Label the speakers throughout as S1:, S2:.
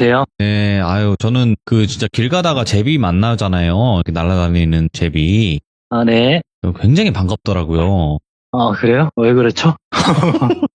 S1: 돼요?
S2: 네, 아유, 저는 진짜 길 가다가 제비 만나잖아요. 이렇게 날아다니는 제비.
S1: 아, 네.
S2: 굉장히 반갑더라고요.
S1: 그래요? 왜 그렇죠?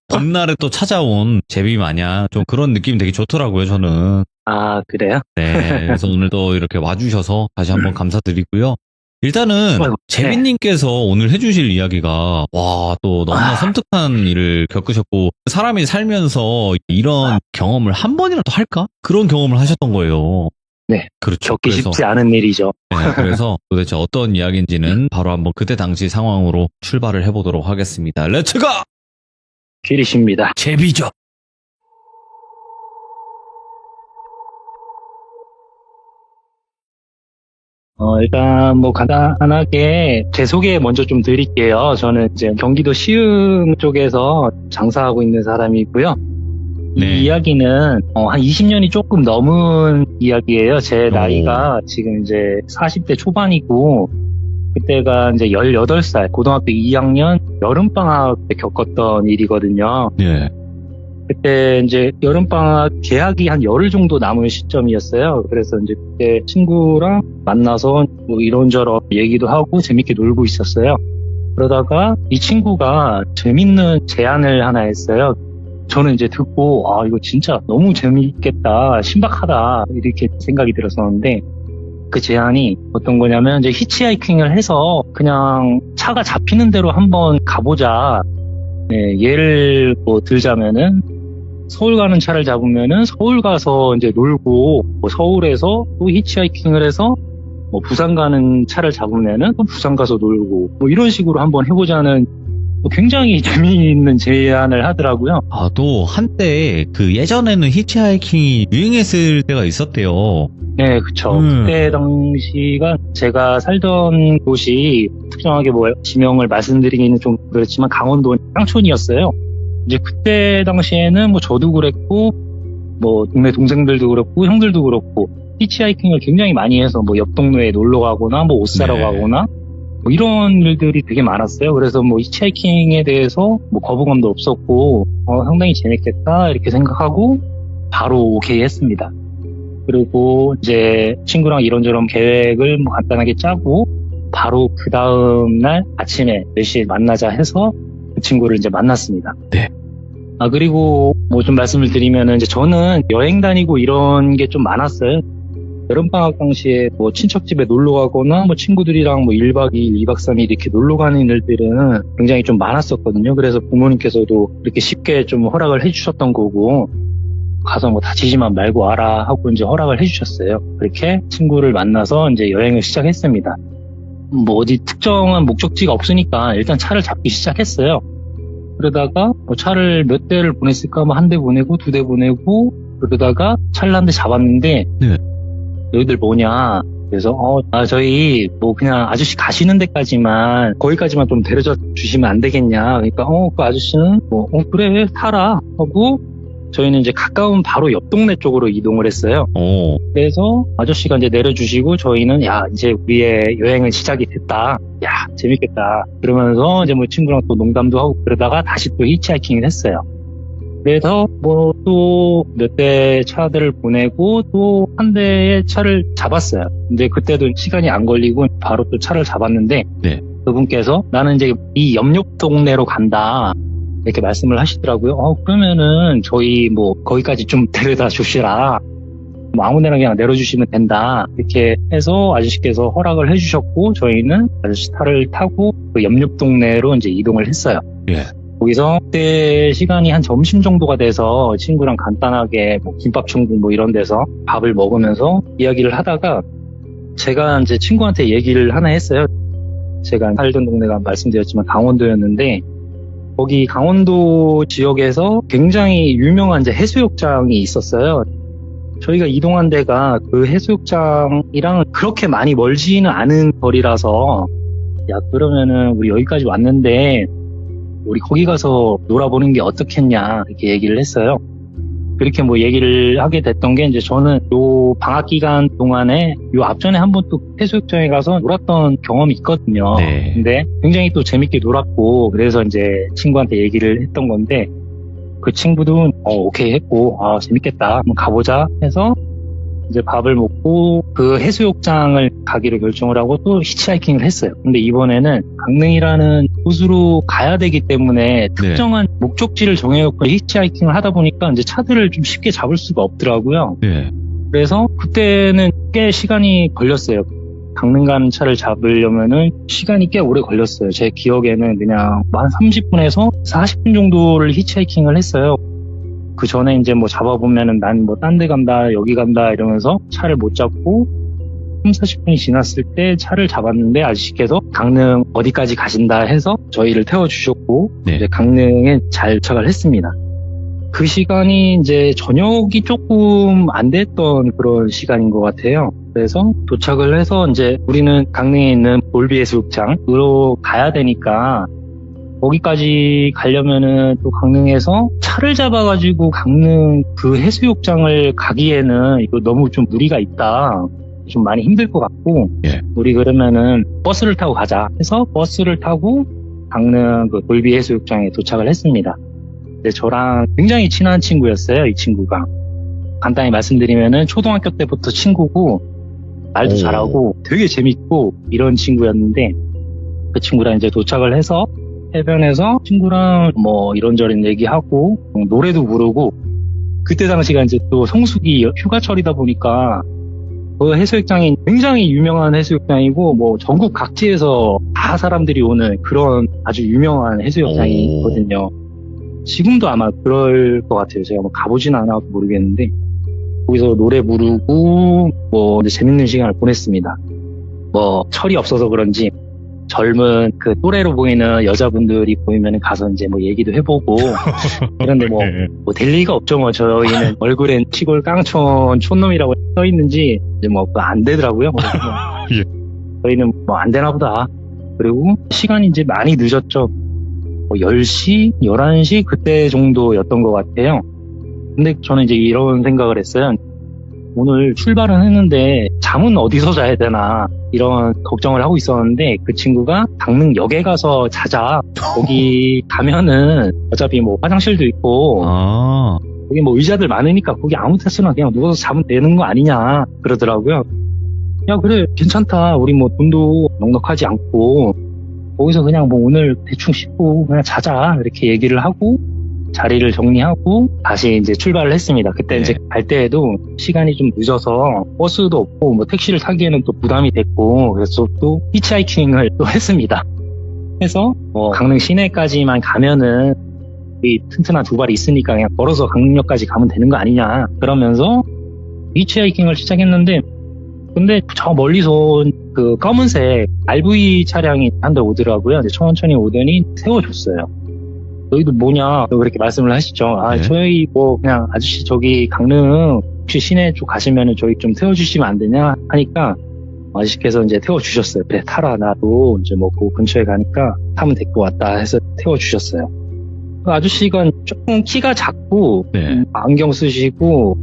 S2: 봄날에 또 찾아온 제비 마냥 좀 그런 느낌이 되게 좋더라고요, 저는.
S1: 아, 그래요?
S2: 네, 그래서 오늘 또 이렇게 와주셔서 다시 한번 감사드리고요. 일단은
S1: 아이고,
S2: 제비님께서 오늘 해주실 이야기가 와, 또 너무나 섬뜩한 일을 겪으셨고 사람이 살면서 이런 경험을 한 번이라도 할까? 그런 경험을 하셨던 거예요.
S1: 네.
S2: 그렇죠.
S1: 겪기 쉽지 않은 일이죠.
S2: 네, 그래서 도대체 어떤 이야기인지는 바로 한번 그때 당시 상황으로 출발을 해보도록 하겠습니다. 렛츠고!
S1: 길이십니다.
S2: 제비죠.
S1: 일단 뭐 간단하게 제 소개 먼저 좀 드릴게요. 저는 이제 경기도 시흥 쪽에서 장사하고 있는 사람이고요.
S2: 네.
S1: 이 이야기는 한 20년이 조금 넘은 이야기예요. 제 나이가 지금 이제 40대 초반이고 그때가 이제 18살 고등학교 2학년 여름방학 때 겪었던 일이거든요.
S2: 예.
S1: 그때 이제 여름방학 개학이 한 열흘 정도 남은 시점이었어요. 그래서 이제 그때 친구랑 만나서 뭐 이런저런 얘기도 하고 재밌게 놀고 있었어요. 그러다가 이 친구가 재밌는 제안을 하나 했어요. 저는 이제 듣고 이거 진짜 너무 재밌겠다, 신박하다 이렇게 생각이 들었었는데 그 제안이 어떤 거냐면 이제 히치하이킹을 해서 그냥 차가 잡히는 대로 한번 가보자. 네, 예를 뭐 들자면은 서울 가는 차를 잡으면은 서울 가서 이제 놀고 뭐 서울에서 또 히치하이킹을 해서 뭐 부산 가는 차를 잡으면은 또 부산 가서 놀고 뭐 이런 식으로 한번 해보자는 굉장히 재미있는 제안을 하더라고요.
S2: 또 한때 예전에는 히치하이킹이 유행했을 때가 있었대요.
S1: 네, 그쵸. 그때 당시가 제가 살던 곳이 특정하게 뭐 지명을 말씀드리기는 좀 그렇지만 강원도 향촌이었어요. 이제 그때 당시에는 뭐 저도 그랬고 뭐 동네 동생들도 그렇고 형들도 그렇고 히치하이킹을 굉장히 많이 해서 뭐 옆 동네에 놀러 가거나 뭐 옷 사러 가거나 뭐 이런 일들이 되게 많았어요. 그래서 뭐 히치하이킹에 대해서 뭐 거부감도 없었고 상당히 재밌겠다 이렇게 생각하고 바로 오케이 했습니다. 그리고 이제 친구랑 이런저런 계획을 뭐 간단하게 짜고 바로 그 다음날 아침에 몇 시에 만나자 해서 그 친구를 이제 만났습니다.
S2: 네.
S1: 그리고 뭐 좀 말씀을 드리면은 이제 저는 여행 다니고 이런 게 좀 많았어요. 여름방학 당시에 뭐 친척집에 놀러 가거나 뭐 친구들이랑 뭐 1박 2일, 2박 3일 이렇게 놀러 가는 일들은 굉장히 좀 많았었거든요. 그래서 부모님께서도 이렇게 쉽게 좀 허락을 해주셨던 거고 가서 뭐 다치지만 말고 와라 하고 이제 허락을 해주셨어요. 그렇게 친구를 만나서 이제 여행을 시작했습니다. 뭐 어디 특정한 목적지가 없으니까 일단 차를 잡기 시작했어요. 그러다가 뭐 차를 몇 대를 보냈을까? 뭐 한 대 보내고 두 대 보내고 그러다가 차를 한 대 잡았는데
S2: 네.
S1: 너희들 뭐냐? 그래서 저희 뭐 그냥 아저씨 가시는 데까지만 거기까지만 좀 데려다 주시면 안 되겠냐? 그러니까 그 아저씨는 뭐 그래 타라 하고 저희는 이제 가까운 바로 옆 동네 쪽으로 이동을 했어요. 그래서 아저씨가 이제 내려주시고 저희는 이제 우리의 여행은 시작이 됐다. 재밌겠다. 그러면서 이제 뭐 친구랑 또 농담도 하고 그러다가 다시 또 히치하이킹을 했어요. 그래서 뭐 또 몇 대 차들을 보내고 또 한 대의 차를 잡았어요. 근데 그때도 시간이 안 걸리고 바로 또 차를 잡았는데
S2: 네.
S1: 그분께서 나는 이제 이 옆 동네로 간다. 이렇게 말씀을 하시더라고요. 그러면은 저희 뭐 거기까지 좀 데려다 주시라. 뭐 아무 데나 그냥 내려주시면 된다. 이렇게 해서 아저씨께서 허락을 해주셨고 저희는 아저씨 차를 타고 그 옆 동네로 이제 이동을 했어요.
S2: 예.
S1: 거기서 그때 시간이 한 점심 정도가 돼서 친구랑 간단하게 뭐 김밥 천국 뭐 이런 데서 밥을 먹으면서 이야기를 하다가 제가 이제 친구한테 얘기를 하나 했어요. 제가 살던 동네가 말씀드렸지만 강원도였는데 거기 강원도 지역에서 굉장히 유명한 이제 해수욕장이 있었어요. 저희가 이동한 데가 그 해수욕장이랑 그렇게 많이 멀지는 않은 거리라서 그러면은 우리 여기까지 왔는데 우리 거기 가서 놀아보는 게 어떻겠냐 이렇게 얘기를 했어요. 그렇게 뭐 얘기를 하게 됐던 게 이제 저는 요 방학 기간 동안에 요 앞전에 한번 또 해수욕장에 가서 놀았던 경험이 있거든요.
S2: 네.
S1: 근데 굉장히 또 재밌게 놀았고 그래서 이제 친구한테 얘기를 했던 건데 그 친구도 오케이 했고 재밌겠다 한번 가보자 해서 이제 밥을 먹고 그 해수욕장을 가기로 결정을 하고 또 히치하이킹을 했어요. 근데 이번에는 강릉이라는 곳으로 가야 되기 때문에 특정한 목적지를 정해놓고 히치하이킹을 하다 보니까 이제 차들을 좀 쉽게 잡을 수가 없더라고요.
S2: 네.
S1: 그래서 그때는 꽤 시간이 걸렸어요. 강릉 가는 차를 잡으려면은 시간이 꽤 오래 걸렸어요. 제 기억에는 그냥 한 30분에서 40분 정도를 히치하이킹을 했어요. 그 전에 이제 뭐 잡아보면은 난 뭐 딴 데 간다, 여기 간다 이러면서 차를 못 잡고 30-40분이 지났을 때 차를 잡았는데 아저씨께서 강릉 어디까지 가신다 해서 저희를 태워주셨고
S2: 네.
S1: 이제 강릉에 잘 도착을 했습니다. 그 시간이 이제 저녁이 조금 안 됐던 그런 시간인 것 같아요. 그래서 도착을 해서 이제 우리는 강릉에 있는 볼비 해수욕장으로 가야 되니까 거기까지 가려면은 또 강릉에서 차를 잡아가지고 강릉 그 해수욕장을 가기에는 이거 너무 좀 무리가 있다. 좀 많이 힘들 것 같고,
S2: 예.
S1: 우리 그러면은 버스를 타고 가자 해서 버스를 타고 강릉 그 볼비 해수욕장에 도착을 했습니다. 근데 저랑 굉장히 친한 친구였어요, 이 친구가. 간단히 말씀드리면은 초등학교 때부터 친구고, 말도
S2: 오.
S1: 잘하고 되게 재밌고 이런 친구였는데, 그 친구랑 이제 도착을 해서 해변에서 친구랑 뭐 이런저런 얘기하고 노래도 부르고, 그때 당시가 이제 또 성수기 휴가철이다 보니까 그 해수욕장이 굉장히 유명한 해수욕장이고 뭐 전국 각지에서 다 사람들이 오는 그런 아주 유명한 해수욕장이
S2: 오.
S1: 있거든요. 지금도 아마 그럴 것 같아요. 제가 뭐 가보진 않아서 모르겠는데 거기서 노래 부르고 뭐 이제 재밌는 시간을 보냈습니다. 뭐 철이 없어서 그런지 젊은 그 또래로 보이는 여자분들이 보이면 가서 이제 뭐 얘기도 해보고 그런데 뭐 될 리가 없죠. 뭐 저희는 얼굴엔 시골 깡촌 촌놈이라고 써 있는지 이제 뭐 안 되더라고요.
S2: 예.
S1: 저희는 뭐 안 되나 보다. 그리고 시간이 이제 많이 늦었죠. 뭐 10시, 11시 그때 정도였던 것 같아요. 근데 저는 이제 이런 생각을 했어요. 오늘 출발은 했는데 잠은 어디서 자야 되나 이런 걱정을 하고 있었는데 그 친구가 강릉역에 가서 자자. 거기 가면은 어차피 뭐 화장실도 있고
S2: 아.
S1: 거기 뭐 의자들 많으니까 거기 아무 데서나 그냥 누워서 자면 되는 거 아니냐 그러더라고요. 야 그래 괜찮다. 우리 뭐 돈도 넉넉하지 않고 거기서 그냥 뭐 오늘 대충 씻고 그냥 자자 이렇게 얘기를 하고 자리를 정리하고 다시 이제 출발을 했습니다. 그때
S2: 네.
S1: 이제 갈 때에도 시간이 좀 늦어서 버스도 없고 뭐 택시를 타기에는 또 부담이 됐고 그래서 또 히치하이킹을 또 했습니다. 해서 뭐 강릉 시내까지만 가면은 이 튼튼한 두 발이 있으니까 그냥 걸어서 강릉역까지 가면 되는 거 아니냐 그러면서 히치하이킹을 시작했는데 근데 저 멀리서 그 검은색 RV 차량이 한 대 오더라고요. 이제 천천히 오더니 세워줬어요. 너희도 뭐냐 그렇게 말씀을 하시죠.
S2: 네.
S1: 저희 뭐 그냥 아저씨 저기 강릉 혹시 시내 쪽 가시면은 저희 좀 태워주시면 안 되냐 하니까 아저씨께서 이제 태워주셨어요. 그래 타라 나도 이제 뭐 그 근처에 가니까 타면 될 것 같다 해서 태워주셨어요. 그 아저씨가 조금 키가 작고
S2: 네.
S1: 안경 쓰시고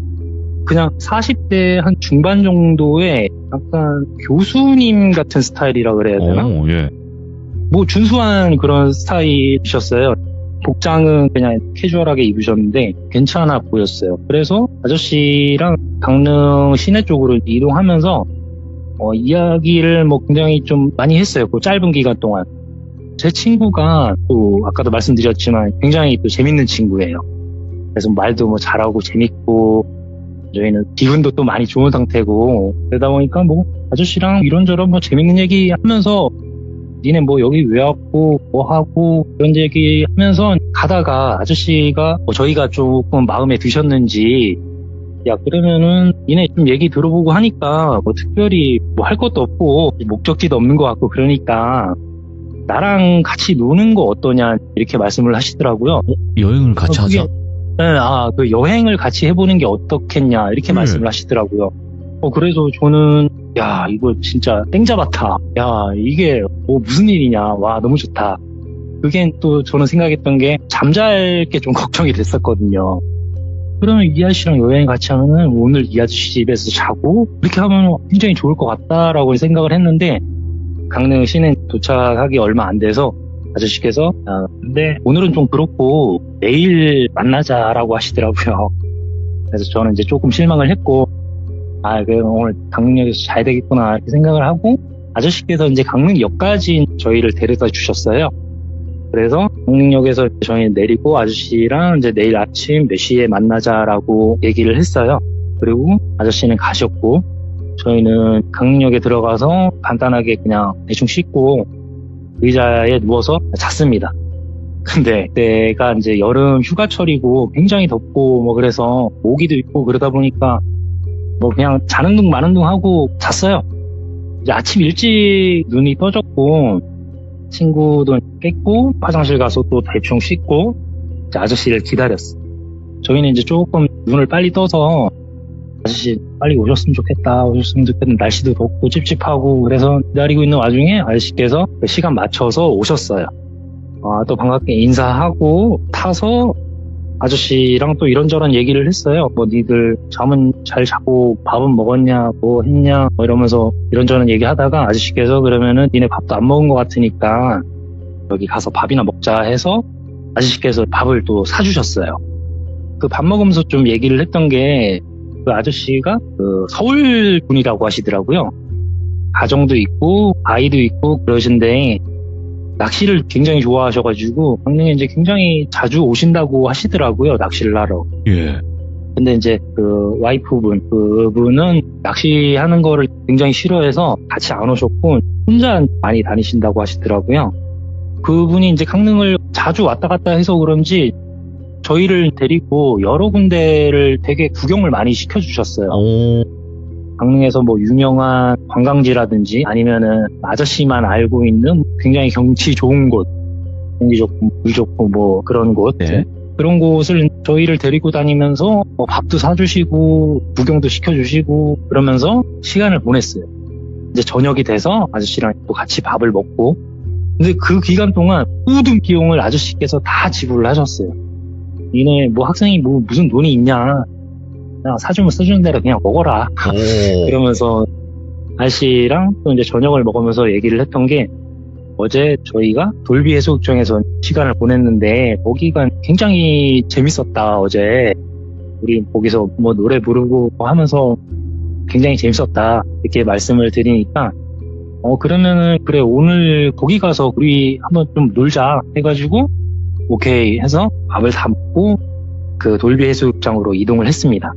S1: 그냥 40대 한 중반 정도의 약간 교수님 같은 스타일이라 그래야 되나?
S2: 오, 예.
S1: 뭐 준수한 그런 스타일이셨어요. 복장은 그냥 캐주얼하게 입으셨는데 괜찮아 보였어요. 그래서 아저씨랑 강릉 시내 쪽으로 이동하면서 이야기를 뭐 굉장히 좀 많이 했어요. 그 짧은 기간 동안. 제 친구가 또 아까도 말씀드렸지만 굉장히 또 재밌는 친구예요. 그래서 말도 뭐 잘하고 재밌고 저희는 기분도 또 많이 좋은 상태고 그러다 보니까 뭐 아저씨랑 이런저런 뭐 재밌는 얘기 하면서 니네 뭐 여기 왜 왔고 뭐 하고 이런 얘기 하면서 가다가 아저씨가 뭐 저희가 조금 마음에 드셨는지 야 그러면은 니네 좀 얘기 들어보고 하니까 뭐 특별히 뭐 할 것도 없고 목적지도 없는 것 같고 그러니까 나랑 같이 노는 거 어떠냐 이렇게 말씀을 하시더라고요.
S2: 여행을 같이
S1: 그게-
S2: 하자.
S1: 네, 그 여행을 같이 해보는 게 어떻겠냐 이렇게 말씀을 하시더라고요. 그래서 저는 야 이거 진짜 땡 잡았다. 야 이게 뭐 무슨 일이냐. 와 너무 좋다. 그게 또 저는 생각했던 게 잠잘 게 좀 걱정이 됐었거든요. 그러면 이 아저씨랑 여행 같이 하면은 오늘 이 아저씨 집에서 자고 이렇게 하면 굉장히 좋을 것 같다라고 생각을 했는데 강릉 시내 도착하기 얼마 안 돼서 아저씨께서 근데 오늘은 좀 그렇고 내일 만나자라고 하시더라고요. 그래서 저는 이제 조금 실망을 했고 그럼 오늘 강릉역에서 자야 되겠구나 이렇게 생각을 하고 아저씨께서 이제 강릉역까지 저희를 데려다 주셨어요. 그래서 강릉역에서 저희 내리고 아저씨랑 이제 내일 아침 몇 시에 만나자라고 얘기를 했어요. 그리고 아저씨는 가셨고 저희는 강릉역에 들어가서 간단하게 그냥 대충 씻고 의자에 누워서 잤습니다. 근데 그때가 이제 여름 휴가철이고 굉장히 덥고 뭐 그래서 모기도 있고 그러다 보니까 뭐 그냥 자는 둥 마는 둥 하고 잤어요. 이제 아침 일찍 눈이 떠졌고 친구도 깼고 화장실 가서 또 대충 씻고 이제 아저씨를 기다렸어. 저희는 이제 조금 눈을 빨리 떠서 아저씨 빨리 오셨으면 좋겠다. 날씨도 덥고 찝찝하고 그래서 기다리고 있는 와중에 아저씨께서 그 시간 맞춰서 오셨어요. 또 반갑게 인사하고 타서 아저씨랑 또 이런저런 얘기를 했어요. 뭐 니들 잠은 잘 자고 밥은 먹었냐 뭐 했냐 뭐 이러면서 이런저런 얘기하다가 아저씨께서 그러면은 니네 밥도 안 먹은 것 같으니까 여기 가서 밥이나 먹자 해서 아저씨께서 밥을 또 사주셨어요. 그 밥 먹으면서 좀 얘기를 했던 게 그 아저씨가 그 서울 분이라고 하시더라고요. 가정도 있고 아이도 있고 그러신데 낚시를 굉장히 좋아하셔가지고 강릉에 이제 굉장히 자주 오신다고 하시더라고요. 낚시를 하러.
S2: 예.
S1: 근데 이제 그 와이프분, 그분은 낚시하는 거를 굉장히 싫어해서 같이 안 오셨고 혼자 많이 다니신다고 하시더라고요. 그분이 이제 강릉을 자주 왔다 갔다 해서 그런지 저희를 데리고 여러 군데를 되게 구경을 많이 시켜주셨어요. 강릉에서 뭐 유명한 관광지라든지 아니면은 아저씨만 알고 있는 굉장히 경치 좋은 곳, 공기 좋고 물 좋고 뭐 그런 곳,
S2: 네.
S1: 그런 곳을 저희를 데리고 다니면서 뭐 밥도 사주시고 구경도 시켜주시고 그러면서 시간을 보냈어요. 이제 저녁이 돼서 아저씨랑 또 같이 밥을 먹고, 근데 그 기간 동안 모든 비용을 아저씨께서 다 지불을 하셨어요. 니네 뭐 학생이 뭐 무슨 돈이 있냐, 그냥 사주면 써주는 대로 그냥 먹어라. 그러면서 아저씨랑 또 이제 저녁을 먹으면서 얘기를 했던 게, 어제 저희가 돌비 해수욕장에서 시간을 보냈는데 거기가 굉장히 재밌었다. 어제 우리 거기서 뭐 노래 부르고 하면서 굉장히 재밌었다 이렇게 말씀을 드리니까 그러면은 그래 오늘 거기 가서 우리 한번 좀 놀자 해가지고 오케이 해서 밥을 다 먹고 그 돌비 해수욕장으로 이동을 했습니다.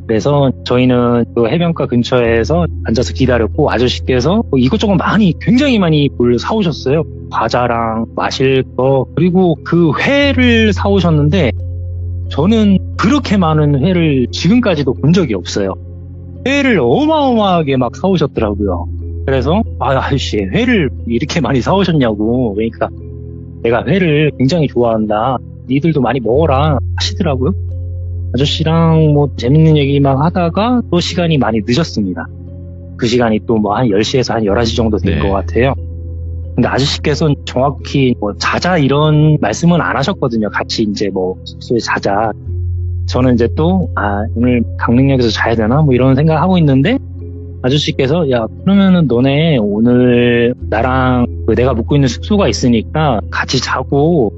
S1: 그래서 저희는 그 해변가 근처에서 앉아서 기다렸고 아저씨께서 이것저것 굉장히 많이 뭘 사오셨어요. 과자랑 마실 거, 그리고 그 회를 사오셨는데 저는 그렇게 많은 회를 지금까지도 본 적이 없어요. 회를 어마어마하게 막 사오셨더라고요. 그래서 아저씨 회를 이렇게 많이 사오셨냐고, 그러니까 내가 회를 굉장히 좋아한다, 니들도 많이 먹어라 하시더라고요. 아저씨랑 뭐 재밌는 얘기 막 하다가 또 시간이 많이 늦었습니다. 그 시간이 또 뭐 한 10시에서 한 11시 정도 된 것 같아요. 근데 아저씨께서는 정확히 뭐 자자 이런 말씀은 안 하셨거든요. 같이 이제 뭐 숙소에 자자. 저는 이제 또 오늘 강릉역에서 자야 되나 뭐 이런 생각하고 있는데 아저씨께서 야 그러면은 너네 오늘 나랑 내가 묵고 있는 숙소가 있으니까 같이 자고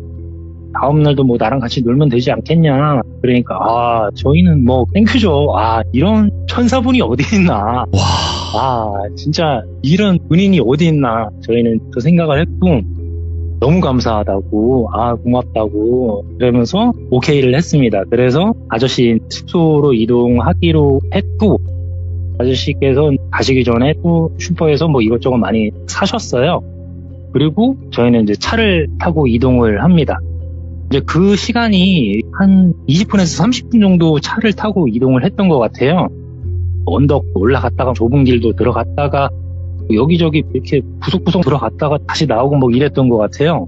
S1: 다음날도 뭐 나랑 같이 놀면 되지 않겠냐. 그러니까 저희는 뭐 땡큐죠. 이런 천사분이 어디 있나. 진짜 이런 은인이 어디 있나. 저희는 그 생각을 했고 너무 감사하다고, 고맙다고 그러면서 오케이를 했습니다. 그래서 아저씨 숙소로 이동하기로 했고, 아저씨께서 가시기 전에 또 슈퍼에서 뭐 이것저것 많이 사셨어요. 그리고 저희는 이제 차를 타고 이동을 합니다. 이제 그 시간이 한 20분에서 30분 정도 차를 타고 이동을 했던 것 같아요. 언덕 올라갔다가 좁은 길도 들어갔다가 여기저기 이렇게 구석구석 들어갔다가 다시 나오고 뭐 이랬던 것 같아요.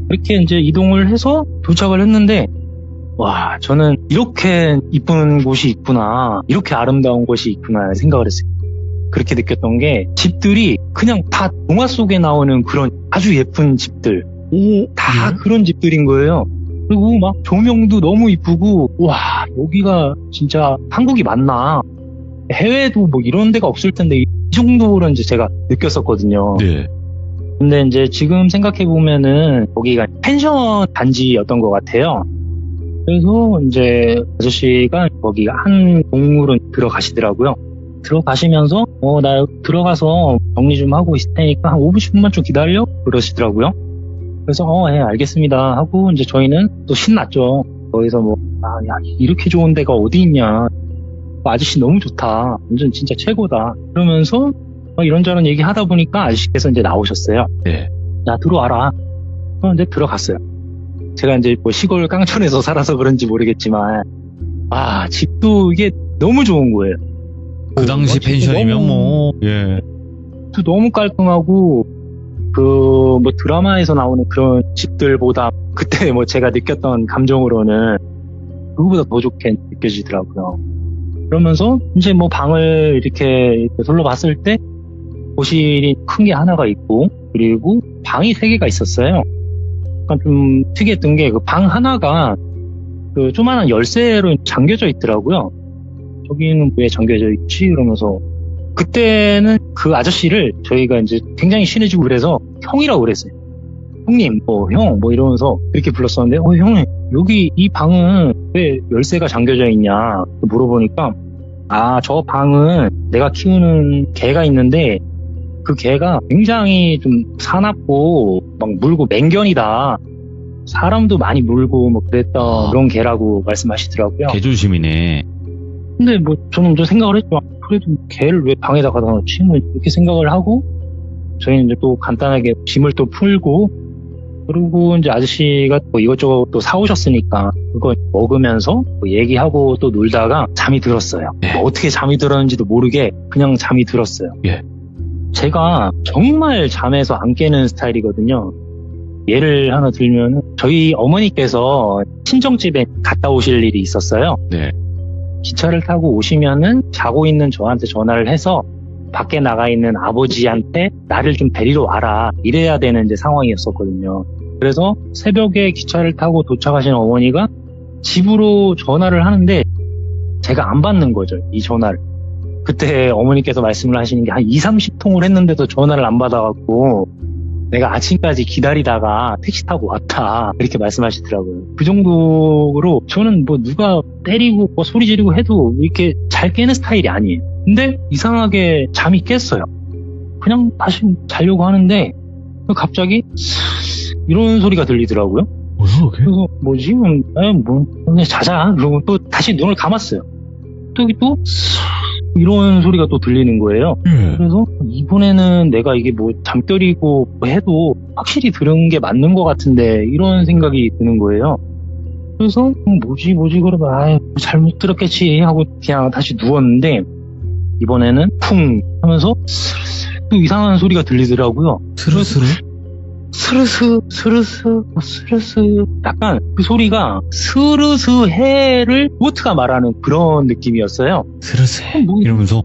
S1: 그렇게 이제 이동을 해서 도착을 했는데, 저는 이렇게 이쁜 곳이 있구나, 이렇게 아름다운 곳이 있구나 생각을 했어요. 그렇게 느꼈던 게 집들이 그냥 다 동화 속에 나오는 그런 아주 예쁜 집들, 다 그런 집들인 거예요. 그리고 막 조명도 너무 이쁘고, 여기가 진짜 한국이 맞나, 해외도 뭐 이런 데가 없을 텐데 이 정도로 이제 제가 느꼈었거든요.
S2: 네.
S1: 근데 이제 지금 생각해보면은 거기가 펜션 단지였던 것 같아요. 그래서 이제 아저씨가 거기 한 동물원 들어가시더라고요. 들어가시면서 나 들어가서 정리 좀 하고 있을 테니까 한 5분 10분만 좀 기다려 그러시더라고요. 그래서 예, 알겠습니다 하고 이제 저희는 또 신났죠. 거기서 야, 이렇게 좋은 데가 어디 있냐. 아저씨 너무 좋다. 완전 진짜 최고다. 그러면서 이런저런 얘기 하다 보니까 아저씨께서 이제 나오셨어요.
S2: 네.
S1: 야, 들어와라. 그런데 들어갔어요. 제가 이제 시골 깡촌에서 살아서 그런지 모르겠지만, 집도 이게 너무 좋은 거예요.
S2: 그 당시 펜션이면 예.
S1: 또 너무 깔끔하고, 드라마에서 나오는 그런 집들보다, 그때 제가 느꼈던 감정으로는, 그거보다 더 좋게 느껴지더라고요. 그러면서, 이제 방을 이렇게 둘러봤을 때, 거실이 큰 게 하나가 있고, 그리고 방이 3개가 있었어요. 약간 좀 특이했던 게 그 방 하나가 그 조그만한 열쇠로 잠겨져 있더라고요. 저기는 왜 잠겨져 있지? 이러면서 그때는 그 아저씨를 저희가 이제 굉장히 친해지고 그래서 형이라고 그랬어요. 형님, 형, 이러면서 이렇게 불렀었는데, 형님, 여기 이 방은 왜 열쇠가 잠겨져 있냐? 물어보니까, 저 방은 내가 키우는 개가 있는데, 그 개가 굉장히 좀 사납고, 물고 맹견이다. 사람도 많이 물고, 그랬던 그런 개라고 말씀하시더라고요.
S2: 개조심이네.
S1: 근데 저는 좀 생각을 했죠. 그래도 개를 왜 방에다 가다 놓지? 이렇게 생각을 하고, 저희는 이제 또 간단하게 짐을 또 풀고, 그리고 이제 아저씨가 이것저것 또 사오셨으니까, 그거 먹으면서 얘기하고 또 놀다가 잠이 들었어요.
S2: 예.
S1: 어떻게 잠이 들었는지도 모르게 그냥 잠이 들었어요.
S2: 예.
S1: 제가 정말 잠에서 안 깨는 스타일이거든요. 예를 하나 들면, 저희 어머니께서 친정집에 갔다 오실 일이 있었어요.
S2: 네.
S1: 기차를 타고 오시면은 자고 있는 저한테 전화를 해서 밖에 나가 있는 아버지한테 나를 좀 데리러 와라 이래야 되는 이제 상황이었었거든요. 그래서 새벽에 기차를 타고 도착하신 어머니가 집으로 전화를 하는데 제가 안 받는 거죠, 이 전화를. 그때 어머니께서 말씀을 하시는 게 한 20-30통을 했는데도 전화를 안 받아갖고 내가 아침까지 기다리다가 택시 타고 왔다 이렇게 말씀하시더라고요. 그 정도로 저는 누가 때리고 소리 지르고 해도 이렇게 잘 깨는 스타일이 아니에요. 근데 이상하게 잠이 깼어요. 그냥 다시 자려고 하는데 갑자기 이런 소리가 들리더라고요.
S2: 뭐야 그게?
S1: 그래서 뭐지? 그냥 자자. 그러고 또 다시 눈을 감았어요. 또 이런 소리가 또 들리는 거예요. 그래서 이번에는 내가 이게 잠결이고 해도 확실히 들은 게 맞는 것 같은데 이런 생각이 드는 거예요. 그래서 뭐지 그러다 잘못 들었겠지 하고 그냥 다시 누웠는데 이번에는 쿵 하면서 스르스 또 이상한 소리가 들리더라고요.
S2: 스르스르?
S1: 스르스 약간 그 소리가 스르스해를 로봇가 말하는 그런 느낌이었어요.
S2: 스르스해 이러면서.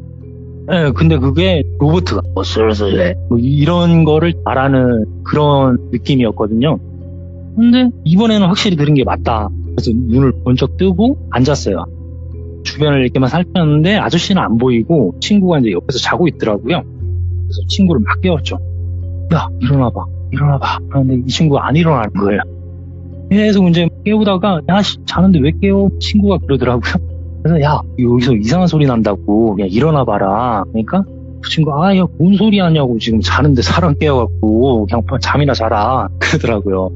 S1: 네, 근데 그게 로봇가 스르스해 이런 거를 말하는 그런 느낌이었거든요. 근데 이번에는 확실히 들은 게 맞다. 그래서 눈을 번쩍 뜨고 앉았어요. 주변을 이렇게만 살폈는데 아저씨는 안 보이고 친구가 이제 옆에서 자고 있더라고요. 그래서 친구를 막 깨웠죠. 야, 일어나봐. 그런데 이 친구가 안 일어나는 거예요. 계속 이제 깨우다가 야, 자는데 왜 깨워? 친구가 그러더라고요. 그래서 야, 여기서 이상한 소리 난다고 그냥 일어나봐라. 그러니까 그 친구가 야, 뭔 소리 하냐고 지금 자는데 사람 깨워갖고 그냥 잠이나 자라 그러더라고요.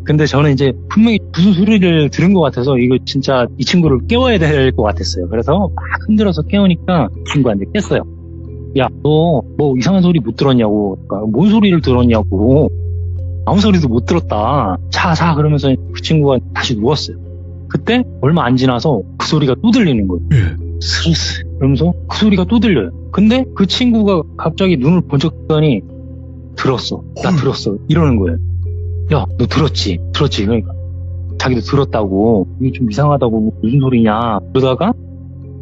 S1: 근데 저는 이제 분명히 무슨 소리를 들은 것 같아서 이거 진짜 이 친구를 깨워야 될 것 같았어요. 그래서 막 흔들어서 깨우니까 친구한테 깼어요. 야, 너 이상한 소리 못 들었냐고. 그러니까 뭔 소리를 들었냐고. 아무 소리도 못 들었다. 자 그러면서 그 친구가 다시 누웠어요. 그때 얼마 안 지나서 그 소리가 또 들리는 거예요. 스르스 그러면서 그 소리가 또 들려요. 근데 그 친구가 갑자기 눈을 번쩍 뜨더니 들었어. 나 들었어. 이러는 거예요. 야, 너 들었지? 그러니까 자기도 들었다고. 이게 좀 이상하다고. 무슨 소리냐. 그러다가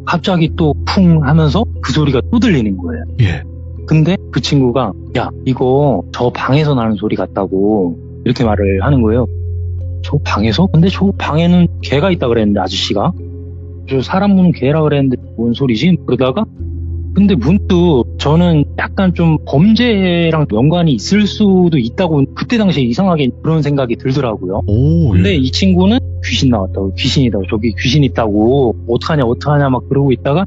S1: 갑자기 또 쿵 하면서 그 소리가 또 들리는 거예요.
S2: 예.
S1: 근데 그 친구가 야, 이거 저 방에서 나는 소리 같다고 이렇게 말을 하는 거예요. 저 방에서? 근데 저 방에는 개가 있다 그랬는데 아저씨가 저 사람 무는 개라 그랬는데 뭔 소리지? 그러다가 근데 문득 저는 약간 좀 범죄랑 연관이 있을 수도 있다고 그때 당시에 이상하게 그런 생각이 들더라고요.
S2: 오,
S1: 근데 이 친구는 귀신 나왔다고, 귀신이다고, 저기 귀신 있다고, 어떡하냐 막 그러고 있다가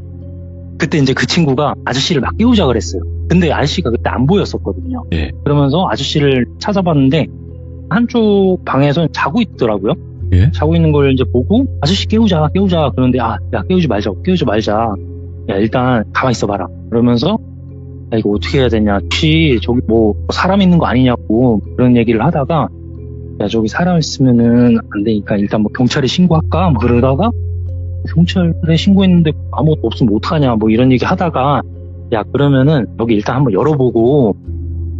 S1: 그때 이제 그 친구가 아저씨를 막 깨우자 그랬어요. 근데 아저씨가 그때 안 보였었거든요.
S2: 예.
S1: 그러면서 아저씨를 찾아봤는데 한쪽 방에서 자고 있더라고요.
S2: 예?
S1: 자고 있는 걸 이제 보고 아저씨 깨우자 그러는데 야 깨우지 말자. 야 일단 가만히 있어봐라. 그러면서 야 이거 어떻게 해야 되냐. 혹시 저기 뭐 사람 있는 거 아니냐고 그런 얘기를 하다가 야 저기 사람 있으면은 안 되니까 일단 뭐 경찰에 신고할까 뭐 그러다가 경찰에 신고했는데 아무것도 없으면 어떡하냐 뭐 이런 얘기 하다가 야 그러면은 여기 일단 한번 열어보고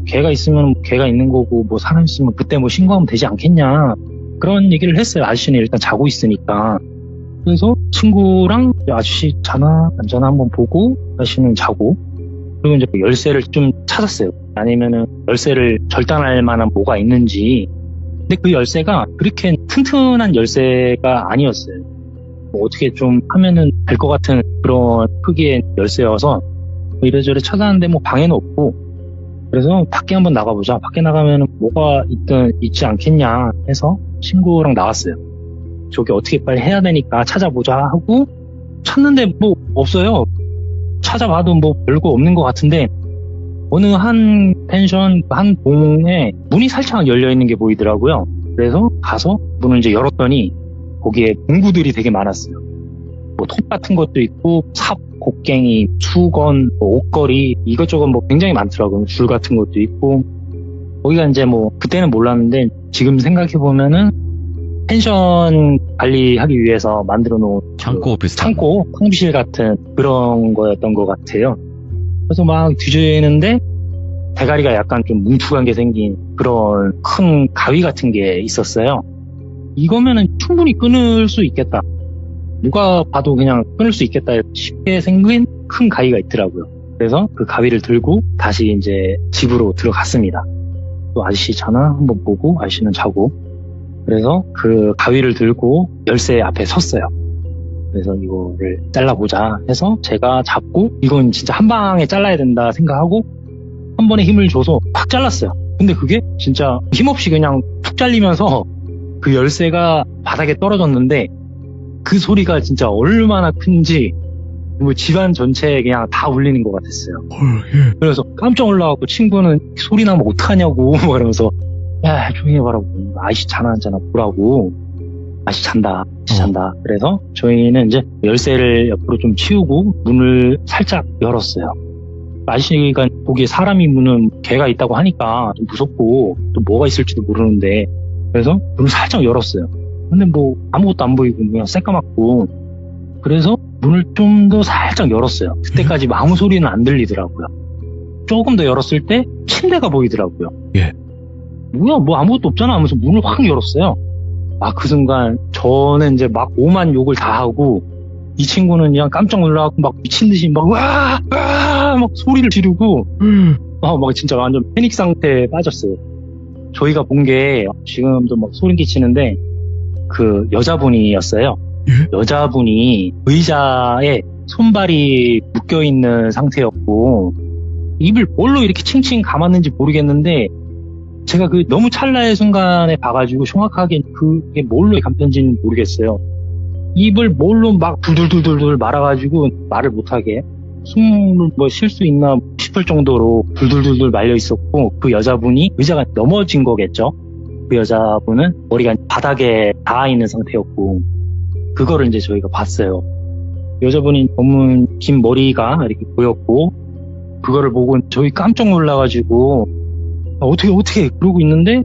S1: 개가 있으면 개가 있는 거고 뭐 사람 있으면 그때 뭐 신고하면 되지 않겠냐 그런 얘기를 했어요. 아저씨는 일단 자고 있으니까. 그래서 친구랑 아저씨 자나 안 자나 한번 보고 아저씨는 자고 그리고 이제 열쇠를 좀 찾았어요. 아니면은 열쇠를 절단할 만한 뭐가 있는지. 근데 그 열쇠가 그렇게 튼튼한 열쇠가 아니었어요. 뭐 어떻게 좀 하면은 될 것 같은 그런 크기의 열쇠여서 뭐 이래저래 찾았는데 뭐 방에는 없고 그래서 밖에 한번 나가보자. 밖에 나가면 뭐가 있지 않겠냐 해서 친구랑 나왔어요. 저기 어떻게 빨리 해야 되니까 찾아보자 하고 찾는데 뭐 없어요. 찾아봐도 뭐 별거 없는 것 같은데 어느 한 펜션 한 봉에 문이 살짝 열려있는 게 보이더라고요. 그래서 가서 문을 이제 열었더니 거기에 문구들이 되게 많았어요. 뭐 톱 같은 것도 있고 삽, 곡괭이, 수건, 뭐 옷걸이 이것저것 뭐 굉장히 많더라고요. 줄 같은 것도 있고 거기가 이제 뭐 그때는 몰랐는데 지금 생각해 보면은 펜션 관리하기 위해서 만들어 놓은
S2: 창고 비슷한.
S1: 창고, 탕비실 같은 그런 거였던 것 같아요. 그래서 막 뒤지는데 대가리가 약간 좀 뭉툭한 게 생긴 그런 큰 가위 같은 게 있었어요. 이거면은 충분히 끊을 수 있겠다. 누가 봐도 그냥 끊을 수 있겠다. 쉽게 생긴 큰 가위가 있더라고요. 그래서 그 가위를 들고 다시 이제 집으로 들어갔습니다. 또 아저씨 자나 한번 보고 아저씨는 자고 그래서 그 가위를 들고 열쇠 앞에 섰어요. 그래서 이거를 잘라보자 해서 제가 잡고 이건 진짜 한 방에 잘라야 된다 생각하고 한 번에 힘을 줘서 팍 잘랐어요. 근데 그게 진짜 힘없이 그냥 툭 잘리면서 그 열쇠가 바닥에 떨어졌는데 그 소리가 진짜 얼마나 큰지 뭐 집안 전체에 그냥 다 울리는 것 같았어요. 그래서 깜짝 놀라갖고 친구는 소리 나면 어떡하냐고 그러면서 야 조용히 해봐라고 아저씨 자나 안 자나 보라고 아저씨 잔다. 그래서 저희는 이제 열쇠를 옆으로 좀 치우고 문을 살짝 열었어요. 아저씨가 거기에 사람이 무는 개가 있다고 하니까 좀 무섭고 또 뭐가 있을지도 모르는데 그래서 문을 살짝 열었어요. 근데 뭐 아무것도 안 보이고 그냥 새까맣고 그래서 문을 좀 더 살짝 열었어요. 그때까지 아무 소리는 안 들리더라고요. 조금 더 열었을 때 침대가 보이더라고요.
S2: 예.
S1: 뭐야 뭐 아무것도 없잖아 하면서 문을 확 열었어요. 그 순간 저는 이제 막 오만 욕을 다 하고 이 친구는 그냥 깜짝 놀라고 막 미친 듯이 막 막 소리를 지르고 막 진짜 완전 패닉 상태에 빠졌어요. 저희가 본 게 지금도 막 소름 끼치는데 그 여자분이었어요.
S2: 예?
S1: 여자분이 의자에 손발이 묶여있는 상태였고 입을 뭘로 이렇게 칭칭 감았는지 모르겠는데 제가 그 너무 찰나의 순간에 봐가지고 정확하게 그게 뭘로 감던지는 모르겠어요. 입을 뭘로 막 둘둘둘둘 말아가지고 말을 못하게 숨을 뭐 쉴 수 있나 싶을 정도로 둘둘둘둘 말려 있었고 그 여자분이 의자가 넘어진 거겠죠. 그 여자분은 머리가 바닥에 닿아 있는 상태였고 그거를 이제 저희가 봤어요. 여자분이 검은 긴 머리가 이렇게 보였고 그거를 보고 저희 깜짝 놀라가지고 어떻게 그러고 있는데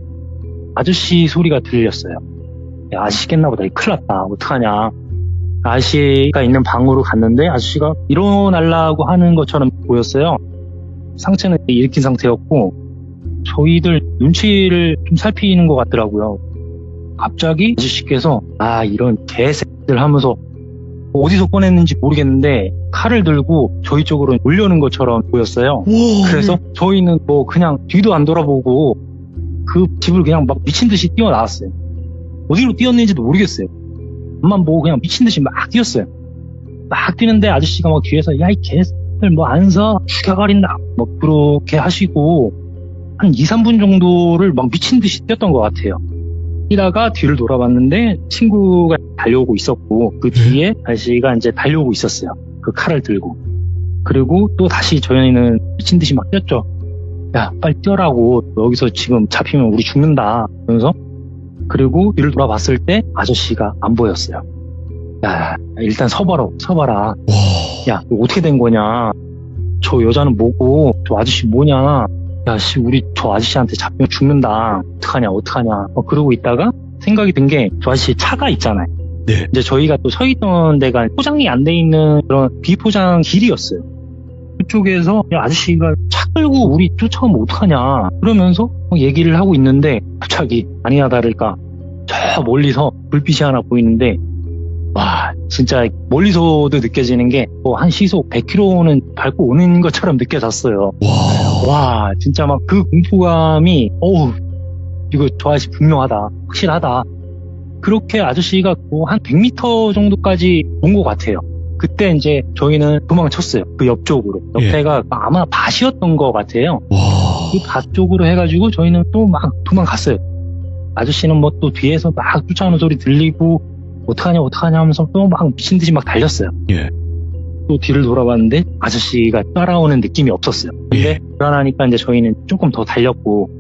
S1: 아저씨 소리가 들렸어요. 야, 아저씨 깼나 보다. 큰일 났다. 어떡하냐. 아저씨가 있는 방으로 갔는데 아저씨가 일어나려고 하는 것처럼 보였어요. 상체는 일으킨 상태였고 저희들 눈치를 좀 살피는 것 같더라고요. 갑자기 아저씨께서 이런 개새들 하면서 어디서 꺼냈는지 모르겠는데 칼을 들고 저희 쪽으로 올려오는 것처럼 보였어요. 그래서 저희는 뭐 그냥 뒤도 안 돌아보고 그 집을 그냥 막 미친 듯이 뛰어나왔어요. 어디로 뛰었는지도 모르겠어요. 뭐 그냥 미친 듯이 막 뛰었어요. 막 뛰는데 아저씨가 막 뒤에서 야 이 개 뭐 안 사 죽여버린다 뭐 그렇게 하시고 한 2, 3분 정도를 막 미친 듯이 뛰었던 것 같아요. 뛰다가 뒤를 돌아봤는데 친구가 달려오고 있었고 그 뒤에 아저씨가 이제 달려오고 있었어요. 그 칼을 들고. 그리고 또 다시 저희는 미친 듯이 막 뛰었죠. 야 빨리 뛰어라고, 여기서 지금 잡히면 우리 죽는다 그러면서. 그리고 뒤를 돌아봤을 때 아저씨가 안 보였어요. 야 일단 서봐라. 야 이거 어떻게 된 거냐, 저 여자는 뭐고 저 아저씨 뭐냐, 야 씨 우리 저 아저씨한테 잡히면 죽는다, 어떡하냐. 그러고 있다가 생각이 든 게, 저 아저씨 차가 있잖아요.
S2: 네.
S1: 이제 저희가 또 서 있던 데가 포장이 안 돼 있는 그런 비포장 길이었어요. 그쪽에서 야 아저씨가 차 끌고 우리 쫓아오면 어떡하냐 그러면서 얘기를 하고 있는데, 갑자기 아니나 다를까 저 멀리서 불빛이 하나 보이는데, 와 진짜 멀리서도 느껴지는 게 한 시속 100km는 밟고 오는 것처럼 느껴졌어요. 와 진짜 막 그 공포감이, 어우 이거 저 아저씨 분명하다, 확실하다. 그렇게 아저씨가 한 100m 정도까지 온 것 같아요. 그때 이제 저희는 도망쳤어요. 그 옆쪽으로. 옆에가 아마 밭이었던 것 같아요. 그 밭 쪽으로 해가지고 저희는 또 막 도망갔어요. 아저씨는 뭐 또 뒤에서 막 쫓아오는 소리 들리고 어떡하냐 하면서 또 막 미친 듯이 막 달렸어요.
S2: 예.
S1: 또 뒤를 돌아봤는데 아저씨가 따라오는 느낌이 없었어요. 근데 불안하니까 이제 저희는 조금 더 달렸고,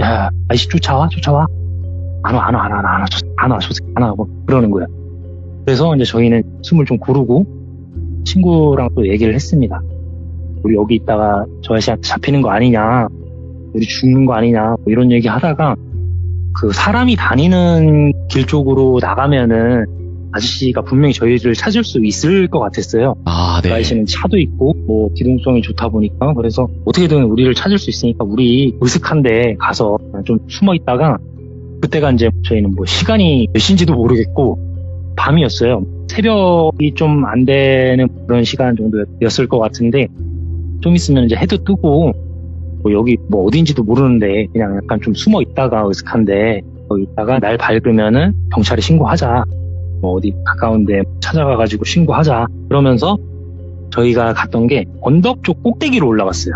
S1: 야 아저씨 쫓아와 안 와 뭐 그러는 거야. 그래서 이제 저희는 숨을 좀 고르고 친구랑 또 얘기를 했습니다. 우리 여기 있다가 저 아저씨한테 잡히는 거 아니냐, 우리 죽는 거 아니냐, 뭐 이런 얘기 하다가, 그 사람이 다니는 길 쪽으로 나가면은 아저씨가 분명히 저희를 찾을 수 있을 것 같았어요.
S2: 아, 네.
S1: 그 아저씨는 차도 있고 뭐 기동성이 좋다 보니까. 그래서 어떻게든 우리를 찾을 수 있으니까 우리 으슥한데 가서 좀 숨어 있다가, 그때가 이제 저희는 뭐 시간이 몇 시인지도 모르겠고 밤이었어요. 새벽이 좀 안 되는 그런 시간 정도였을 것 같은데, 좀 있으면 이제 해도 뜨고 뭐 여기 뭐 어딘지도 모르는데 그냥 약간 좀 숨어 있다가 으슥한데 거기 있다가 날 밝으면은 경찰에 신고하자, 뭐 어디 가까운데 찾아가가지고 신고하자 그러면서 저희가 갔던 게 언덕 쪽 꼭대기로 올라갔어요.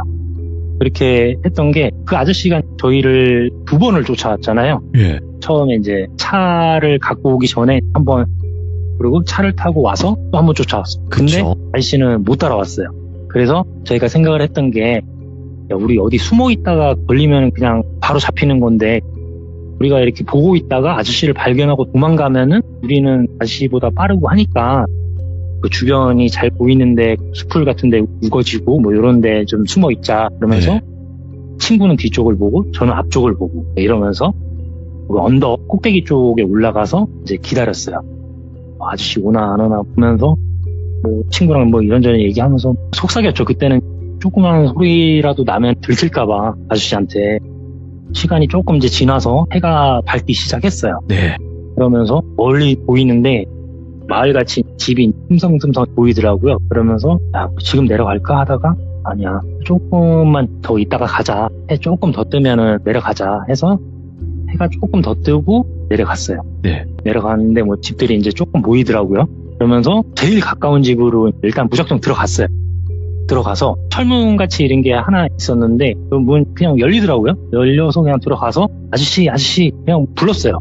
S1: 그렇게 했던 게, 그 아저씨가 저희를 2번을 쫓아왔잖아요.
S2: 예.
S1: 처음에 이제 차를 갖고 오기 전에 한 번, 그리고 차를 타고 와서 또 한 번 쫓아왔어요. 근데
S2: 그쵸.
S1: 아저씨는 못 따라왔어요. 그래서 저희가 생각을 했던 게, 야, 우리 어디 숨어 있다가 걸리면 그냥 바로 잡히는 건데, 우리가 이렇게 보고 있다가 아저씨를 발견하고 도망가면은 우리는 아저씨보다 빠르고 하니까 그 주변이 잘 보이는데 수풀 같은데 우거지고 뭐 이런데 좀 숨어 있자 그러면서,
S2: 네.
S1: 친구는 뒤쪽을 보고 저는 앞쪽을 보고 이러면서 그 언덕 꼭대기 쪽에 올라가서 이제 기다렸어요. 아저씨 오나 안 오나 보면서 뭐 친구랑 뭐 이런저런 얘기하면서 속삭였죠. 그때는 조그마한 소리라도 나면 들킬까봐 아저씨한테. 시간이 조금 이제 지나서 해가 밝기 시작했어요.
S2: 네.
S1: 그러면서 멀리 보이는데 마을같이 집이 흠성흠성 보이더라고요. 그러면서 야 지금 내려갈까 하다가, 아니야 조금만 더 있다가 가자, 해 조금 더 뜨면은 내려가자 해서 해가 조금 더 뜨고 내려갔어요.
S2: 네.
S1: 내려가는데 뭐 집들이 이제 조금 보이더라고요. 그러면서 제일 가까운 집으로 일단 무작정 들어갔어요. 들어가서 철문같이 이런 게 하나 있었는데 그 문 그냥 열리더라고요. 열려서 그냥 들어가서 아저씨 그냥 불렀어요.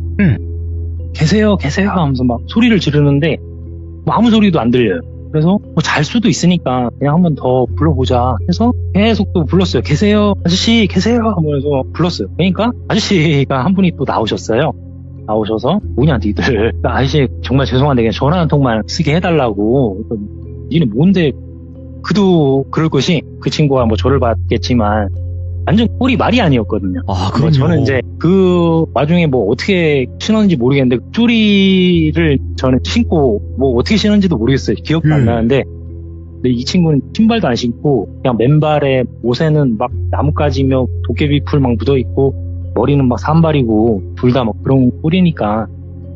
S1: 계세요 하면서 막 소리를 지르는데 뭐 아무 소리도 안 들려요. 그래서 뭐 잘 수도 있으니까 그냥 한번 더 불러보자 해서 계속 또 불렀어요. 계세요 아저씨 계세요 하면서 불렀어요. 그러니까 아저씨가 한 분이 또 나오셨어요. 나오셔서 뭐냐 니들, 아저씨 정말 죄송한데 그냥 전화 한 통만 쓰게 해달라고. 니는 뭔데. 그도 그럴 것이, 그 친구가 뭐 저를 봤겠지만 완전 꼴이 말이 아니었거든요.
S2: 아, 그럼요.
S1: 저는 이제 그 와중에 뭐 어떻게 신었는지 모르겠는데 쪼리를 저는 신고 뭐 어떻게 신었는지도 모르겠어요. 기억도 안 나는데, 근데 이 친구는 신발도 안 신고 그냥 맨발에, 옷에는 막 나뭇가지며 도깨비 풀 막 묻어 있고 머리는 막 산발이고 둘 다 막 그런 꼴이니까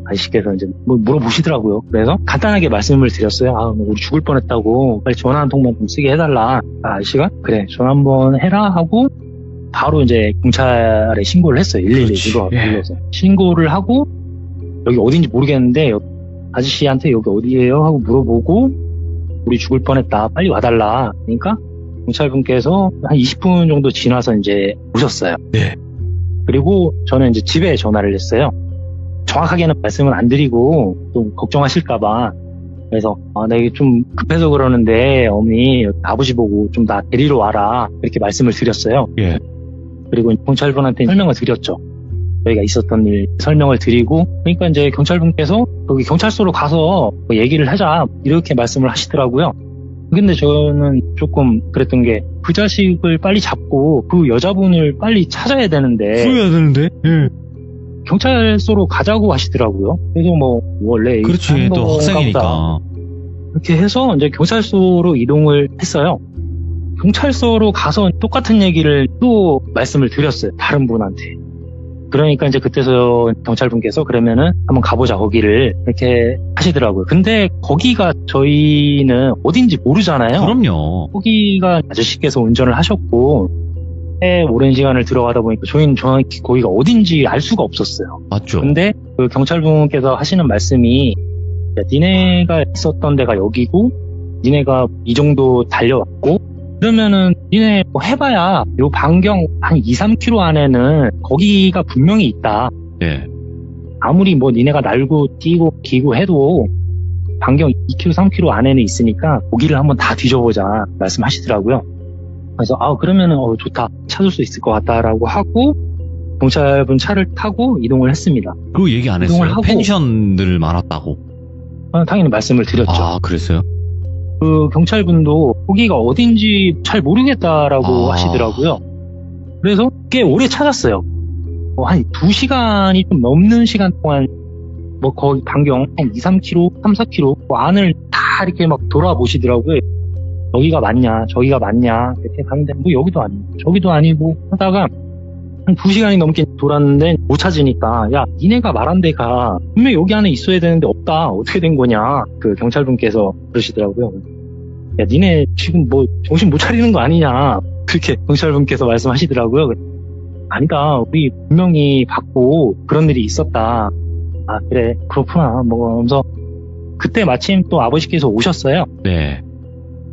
S1: 아저씨께서 이제 뭐 물어보시더라고요. 그래서 간단하게 말씀을 드렸어요. 아, 우리 죽을 뻔했다고 빨리 전화 한 통만 좀 쓰게 해달라. 아저씨가 그래 전화 한번 해라 하고 바로 이제 경찰에 신고를 했어요. 112로 불러서 신고를 하고, 여기 어딘지 모르겠는데 아저씨한테 여기 어디예요 하고 물어보고 우리 죽을 뻔했다. 빨리 와달라. 그러니까 경찰분께서 한 20분 정도 지나서 이제 오셨어요.
S2: 네.
S1: 그리고 저는 이제 집에 전화를 했어요. 정확하게는 말씀은 안 드리고 좀 걱정하실까봐. 그래서 나 이게 좀 급해서 그러는데 어머니 아버지 보고 좀 나 데리러 와라 이렇게 말씀을 드렸어요.
S2: 예.
S1: 그리고 경찰분한테 설명을 드렸죠. 저희가 있었던 일 설명을 드리고 그러니까 이제 경찰분께서 거기 경찰서로 가서 뭐 얘기를 하자 이렇게 말씀을 하시더라고요. 근데 저는 조금 그랬던 게 그 자식을 빨리 잡고 그 여자분을 빨리 찾아야 되는데
S2: 후회해야 되는데. 예.
S1: 경찰서로 가자고 하시더라고요. 그래서 뭐 원래
S2: 그렇지. 또
S1: 보다.
S2: 학생이니까.
S1: 이렇게 해서 이제 경찰서로 이동을 했어요. 경찰서로 가서 똑같은 얘기를 또 말씀을 드렸어요. 다른 분한테. 그러니까 이제 그때서 경찰분께서 그러면은 한번 가보자 거기를 이렇게 하시더라고요. 근데 거기가 저희는 어딘지 모르잖아요.
S2: 그럼요.
S1: 거기가 아저씨께서 운전을 하셨고 오랜 시간을 들어가다 보니까 저희는 정확히 거기가 어딘지 알 수가 없었어요.
S2: 맞죠.
S1: 근데 그 경찰분께서 하시는 말씀이 야, 니네가 있었던 데가 여기고 니네가 이 정도 달려왔고 그러면은 니네 뭐 해봐야 요 반경 한 2, 3km 안에는 거기가 분명히 있다.
S2: 예.
S1: 아무리 뭐 니네가 날고 뛰고 기고 해도 반경 2km, 3km 안에는 있으니까 거기를 한번 다 뒤져보자 말씀하시더라고요. 그래서 그러면은 좋다. 찾을 수 있을 것 같다라고 하고 경찰분 차를 타고 이동을 했습니다.
S2: 그 얘기 안
S1: 이동을
S2: 했어요?
S1: 하고
S2: 펜션들 많았다고.
S1: 당연히 말씀을 드렸죠.
S2: 아, 그랬어요?
S1: 그 경찰분도 거기가 어딘지 잘 모르겠다라고 하시더라고요. 그래서 꽤 오래 찾았어요. 한 2시간이 좀 넘는 시간 동안 뭐 거기 반경 한 2, 3km, 3, 4km 뭐 안을 다 이렇게 막 돌아보시더라고요. 여기가 맞냐, 저기가 맞냐 이렇게 가는데 뭐 여기도 아니고 저기도 아니고 하다가 한 2시간이 넘게 돌았는데 못 찾으니까 야 니네가 말한 데가 분명히 여기 안에 있어야 되는데 없다. 어떻게 된 거냐. 그 경찰분께서 그러시더라고요. 야 니네 지금 뭐 정신 못 차리는 거 아니냐. 그렇게 경찰분께서 말씀하시더라고요. 아니다. 우리 분명히 받고 그런 일이 있었다. 아 그래 그렇구나. 뭐 하면서 그때 마침 또 아버지께서 오셨어요.
S2: 네.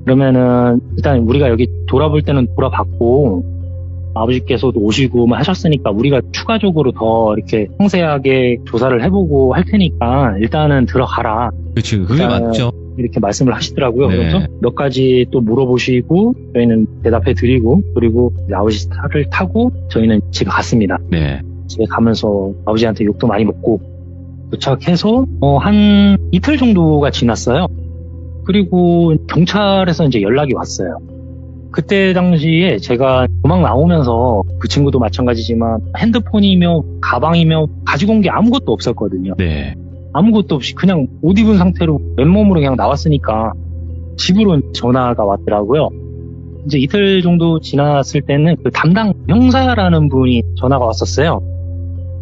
S1: 그러면은 일단 우리가 여기 돌아볼 때는 돌아봤고 아버지께서도 오시고 하셨으니까 우리가 추가적으로 더 이렇게 상세하게 조사를 해보고 할 테니까 일단은 들어가라.
S2: 그치, 그게 맞죠.
S1: 이렇게 말씀을 하시더라고요.
S2: 네.
S1: 그래서 몇 가지 또 물어보시고 저희는 대답해 드리고 그리고 아버지 차를 타고 저희는 집에 갔습니다.
S2: 네.
S1: 집에 가면서 아버지한테 욕도 많이 먹고 도착해서 한 이틀 정도가 지났어요. 그리고 경찰에서 이제 연락이 왔어요. 그때 당시에 제가 도망 나오면서 그 친구도 마찬가지지만 핸드폰이며 가방이며 가지고 온 게 아무것도 없었거든요.
S2: 네.
S1: 아무것도 없이 그냥 옷 입은 상태로 맨몸으로 그냥 나왔으니까 집으로 전화가 왔더라고요. 이제 이틀 정도 지났을 때는 그 담당 형사라는 분이 전화가 왔었어요.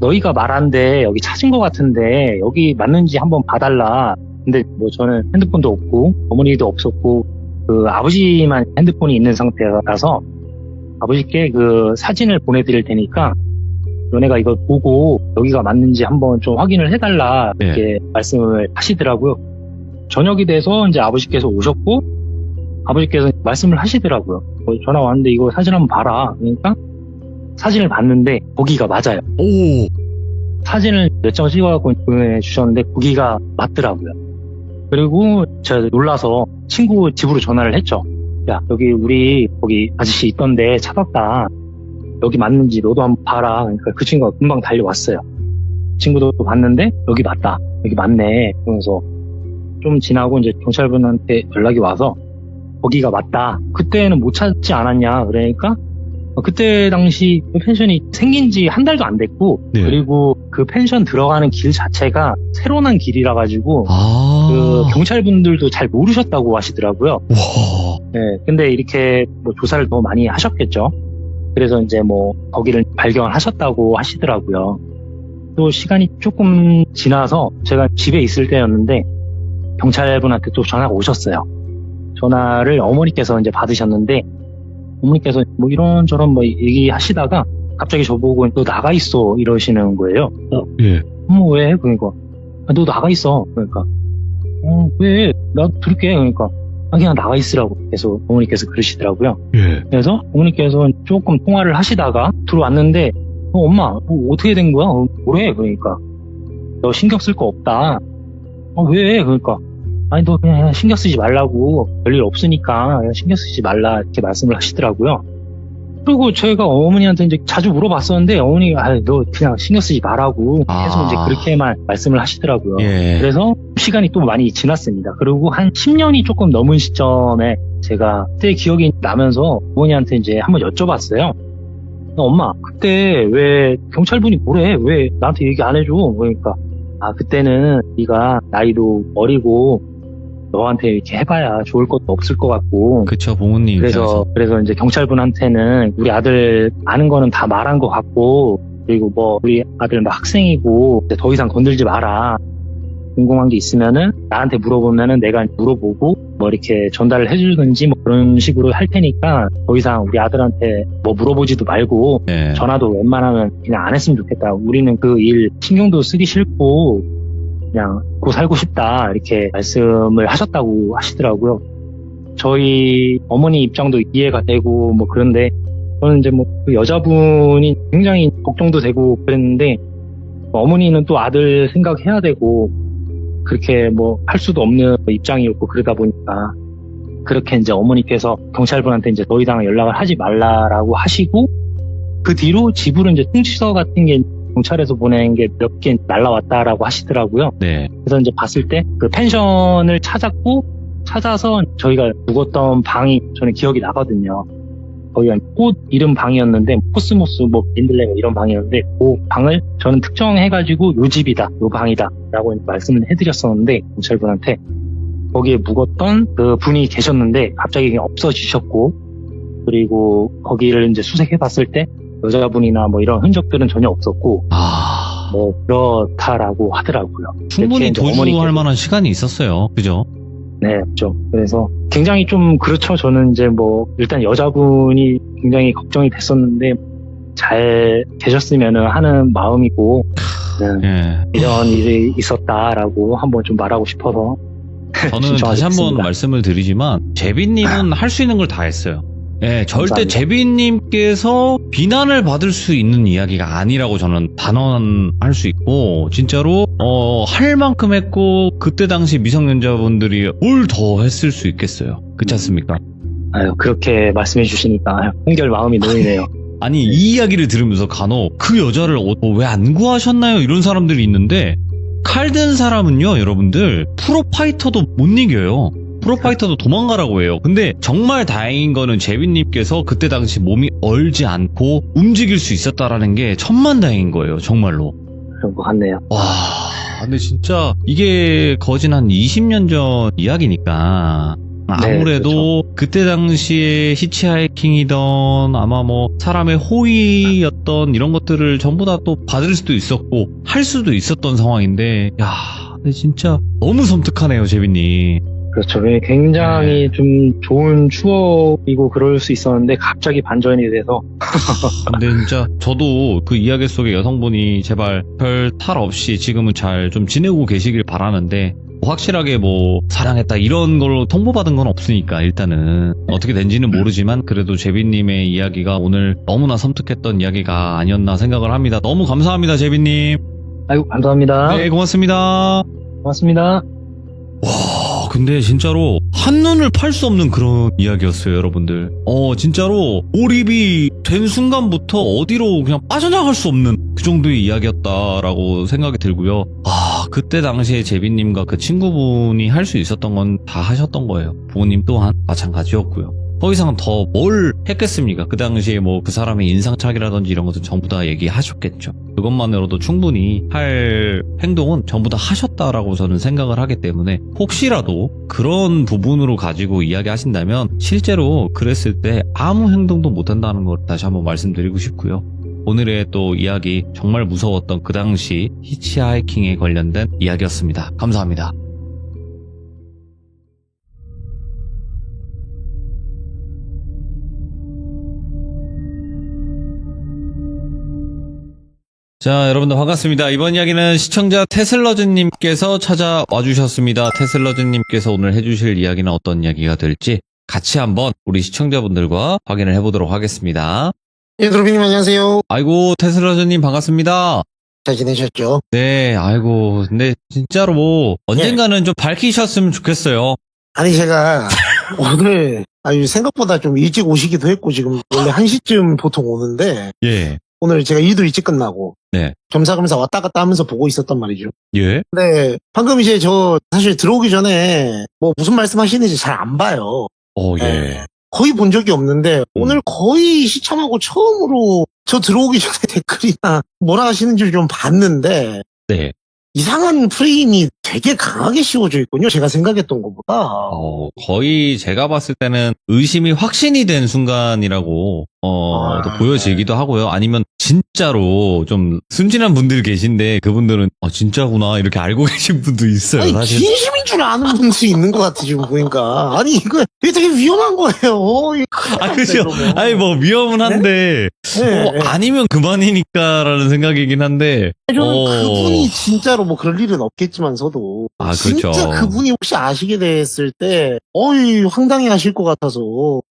S1: 너희가 말한데 여기 찾은 것 같은데 여기 맞는지 한번 봐달라. 근데 뭐 저는 핸드폰도 없고 어머니도 없었고 그 아버지만 핸드폰이 있는 상태라서 아버지께 그 사진을 보내드릴 테니까 너네가 이걸 보고 여기가 맞는지 한번 좀 확인을 해달라 이렇게 말씀을 하시더라고요. 저녁이 돼서 이제 아버지께서 오셨고 아버지께서 말씀을 하시더라고요. 전화 왔는데 이거 사진 한번 봐라. 그러니까 사진을 봤는데 거기가 맞아요.
S2: 오.
S1: 사진을 몇 장 찍어갖고 보내주셨는데 거기가 맞더라고요. 그리고 제가 놀라서 친구 집으로 전화를 했죠. 야 여기 우리 거기 아저씨 있던데 찾았다. 여기 맞는지 너도 한번 봐라. 그러니까 그 친구가 금방 달려왔어요. 친구도 봤는데 여기 맞다. 여기 맞네. 그러면서 좀 지나고 이제 경찰분한테 연락이 와서 거기가 맞다. 그때는 못 찾지 않았냐. 그러니까 그때 당시 그 펜션이 생긴 지 한 달도 안 됐고
S2: 네.
S1: 그리고 그 펜션 들어가는 길 자체가 새로 난 길이라 가지고 그 경찰분들도 잘 모르셨다고 하시더라고요.
S2: 와.
S1: 네, 근데 이렇게 뭐 조사를 더 많이 하셨겠죠. 그래서 이제 뭐 거기를 발견하셨다고 하시더라고요. 또 시간이 조금 지나서 제가 집에 있을 때였는데 경찰분한테 또 전화가 오셨어요. 전화를 어머니께서 이제 받으셨는데 어머니께서 뭐 이런저런 뭐 얘기하시다가 갑자기 저보고 너 나가 있어 이러시는 거예요.
S2: 예.
S1: 왜? 그러니까 너 나가 있어. 그러니까 왜? 나 들을게. 그러니까 그냥 나가 있으라고 계속 어머니께서 그러시더라고요.
S2: 예.
S1: 그래서 어머니께서 조금 통화를 하시다가 들어왔는데 엄마 뭐 어떻게 된 거야? 뭐래? 그러니까 너 신경 쓸 거 없다. 왜? 그러니까 아니 너 그냥 신경 쓰지 말라고 별일 없으니까 그냥 신경 쓰지 말라 이렇게 말씀을 하시더라고요. 그리고 저희가 어머니한테 이제 자주 물어봤었는데 어머니가 너 그냥 신경 쓰지 말라고 계속 이제 그렇게만 말씀을 하시더라고요.
S2: 예.
S1: 그래서 시간이 또 많이 지났습니다. 그리고 한 10년이 조금 넘은 시점에 제가 그때 기억이 나면서 어머니한테 이제 한번 여쭤봤어요. 엄마 그때 왜 경찰분이 뭐래? 왜 나한테 얘기 안 해줘? 그러니까 그때는 네가 나이도 어리고 너한테 이렇게 해봐야 좋을 것도 없을 것 같고.
S2: 그쵸, 부모님 입장에서.
S1: 그래서 이제 경찰분한테는 우리 아들 아는 거는 다 말한 것 같고, 그리고 뭐 우리 아들 막 학생이고 이제 더 이상 건들지 마라. 궁금한 게 있으면은 나한테 물어보면은 내가 물어보고 뭐 이렇게 전달을 해주든지 뭐 그런 식으로 할 테니까 더 이상 우리 아들한테 뭐 물어보지도 말고
S2: 예.
S1: 전화도 웬만하면 그냥 안 했으면 좋겠다. 우리는 그 일 신경도 쓰기 싫고 그냥 고 살고 싶다 이렇게 말씀을 하셨다고 하시더라고요. 저희 어머니 입장도 이해가 되고 뭐 그런데 저는 이제 뭐 그 여자분이 굉장히 걱정도 되고 그랬는데 어머니는 또 아들 생각해야 되고 그렇게 뭐 할 수도 없는 입장이었고 그러다 보니까 그렇게 이제 어머니께서 경찰분한테 이제 더 이상 연락을 하지 말라라고 하시고 그 뒤로 집으로 이제 통지서 같은 게 경찰에서 보낸 게 몇 개 날라왔다라고 하시더라고요.
S2: 네.
S1: 그래서 이제 봤을 때 그 펜션을 찾아서 저희가 묵었던 방이 저는 기억이 나거든요. 거기가 꽃 이름 방이었는데 코스모스 뭐 민들레 이런 방이었는데 그 방을 저는 특정해가지고 요 집이다, 요 방이다 라고 말씀을 해드렸었는데 경찰분한테 거기에 묵었던 그 분이 계셨는데 갑자기 그냥 없어지셨고 그리고 거기를 이제 수색해봤을 때 여자분이나 뭐 이런 흔적들은 전혀 없었고 뭐 그렇다라고 하더라고요.
S2: 충분히 도주할 만한 시간이 있었어요. 그죠?
S1: 네, 그렇죠. 그래서 굉장히 좀 그렇죠. 저는 이제 뭐 일단 여자분이 굉장히 걱정이 됐었는데 잘 계셨으면은 하는 마음이고
S2: 예.
S1: 이런 일이 있었다라고 한번 좀 말하고 싶어서
S2: 저는 다시 한번 말씀을 드리지만 제비님은 할 수 있는 걸 다 했어요. 예, 절대
S1: 감사합니다.
S2: 제비님께서 비난을 받을 수 있는 이야기가 아니라고 저는 단언할 수 있고 진짜로 할 만큼 했고 그때 당시 미성년자분들이 뭘 더 했을 수 있겠어요. 그렇지 않습니까?
S1: 아유 그렇게 말씀해 주시니까 한결 마음이 놓이네요.
S2: 아니 이 이야기를 들으면서 간혹 그 여자를 왜 안 구하셨나요? 이런 사람들이 있는데 칼 든 사람은요 여러분들 프로파이터도 못 이겨요. 프로파이터도 도망가라고 해요. 근데 정말 다행인 거는 제비님께서 그때 당시 몸이 얼지 않고 움직일 수 있었다라는 게 천만다행인 거예요. 정말로.
S1: 그런 것 같네요.
S2: 와, 근데 진짜 이게 거진 한 20년 전 이야기니까 아무래도
S1: 네, 그렇죠.
S2: 그때 당시에 히치하이킹이던 아마 뭐 사람의 호의였던 이런 것들을 전부 다 또 받을 수도 있었고 할 수도 있었던 상황인데 야, 근데 진짜 너무 섬뜩하네요, 제비님.
S1: 그렇죠. 굉장히 좀 좋은 추억이고 그럴 수 있었는데 갑자기 반전이 돼서
S2: 근데 진짜 저도 그 이야기 속의 여성분이 제발 별 탈 없이 지금은 잘 좀 지내고 계시길 바라는데 확실하게 뭐 사랑했다 이런 걸로 통보받은 건 없으니까 일단은 어떻게 된지는 모르지만 그래도 제비님의 이야기가 오늘 너무나 섬뜩했던 이야기가 아니었나 생각을 합니다. 너무 감사합니다, 제비님.
S1: 아이고 감사합니다.
S2: 네, 고맙습니다.
S1: 고맙습니다.
S2: 와, 근데 진짜로 한눈을 팔 수 없는 그런 이야기였어요, 여러분들. 진짜로 몰입이 된 순간부터 어디로 그냥 빠져나갈 수 없는 그 정도의 이야기였다라고 생각이 들고요. 그때 당시에 제비님과 그 친구분이 할 수 있었던 건 다 하셨던 거예요. 부모님 또한 마찬가지였고요. 더 이상 더 뭘 했겠습니까? 그 당시에 뭐 그 사람의 인상착이라든지 이런 것들 전부 다 얘기하셨겠죠. 그것만으로도 충분히 할 행동은 전부 다 하셨다라고 저는 생각을 하기 때문에 혹시라도 그런 부분으로 가지고 이야기하신다면 실제로 그랬을 때 아무 행동도 못한다는 걸 다시 한번 말씀드리고 싶고요. 오늘의 또 이야기 정말 무서웠던 그 당시 히치하이킹에 관련된 이야기였습니다. 감사합니다. 자, 여러분들 반갑습니다. 이번 이야기는 시청자 테슬러즈님께서 찾아와 주셨습니다. 테슬러즈님께서 오늘 해주실 이야기는 어떤 이야기가 될지 같이 한번 우리 시청자분들과 확인을 해보도록 하겠습니다.
S3: 예, 드로비님 안녕하세요.
S2: 아이고, 테슬러즈님 반갑습니다.
S3: 잘 지내셨죠?
S2: 네, 아이고, 근데 진짜로 언젠가는 좀 밝히셨으면 좋겠어요.
S3: 아니, 제가 오늘 생각보다 좀 일찍 오시기도 했고, 지금 원래 1시쯤 보통 오는데,
S2: 예,
S3: 오늘 제가 일도 일찍 끝나고,
S2: 네,
S3: 겸사겸사 왔다 갔다 하면서 보고 있었단 말이죠.
S2: 예,
S3: 근데 방금 이제 저 사실 들어오기 전에 뭐 무슨 말씀 하시는지 잘 안 봐요.
S2: 예.
S3: 네. 거의 본 적이 없는데, 오늘 거의 시청하고 처음으로 저 들어오기 전에 댓글이나 뭐라 하시는지 좀 봤는데,
S2: 네.
S3: 이상한 프레임이 되게 강하게 씌워져 있군요. 제가 생각했던 것보다.
S2: 거의 제가 봤을 때는 의심이 확신이 된 순간이라고, 또 보여지기도 하고요. 아니면 진짜로 좀 순진한 분들 계신데 그분들은, 진짜구나. 이렇게 알고 계신 분도 있어요,
S3: 아니,
S2: 사실.
S3: 진심인 줄 아는 분도 있는 것 같아, 지금 보니까. 아니, 이거 되게 위험한 거예요.
S2: 그죠. 아니, 뭐, 위험은 한데,
S3: 네? 네.
S2: 아니면 그만이니까라는 생각이긴 한데,
S3: 저는 그분이 진짜로 뭐 그럴 일은 없겠지만서도.
S2: 그렇죠.
S3: 진짜 그분이 혹시 아시게 됐을 때, 황당해 하실 것 같아서.
S2: 뭐,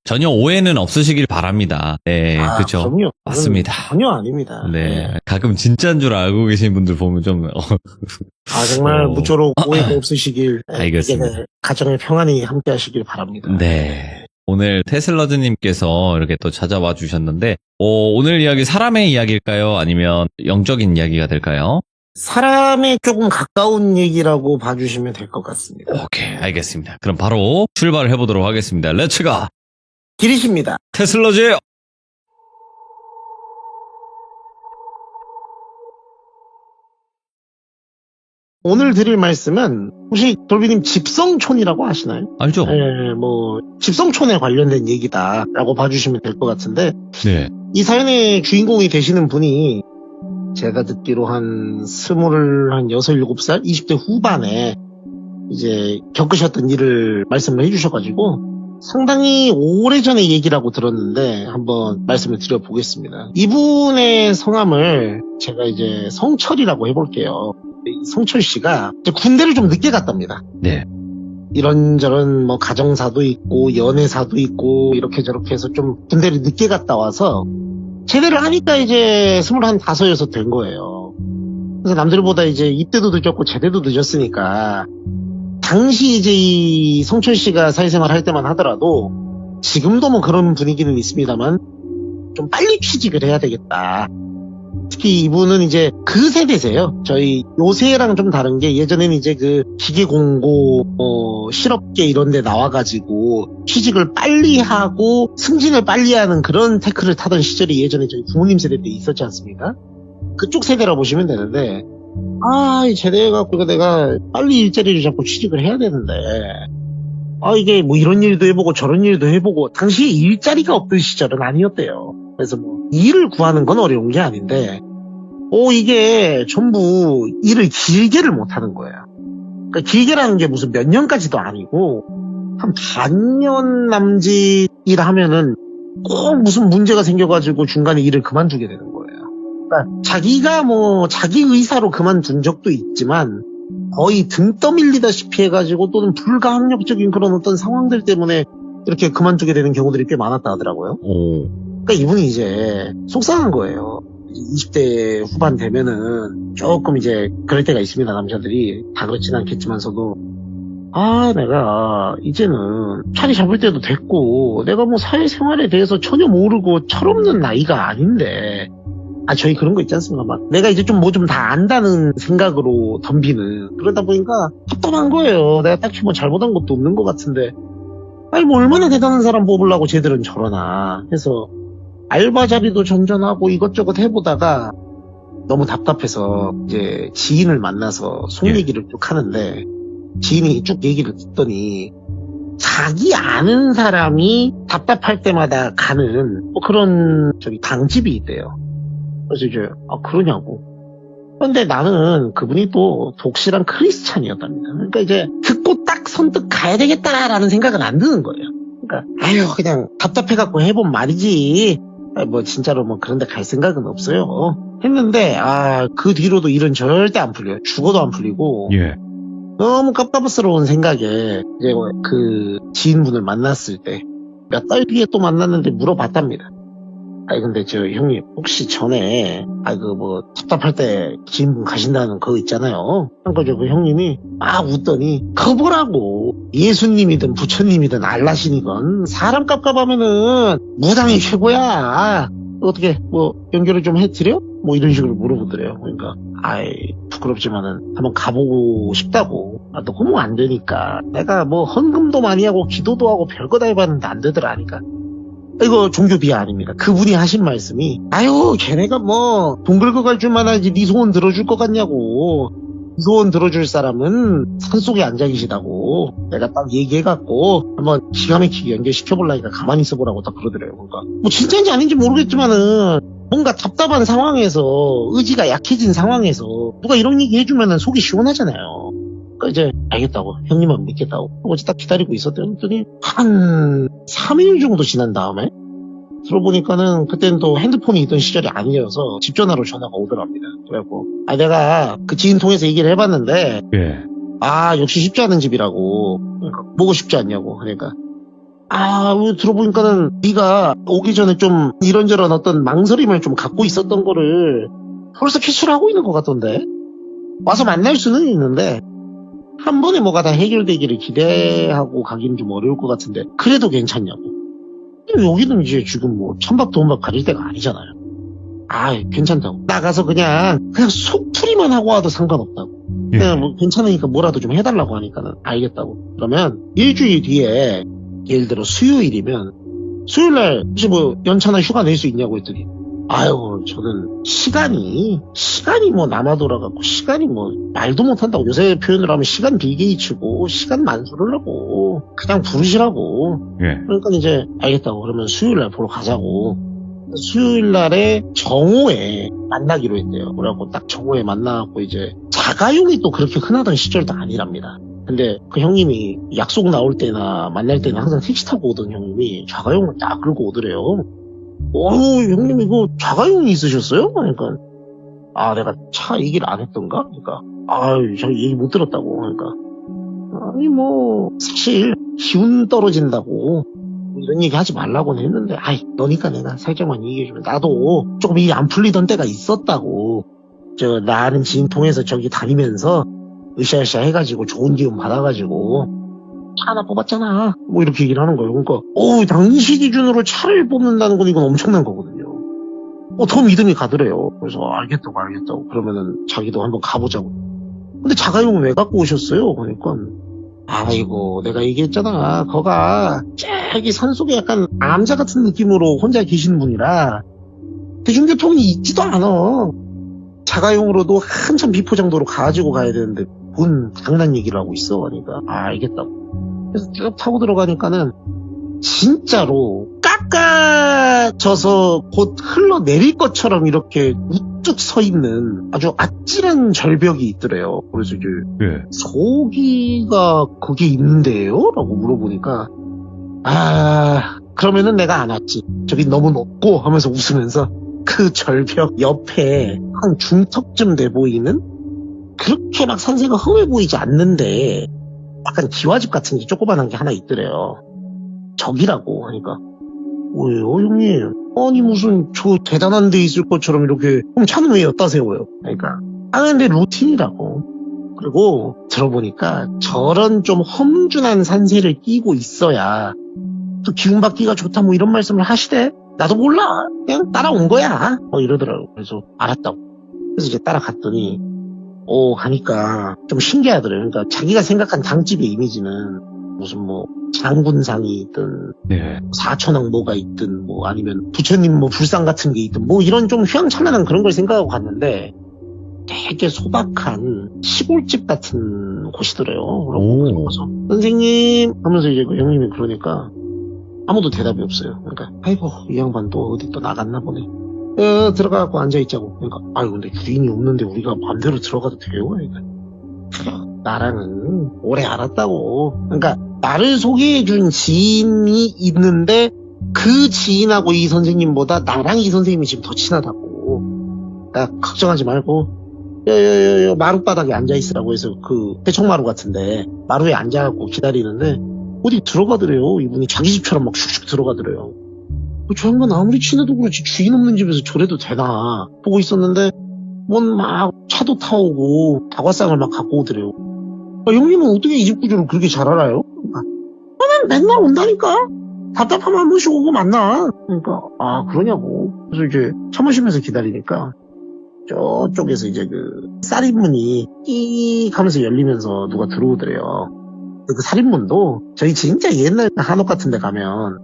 S2: 전혀 오해는 없으시길 바랍니다. 네, 그렇죠.
S3: 그럼요.
S2: 맞습니다.
S3: 전혀 아닙니다.
S2: 네. 가끔 진짜인 줄 알고 계신 분들 보면 좀,
S3: 정말 무쪼록 오해가 없으시길.
S2: 알겠습니다.
S3: 가정의 평안히 함께 하시길 바랍니다.
S2: 네. 오늘 테슬러즈님께서 이렇게 또 찾아와 주셨는데, 오늘 이야기 사람의 이야기일까요? 아니면 영적인 이야기가 될까요?
S3: 사람에 조금 가까운 얘기라고 봐주시면 될 것 같습니다.
S2: 오케이, 알겠습니다. 그럼 바로 출발을 해보도록 하겠습니다. 렛츠가!
S3: 길이십니다.
S2: 테슬러즈예요!
S3: 오늘 드릴 말씀은 혹시 돌비님 집성촌이라고 아시나요?
S2: 알죠?
S3: 네, 뭐 집성촌에 관련된 얘기다라고 봐주시면 될 것 같은데
S2: 네.
S3: 이 사연의 주인공이 되시는 분이 제가 듣기로 한 26살, 20대 후반에 이제 겪으셨던 일을 말씀을 해주셔가지고 상당히 오래전의 얘기라고 들었는데 한번 말씀을 드려보겠습니다. 이분의 성함을 제가 이제 성철이라고 해볼게요. 성철 씨가 이제 군대를 좀 늦게 갔답니다.
S2: 네.
S3: 이런저런 뭐 가정사도 있고 연애사도 있고 이렇게 저렇게 해서 좀 군대를 늦게 갔다 와서 제대를 하니까 이제 25, 6 된 거예요. 그래서 남들보다 이제 입대도 늦었고 제대도 늦었으니까 당시 이제 이 성철 씨가 사회생활 할 때만 하더라도 지금도 뭐 그런 분위기는 있습니다만 좀 빨리 취직을 해야 되겠다. 특히 이분은 이제 그 세대세요. 저희 요새랑 좀 다른 게 예전에는 이제 그 기계공고, 실업계 이런 데 나와가지고 취직을 빨리 하고 승진을 빨리 하는 그런 태클을 타던 시절이 예전에 저희 부모님 세대 때 있었지 않습니까? 그쪽 세대라 보시면 되는데, 제대해갖고 내가 빨리 일자리를 잡고 취직을 해야 되는데, 이게 뭐 이런 일도 해보고 저런 일도 해보고, 당시에 일자리가 없던 시절은 아니었대요. 그래서 뭐 일을 구하는 건 어려운 게 아닌데 이게 전부 일을 길게를 못하는 거예요. 그러니까 길게라는 게 무슨 몇 년까지도 아니고 한 반년 남짓 일하면은 꼭 무슨 문제가 생겨가지고 중간에 일을 그만두게 되는 거예요. 그러니까 자기가 뭐 자기 의사로 그만둔 적도 있지만 거의 등 떠밀리다시피 해가지고 또는 불가항력적인 그런 어떤 상황들 때문에 이렇게 그만두게 되는 경우들이 꽤 많았다 하더라고요. 그러니까 이분이 이제 속상한 거예요. 20대 후반 되면은 조금 이제 그럴 때가 있습니다. 남자들이 다 그렇진 않겠지만서도 내가 이제는 자리 잡을 때도 됐고 내가 뭐 사회생활에 대해서 전혀 모르고 철없는 나이가 아닌데 저희 그런 거 있지 않습니까? 막 내가 이제 좀 뭐 좀 다 안다는 생각으로 덤비는 그러다 보니까 답답한 거예요. 내가 딱히 뭐 잘못한 것도 없는 것 같은데 뭐 얼마나 대단한 사람 뽑으려고 쟤들은 저러나 해서 알바 자리도 전전하고 이것저것 해보다가 너무 답답해서 이제 지인을 만나서 속 얘기를 쭉 하는데 지인이 쭉 얘기를 듣더니 자기 아는 사람이 답답할 때마다 가는 뭐 그런 방집이 있대요. 그래서 이제 그러냐고. 그런데 나는 그분이 또 독실한 크리스찬이었답니다. 그러니까 이제 듣고 딱 선뜻 가야 되겠다라는 생각은 안 드는 거예요. 그러니까 그냥 답답해갖고 해본 말이지 뭐 진짜로 뭐 그런 데 갈 생각은 없어요. 했는데 그 뒤로도 일은 절대 안 풀려요. 죽어도 안 풀리고
S2: 예.
S3: 너무 깝깝스러운 생각에 이제 그 지인분을 만났을 때 몇 달 뒤에 또 만났는데 물어봤답니다. 근데 저 형님 혹시 전에 뭐 답답할 때 지인분 가신다는 그거 있잖아요. 그러니까 그 형님이 웃더니 그거 뭐라고 예수님이든 부처님이든 알라시니건 사람 깝깝하면은 무당이 최고야. 어떻게 뭐 연결을 좀 해드려? 뭐 이런 식으로 물어보더래요. 그러니까 부끄럽지만은 한번 가보고 싶다고. 너무 안 되니까 내가 뭐 헌금도 많이 하고 기도도 하고 별거 다 해봤는데 안 되더라니까. 이거 종교 비하 아닙니다. 그분이 하신 말씀이 걔네가 뭐 돈 긁어갈 줄만 알지 네 소원 들어줄 것 같냐고. 네 소원 들어줄 사람은 산속에 앉아 계시다고 내가 딱 얘기해갖고 한번 기가 막히게 연결시켜보려니까 가만히 있어보라고 딱 그러더래요. 그러니까 뭐 진짜인지 아닌지 모르겠지만은 뭔가 답답한 상황에서 의지가 약해진 상황에서 누가 이런 얘기 해주면은 속이 시원하잖아요. 그러니까 이제 알겠다고 형님은 믿겠다고 어제 딱 기다리고 있었대요. 그랬더니 한 3일 정도 지난 다음에 들어보니까는 그때는 또 핸드폰이 있던 시절이 아니어서 집 전화로 전화가 오더랍니다. 그래갖고 내가 그 지인 통해서 얘기를 해봤는데
S2: 예.
S3: 역시 쉽지 않은 집이라고. 그러니까 뭐가 쉽지 않냐고. 그러니까 들어보니까는 네가 오기 전에 좀 이런저런 어떤 망설임을 좀 갖고 있었던 거를 벌써 캐치를 하고 있는 것 같던데. 와서 만날 수는 있는데 한 번에 뭐가 다 해결되기를 기대하고 가기는 좀 어려울 것 같은데 그래도 괜찮냐고. 여기는 이제 지금 뭐 천박 돈박 가릴 때가 아니잖아요. 괜찮다고. 나가서 그냥 속풀이만 하고 와도 상관없다고.
S2: 예.
S3: 그냥 뭐 괜찮으니까 뭐라도 좀 해달라고 하니까는 알겠다고. 그러면 일주일 뒤에 예를 들어 수요일이면 수요일날 혹시 뭐 연차나 휴가 낼 수 있냐고 했더니 저는 시간이 뭐 남아 돌아가고 시간이 뭐 말도 못한다고. 요새 표현을 하면 시간 빌게이츠고 시간 만수를 하고 그냥 부르시라고.
S2: 예.
S3: 그러니까 이제 알겠다고. 그러면 수요일날 보러 가자고. 수요일날에 정오에 만나기로 했대요. 그래갖고 딱 정오에 만나갖고 이제 자가용이 또 그렇게 흔하던 시절도 아니랍니다. 근데 그 형님이 약속 나올 때나 만날 때는 항상 택시 타고 오던 형님이 자가용을 딱 끌고 오더래요. 형님 이거 자가용이 있으셨어요? 그러니까 내가 차 얘기를 안 했던가? 그러니까 저 얘기 못 들었다고. 그러니까 뭐 사실 기운 떨어진다고 이런 얘기 하지 말라고는 했는데 너니까 내가 살짝만 얘기해주면 나도 조금 일이 안 풀리던 때가 있었다고. 나 아는 지인 통해서 저기 다니면서 으쌰으쌰 해가지고 좋은 기운 받아가지고 차 하나 뽑았잖아. 뭐 이렇게 얘기를 하는 거예요. 그러니까 당시 기준으로 차를 뽑는다는 건 이건 엄청난 거거든요. 더 믿음이 가더래요. 그래서 알겠다고. 그러면은 자기도 한번 가보자고. 근데 자가용은 왜 갖고 오셨어요? 그러니까 내가 얘기했잖아. 거가 저기 산속에 약간 암자 같은 느낌으로 혼자 계시는 분이라 대중교통이 있지도 않아. 자가용으로도 한참 비포장도로 가지고 가야 되는데 뭔 장난 얘기를 하고 있어. 그러니까 알겠다고. 그래서 쭉 타고 들어가니까는 진짜로 깎아져서 곧 흘러내릴 것처럼 이렇게 우뚝 서 있는 아주 아찔한 절벽이 있더래요. 그래서 이제 소기가 거기 있는데요? 라고 물어보니까 그러면은 내가 안 왔지. 저기 너무 높고 하면서 웃으면서 그 절벽 옆에 한 중턱쯤 돼 보이는 그렇게 막 산세가 험해 보이지 않는데 약간 기와집 같은 게 조그만한 게 하나 있더래요. 저기라고 하니까 왜요 형님? 아니 무슨 저 대단한 데 있을 것처럼 이렇게 그럼 차는 왜 엿다 세워요? 그러니까 근데 루틴이라고. 그리고 들어보니까 저런 좀 험준한 산세를 끼고 있어야 또 기운 받기가 좋다 뭐 이런 말씀을 하시대. 나도 몰라. 그냥 따라온 거야. 이러더라고. 그래서 알았다고. 그래서 이제 따라갔더니 가니까 좀 신기하더래요. 그러니까 자기가 생각한 당집의 이미지는 무슨 뭐 장군상이 있든 사천왕 뭐가 있든 뭐 아니면 부처님 뭐 불상 같은 게 있든 뭐 이런 좀 휘황찬란한 그런 걸 생각하고 갔는데 되게 소박한 시골집 같은 곳이더래요. 그래서 선생님 하면서 이제 그 형님이 그러니까 아무도 대답이 없어요. 그러니까 이 양반 또 어디 또 나갔나 보네. 들어가고 앉아있자고. 그러니까 근데 주인이 없는데 우리가 마음대로 들어가도 돼요? 그러니까 나랑은 오래 알았다고. 그러니까 나를 소개해준 지인이 있는데 그 지인하고 이 선생님보다 나랑 이 선생님이 지금 더 친하다고. 야, 걱정하지 말고. 마룻바닥에 앉아있으라고 해서 그 대청마루 같은데 마루에 앉아갖고 기다리는데 어디 들어가더래요. 이분이 자기 집처럼 막 슉슉 들어가더래요. 저 양반 아무리 친해도 그렇지 주인 없는 집에서 저래도 되나 보고 있었는데 뭔 막 차도 타오고 다과상을 막 갖고 오더래요. 형님은 어떻게 이 집 구조를 그렇게 잘 알아요? 난 맨날 온다니까. 답답하면 한 번씩 오고 만나. 그러니까 아 그러냐고. 그래서 이제 차 마시면서 기다리니까 저쪽에서 이제 그 쌀입문이 끼익 하면서 열리면서 누가 들어오더래요. 그 살인문도 저희 진짜 옛날 한옥 같은 데 가면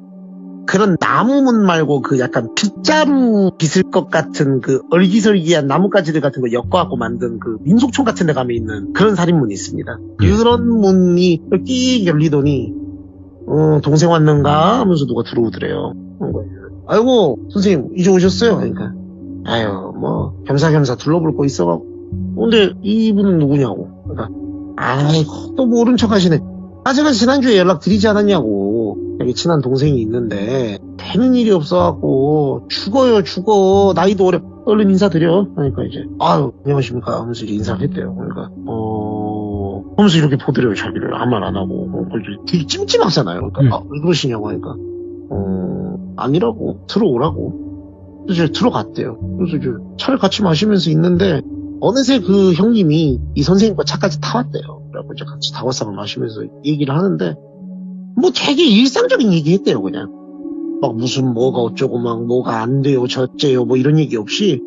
S3: 그런 나무문 말고 그 약간 빗자루 빗을 것 같은 그 얼기설기한 나뭇가지들 같은 거 엮어갖고 만든 그 민속촌 같은 데 가면 있는 그런 살인문이 있습니다. 그런 문이 끼익 열리더니 동생 왔는가 하면서 누가 들어오더래요. 아이고 선생님 이제 오셨어요? 그러니까 아유 뭐 겸사겸사 둘러볼 거 있어가지고 근데 이분은 누구냐고. 그러니까 아이고 또 모른 척 하시네. 제가 지난주에 연락 드리지 않았냐고. 여기 친한 동생이 있는데 되는 일이 없어갖고 죽어 나이도 어려 얼른 인사드려. 그러니까 이제 아유 안녕하십니까 하면서 이제 인사를 했대요. 그러니까 하면서 이렇게 보더래요. 자기를 아무 말 안 하고 되게 찜찜하잖아요. 그러니까 왜 그러시냐고 하니까 아니라고 들어오라고. 그래서 이제 들어갔대요. 그래서 이제 차를 같이 마시면서 있는데 어느새 그 형님이 이 선생님과 차까지 타왔대요. 그래갖고 이제 같이 다과상을 마시면서 얘기를 하는데 뭐 되게 일상적인 얘기 했대요. 그냥 막 무슨 뭐가 어쩌고 막 뭐가 안 돼요 저째요 뭐 이런 얘기 없이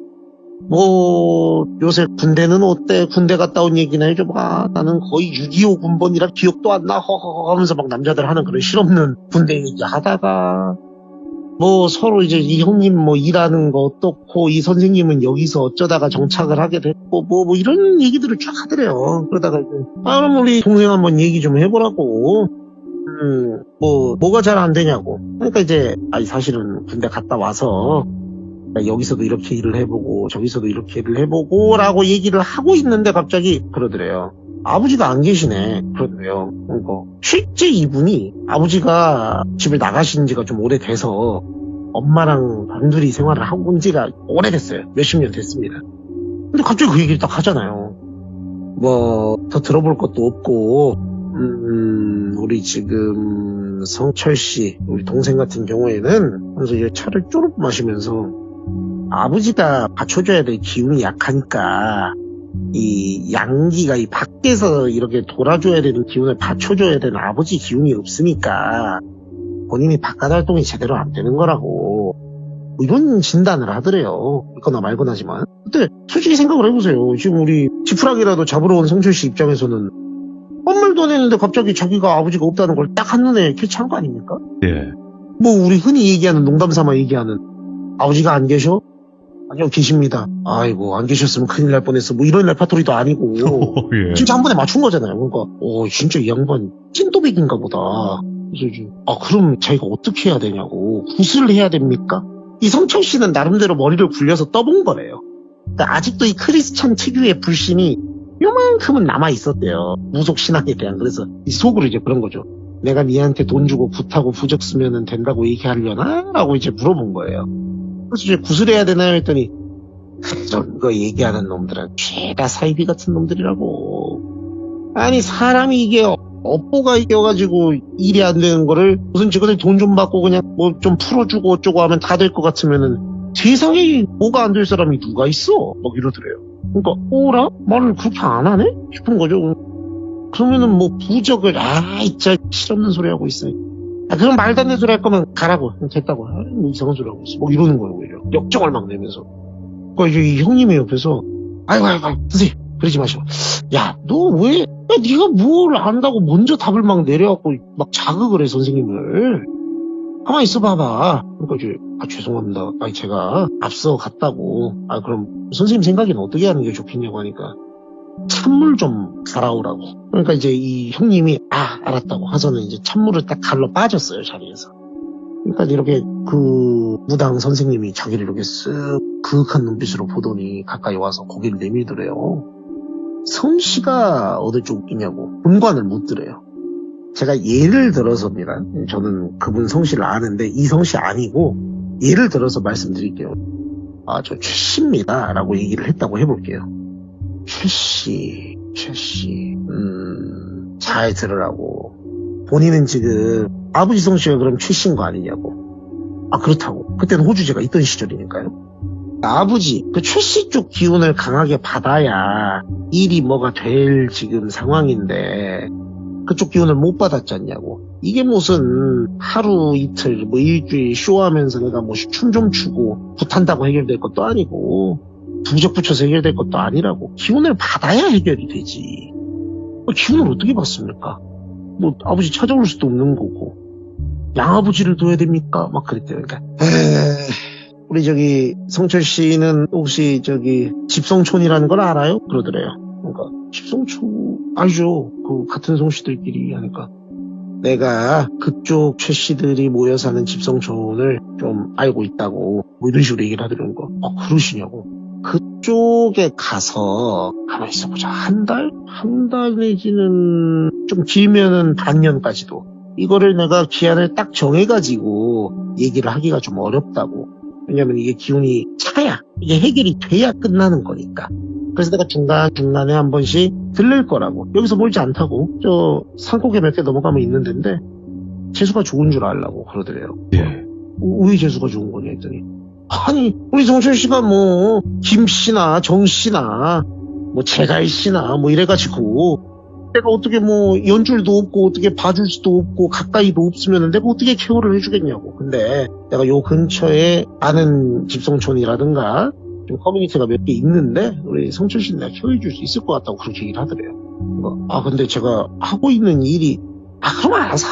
S3: 뭐 요새 군대는 어때 군대 갔다 온 얘기나 해줘봐. 나는 거의 6.25 군번이라 기억도 안 나 허허허 하면서 막 남자들 하는 그런 실없는 군대 얘기 하다가 뭐 서로 이제 이 형님 뭐 일하는 거 어떻고 이 선생님은 여기서 어쩌다가 정착을 하게 됐고 뭐 이런 얘기들을 쫙 하더래요. 그러다가 이제 그럼 우리 동생 한번 얘기 좀 해보라고. 뭐가 잘 안 되냐고. 그러니까 이제 사실은 군대 갔다 와서 여기서도 이렇게 일을 해보고 저기서도 이렇게 일을 해보고 라고 얘기를 하고 있는데 갑자기 그러더래요. 아버지가 안 계시네. 그러더래요. 그러니까 실제 이분이 아버지가 집을 나가신 지가 좀 오래돼서 엄마랑 단둘이 생활을 하고 온 지가 오래됐어요. 몇십 년 됐습니다. 근데 갑자기 그 얘기를 딱 하잖아요. 뭐 더 들어볼 것도 없고 우리 지금 성철 씨, 우리 동생 같은 경우에는 그래서 이제 차를 쪼르륵 마시면서 아버지가 받쳐줘야 될 기운이 약하니까 이 양기가 이 밖에서 이렇게 돌아줘야 되는 기운을 받쳐줘야 되는 아버지 기운이 없으니까 본인이 바깥 활동이 제대로 안 되는 거라고 이런 진단을 하더래요. 있거나 말거나 하지만. 근데 솔직히 생각을 해보세요. 지금 우리 지푸라기라도 잡으러 온 성철 씨 입장에서는 아무 말도 안 했는데 갑자기 자기가 아버지가 없다는 걸 딱 한눈에 캐치한 거 아닙니까?
S2: 예.
S3: 뭐 우리 흔히 얘기하는 농담 삼아 얘기하는 아버지가 안 계셔? 아니요 계십니다. 아이고 안 계셨으면 큰일 날 뻔했어. 뭐 이런 레파토리도 아니고
S2: 예.
S3: 진짜 한 번에 맞춘 거잖아요. 그러니까 진짜 이 양반 찐또백인가 보다. 그래서 이제 그럼 자기가 어떻게 해야 되냐고. 굿을 해야 됩니까? 이 성철 씨는 나름대로 머리를 굴려서 떠본 거래요. 그러니까 아직도 이 크리스찬 특유의 불신이 요만큼은 남아있었대요. 무속신앙에 대한. 그래서 이 속으로 이제 그런 거죠. 내가 니한테 돈 주고 굿하고 부적 쓰면 된다고 얘기하려나? 라고 이제 물어본 거예요. 그래서 이제 구슬해야 되나요? 했더니 그런 거 얘기하는 놈들은 죄다 사이비 같은 놈들이라고. 아니 사람이 이게 업보가 이겨가지고 일이 안 되는 거를 무슨 직원들 돈 좀 받고 그냥 뭐 좀 풀어주고 어쩌고 하면 다 될 것 같으면은 세상에 뭐가 안 될 사람이 누가 있어? 막 이러더래요. 그러니까 오라? 말을 그렇게 안 하네? 싶은 거죠. 그러면은 뭐 부적을 진짜 실없는 소리 하고 있어. 그럼 말도 안 되는 소리 할 거면 가라고. 됐다고. 뭐 이상한 소리 하고 있어. 뭐 이러는 거예요. 오히려. 역정을 막 내면서. 그러니까 이제 이 형님이 옆에서 아이고 선생님 그러지 마시고 야 너 왜 네가 뭘 안다고 먼저 답을 막 내려갖고 막 자극을 해 선생님을. 가만히 있어 봐봐. 그러니까 이제 죄송합니다. 제가 앞서 갔다고. 그럼 선생님 생각에는 어떻게 하는 게 좋겠냐고 하니까 찬물 좀 갈아오라고. 그러니까 이제 이 형님이 알았다고 하서는 이제 찬물을 딱 갈러 빠졌어요 자리에서. 그러니까 이렇게 그 무당 선생님이 자기를 이렇게 쓱 그윽한 눈빛으로 보더니 가까이 와서 고개를 내밀더래요. 성씨가 어느 쪽이냐고 본관을 묻더래요. 제가 예를 들어서입니다. 저는 그분 성씨를 아는데 이 성씨 아니고 예를 들어서 말씀드릴게요. 저 최씨입니다 라고 얘기를 했다고 해볼게요. 최씨 잘 들으라고. 본인은 지금 아버지 성씨가 그럼 최씨인 거 아니냐고. 그렇다고. 그때는 호주제가 있던 시절이니까요. 아버지 그 최씨 쪽 기운을 강하게 받아야 일이 뭐가 될 지금 상황인데 그쪽 기운을 못 받았지 않냐고. 이게 무슨 하루 이틀 뭐 일주일 쇼하면서 내가 뭐 춤 좀 추고 굿한다고 해결될 것도 아니고 부적 붙여서 해결될 것도 아니라고. 기운을 받아야 해결이 되지. 기운을 어떻게 받습니까? 뭐 아버지 찾아올 수도 없는 거고 양아버지를 둬야 됩니까? 막 그랬대요. 그러니까 우리 저기 성철 씨는 혹시 저기 집성촌이라는 걸 알아요? 그러더래요. 그러니까 집성촌 알죠. 그 같은 성씨들끼리 하니까 내가 그쪽 최 씨들이 모여 사는 집성촌을 좀 알고 있다고 뭐 이런 식으로 얘기를 하더라고요. 그러시냐고. 그쪽에 가서 가만히 있어보자. 한 달 내지는 좀 길면은 반년까지도 이거를 내가 기한을 딱 정해가지고 얘기를 하기가 좀 어렵다고. 왜냐면 이게 기운이 차야 이게 해결이 돼야 끝나는 거니까. 그래서 내가 중간중간에 한 번씩 들릴 거라고. 여기서 멀지 않다고. 저 산고개 몇 개 넘어가면 있는 데인데 재수가 좋은 줄 알라고 그러더래요.
S2: 예.
S3: 왜 재수가 좋은 거냐 했더니 아니 우리 정철 씨가 뭐 김 씨나 정 씨나 뭐 재갈 씨나 뭐 이래가지고 내가 어떻게 뭐 연줄도 없고 어떻게 봐줄 수도 없고 가까이도 없으면 내가 어떻게 케어를 해주겠냐고. 근데 내가 요 근처에 아는 집성촌이라든가 좀 커뮤니티가 몇 개 있는데 우리 성철 씨는 내가 케어해줄 수 있을 것 같다고 그렇게 얘기를 하더래요. 근데 제가 하고 있는 일이 그럼 알아서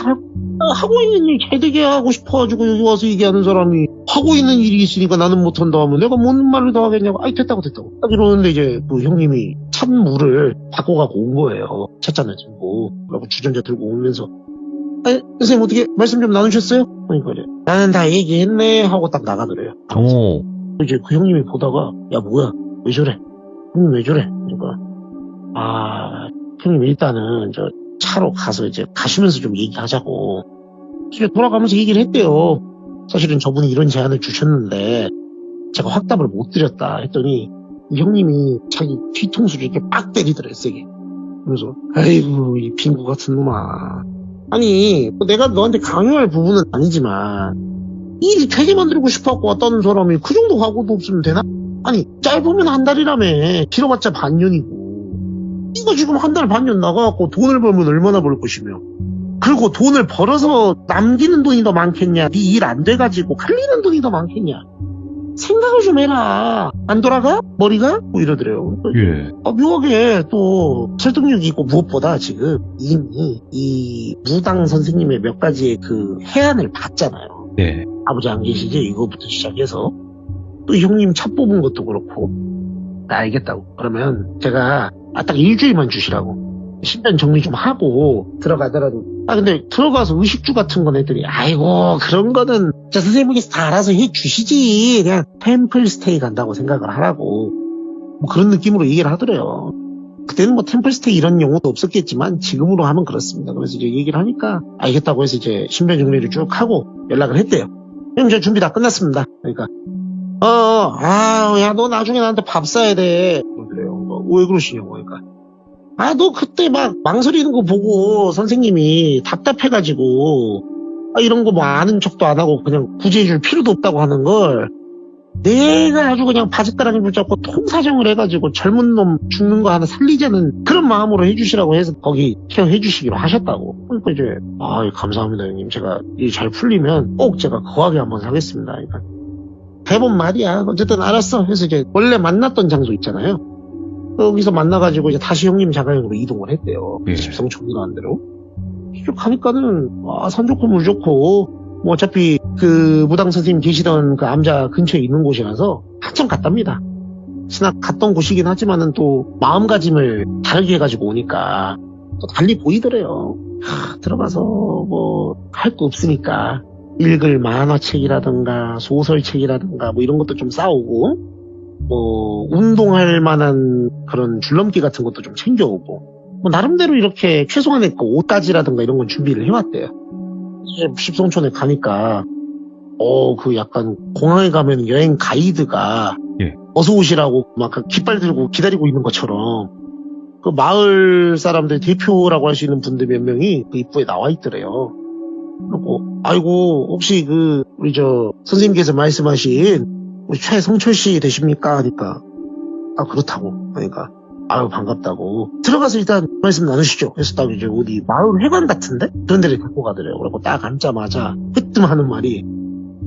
S3: 하고 있는 일 잘 되게 하고 싶어가지고 여기 와서 얘기하는 사람이 하고 있는 일이 있으니까 나는 못한다 하면 내가 뭔 말을 더 하겠냐고. 됐다고 딱 이러는데 이제 그 형님이 찬물을 바꿔갖고 온 거예요. 찻잔을 들고 그리고 주전자 들고 오면서 선생님 어떻게 말씀 좀 나누셨어요? 그러니까 이제 나는 다 얘기했네 하고 딱 나가더래요. 이제 그 형님이 보다가 야 뭐야 왜 저래? 형님 왜 저래? 그러니까 형님 일단은 저 차로 가서 이제 가시면서 좀 얘기하자고. 이제 돌아가면서 얘기를 했대요. 사실은 저분이 이런 제안을 주셨는데 제가 확답을 못 드렸다 했더니 이 형님이 자기 뒤통수를 이렇게 빡 때리더래 세게. 그래서 아이고 이 빙구 같은 놈아. 아니 내가 너한테 강요할 부분은 아니지만 일이 되게 만들고 싶어갖고 왔다는 사람이 그 정도 각오도 없으면 되나? 아니 짧으면 한 달이라며. 길어봤자 반년이고 이거 지금 한 달 반년 나가갖고 돈을 벌면 얼마나 벌 것이며 그리고 돈을 벌어서 남기는 돈이 더 많겠냐? 네 일 안 돼가지고 갈리는 돈이 더 많겠냐? 생각을 좀 해라. 안 돌아가? 머리가? 뭐 이러더래요.
S2: 예.
S3: 묘하게 또 설득력이 있고 무엇보다 지금 이미 이 무당 선생님의 몇 가지의 그 해안을 봤잖아요.
S2: 네.
S3: 아버지 안 계시지? 이거부터 시작해서 또 형님 차 뽑은 것도 그렇고 알겠다고. 그러면 제가 딱 일주일만 주시라고. 신변 정리 좀 하고 들어가더라도 근데 들어가서 의식주 같은 건 했더니 아이고 그런 거는 자 선생님께서 다 알아서 해주시지 그냥 템플 스테이 간다고 생각을 하라고 뭐 그런 느낌으로 얘기를 하더래요. 그때는 뭐 템플 스테이 이런 용어도 없었겠지만 지금으로 하면 그렇습니다. 그래서 이제 얘기를 하니까 알겠다고 해서 이제 신변 정리를 쭉 하고 연락을 했대요. 형 저 준비 다 끝났습니다. 그러니까 야 너 나중에 나한테 밥 사야 돼 그러더래요. 왜 그러시냐고. 그러니까 너 그때 막 망설이는 거 보고 선생님이 답답해가지고 이런 거 뭐 아는 척도 안 하고 그냥 구제해줄 필요도 없다고 하는 걸 내가 아주 그냥 바짓가랑이 붙잡고 통사정을 해가지고 젊은 놈 죽는 거 하나 살리자는 그런 마음으로 해주시라고 해서 거기 케어해주시기로 하셨다고. 그러니까 이제 감사합니다 형님. 제가 일 잘 풀리면 꼭 제가 거하게 한번 하겠습니다. 그러니까 대본 말이야. 어쨌든 알았어. 그래서 이제 원래 만났던 장소 있잖아요. 거기서 만나가지고 이제 다시 형님 자가용으로 이동을 했대요.
S2: 예.
S3: 집성촌이라는 대로. 쭉 가니까는 산 좋고 물 좋고 뭐 어차피 그 무당 선생님 계시던 그 암자 근처에 있는 곳이라서 한참 갔답니다. 신학 갔던 곳이긴 하지만은 또 마음가짐을 다르게 해가지고 오니까 또 달리 보이더래요. 들어가서 뭐 할 거 없으니까 읽을 만화책이라든가 소설책이라든가 뭐 이런 것도 좀 싸우고 뭐 운동할 만한 그런 줄넘기 같은 것도 좀 챙겨오고 뭐 나름대로 이렇게 최소한의 그 옷가지라든가 이런 건 준비를 해왔대요. 이제 십성촌에 가니까 그 약간 공항에 가면 여행 가이드가
S2: 예.
S3: 어서 오시라고 막 깃발 들고 기다리고 있는 것처럼 그 마을 사람들 대표라고 할 수 있는 분들 몇 명이 그 입구에 나와 있더래요. 그리고 아이고 혹시 그 우리 저 선생님께서 말씀하신 우리 최성철 씨 되십니까? 하니까 그렇다고 하니까 아유 반갑다고 들어가서 일단 말씀 나누시죠. 그래서 딱 이제 어디 마을 회관 같은데 그런 데를 데리고 가더래요. 그리고 딱 앉자마자 뜨끔하는 말이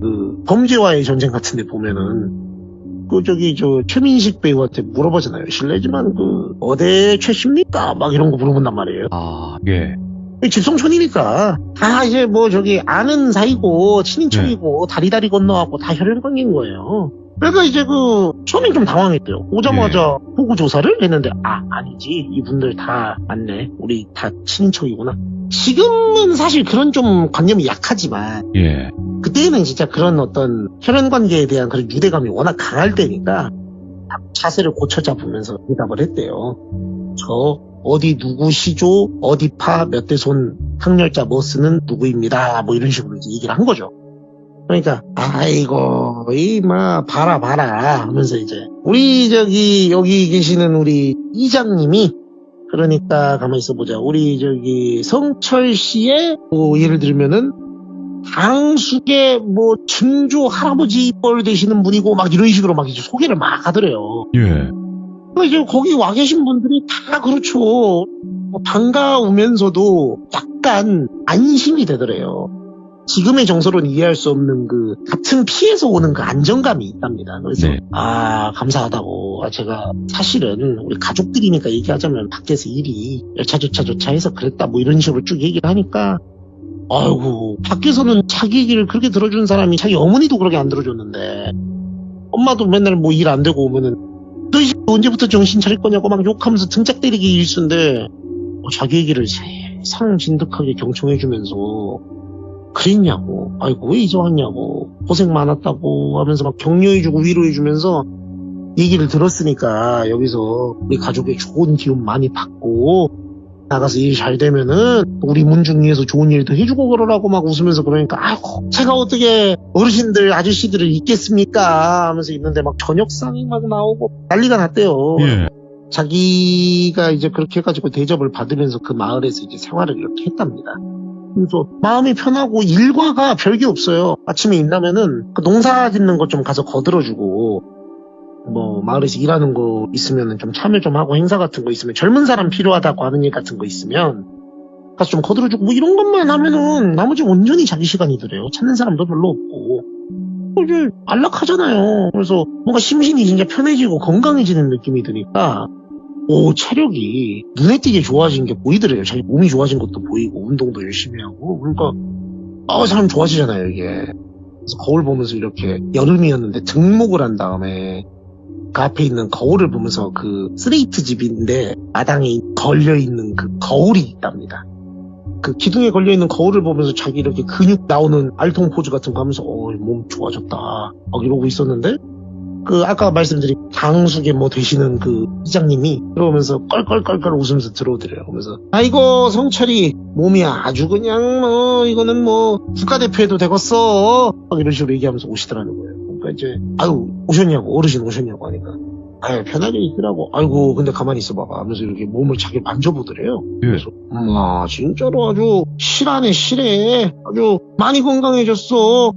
S3: 그 범죄와의 전쟁 같은 데 보면은 그 저기 저 최민식 배우한테 물어보잖아요. 실례지만 그 어디 최씨입니까? 막 이런 거 물어본단 말이에요.
S2: 예.
S3: 집성촌이니까 다 이제 뭐 저기 아는 사이고 친인척이고 다리 건너갖고 다 혈연관계인 거예요. 그러니까 이제 그 처음엔 좀 당황했대요. 오자마자 보고 조사를 했는데 아니지 이분들 다 맞네. 우리 다 친인척이구나. 지금은 사실 그런 좀 관념이 약하지만
S2: 예.
S3: 그때는 진짜 그런 어떤 혈연관계에 대한 그런 유대감이 워낙 강할 때니까 자세를 고쳐 잡으면서 대답을 했대요. 저 어디 누구시죠? 어디파 몇 대 손 학렬자 뭐 쓰는 누구입니다. 뭐 이런 식으로 이제 얘기를 한 거죠. 그러니까 아이고 봐라 하면서 이제 우리 저기 여기 계시는 우리 이장님이 그러니까 가만히 있어보자. 우리 저기 성철 씨의 뭐 예를 들면은 당숙의 뭐 증조 할아버지 뻘 되시는 분이고 막 이런 식으로 막 이제 소개를 막 하더래요.
S2: 예.
S3: 이제 거기 와 계신 분들이 다 그렇죠. 뭐 반가우면서도 약간 안심이 되더래요. 지금의 정서로는 이해할 수 없는 그 같은 피에서 오는 그 안정감이 있답니다. 그래서
S2: 네.
S3: 감사하다고 제가 사실은 우리 가족들이니까 얘기하자면 밖에서 일이 여차저차 해서 그랬다 뭐 이런 식으로 쭉 얘기를 하니까 아이고 밖에서는 자기 얘기를 그렇게 들어준 사람이 자기 어머니도 그렇게 안 들어줬는데 엄마도 맨날 뭐 일 안 되고 오면은 너 이제 언제부터 정신 차릴 거냐고 막 욕하면서 등짝 때리기 일쑤인데 자기 얘기를 세상 진득하게 경청해주면서 그랬냐고 아이고 왜 이제 왔냐고 고생 많았다고 하면서 막 격려해주고 위로해주면서 얘기를 들었으니까 여기서 우리 가족의 좋은 기운 많이 받고 나가서 일 잘 되면은 우리 문중 위해서 좋은 일도 해주고 그러라고 막 웃으면서 그러니까 아이고 제가 어떻게 어르신들 아저씨들을 잊겠습니까 하면서 있는데 막 저녁상이 막 나오고 난리가 났대요.
S2: 예.
S3: 자기가 이제 그렇게 해가지고 대접을 받으면서 그 마을에서 이제 생활을 이렇게 했답니다. 그래서 마음이 편하고 일과가 별게 없어요. 아침에 일나면은 그 농사 짓는 거 좀 가서 거들어주고 뭐 마을에서 일하는 거 있으면 좀 참여 좀 하고 행사 같은 거 있으면 젊은 사람 필요하다고 하는 일 같은 거 있으면 가서 좀 거들어주고 뭐 이런 것만 하면은 나머지 온전히 자기 시간이더래요. 찾는 사람도 별로 없고 이제 안락하잖아요. 그래서 뭔가 심신이 진짜 편해지고 건강해지는 느낌이 드니까 체력이 눈에 띄게 좋아진 게 보이더래요. 자기 몸이 좋아진 것도 보이고 운동도 열심히 하고 그러니까 사람 좋아지잖아요 이게. 그래서 거울 보면서 이렇게 여름이었는데 등목을 한 다음에 그 앞에 있는 거울을 보면서 그 스레이트 집인데 마당에 걸려있는 그 거울이 있답니다. 그 기둥에 걸려있는 거울을 보면서 자기 이렇게 근육 나오는 알통 포즈 같은 거 하면서 몸 좋아졌다 막 이러고 있었는데 그 아까 말씀드린 당숙에 뭐 되시는 그 이장님이 들어오면서 껄껄껄껄 웃으면서 들어오더래요. 그러면서 아이고 성철이 몸이 아주 그냥 뭐 이거는 뭐 국가대표해도 되겠어 막 이런 식으로 얘기하면서 오시더라는 거예요. 그러니까 이제 오셨냐고 어르신 오셨냐고 하니까 편하게 있더라고. 아이고 근데 가만히 있어봐봐 하면서 이렇게 몸을 자기 만져보더래요.
S2: 예.
S3: 그래서 진짜로 아주 실하네 실해 아주 많이 건강해졌어.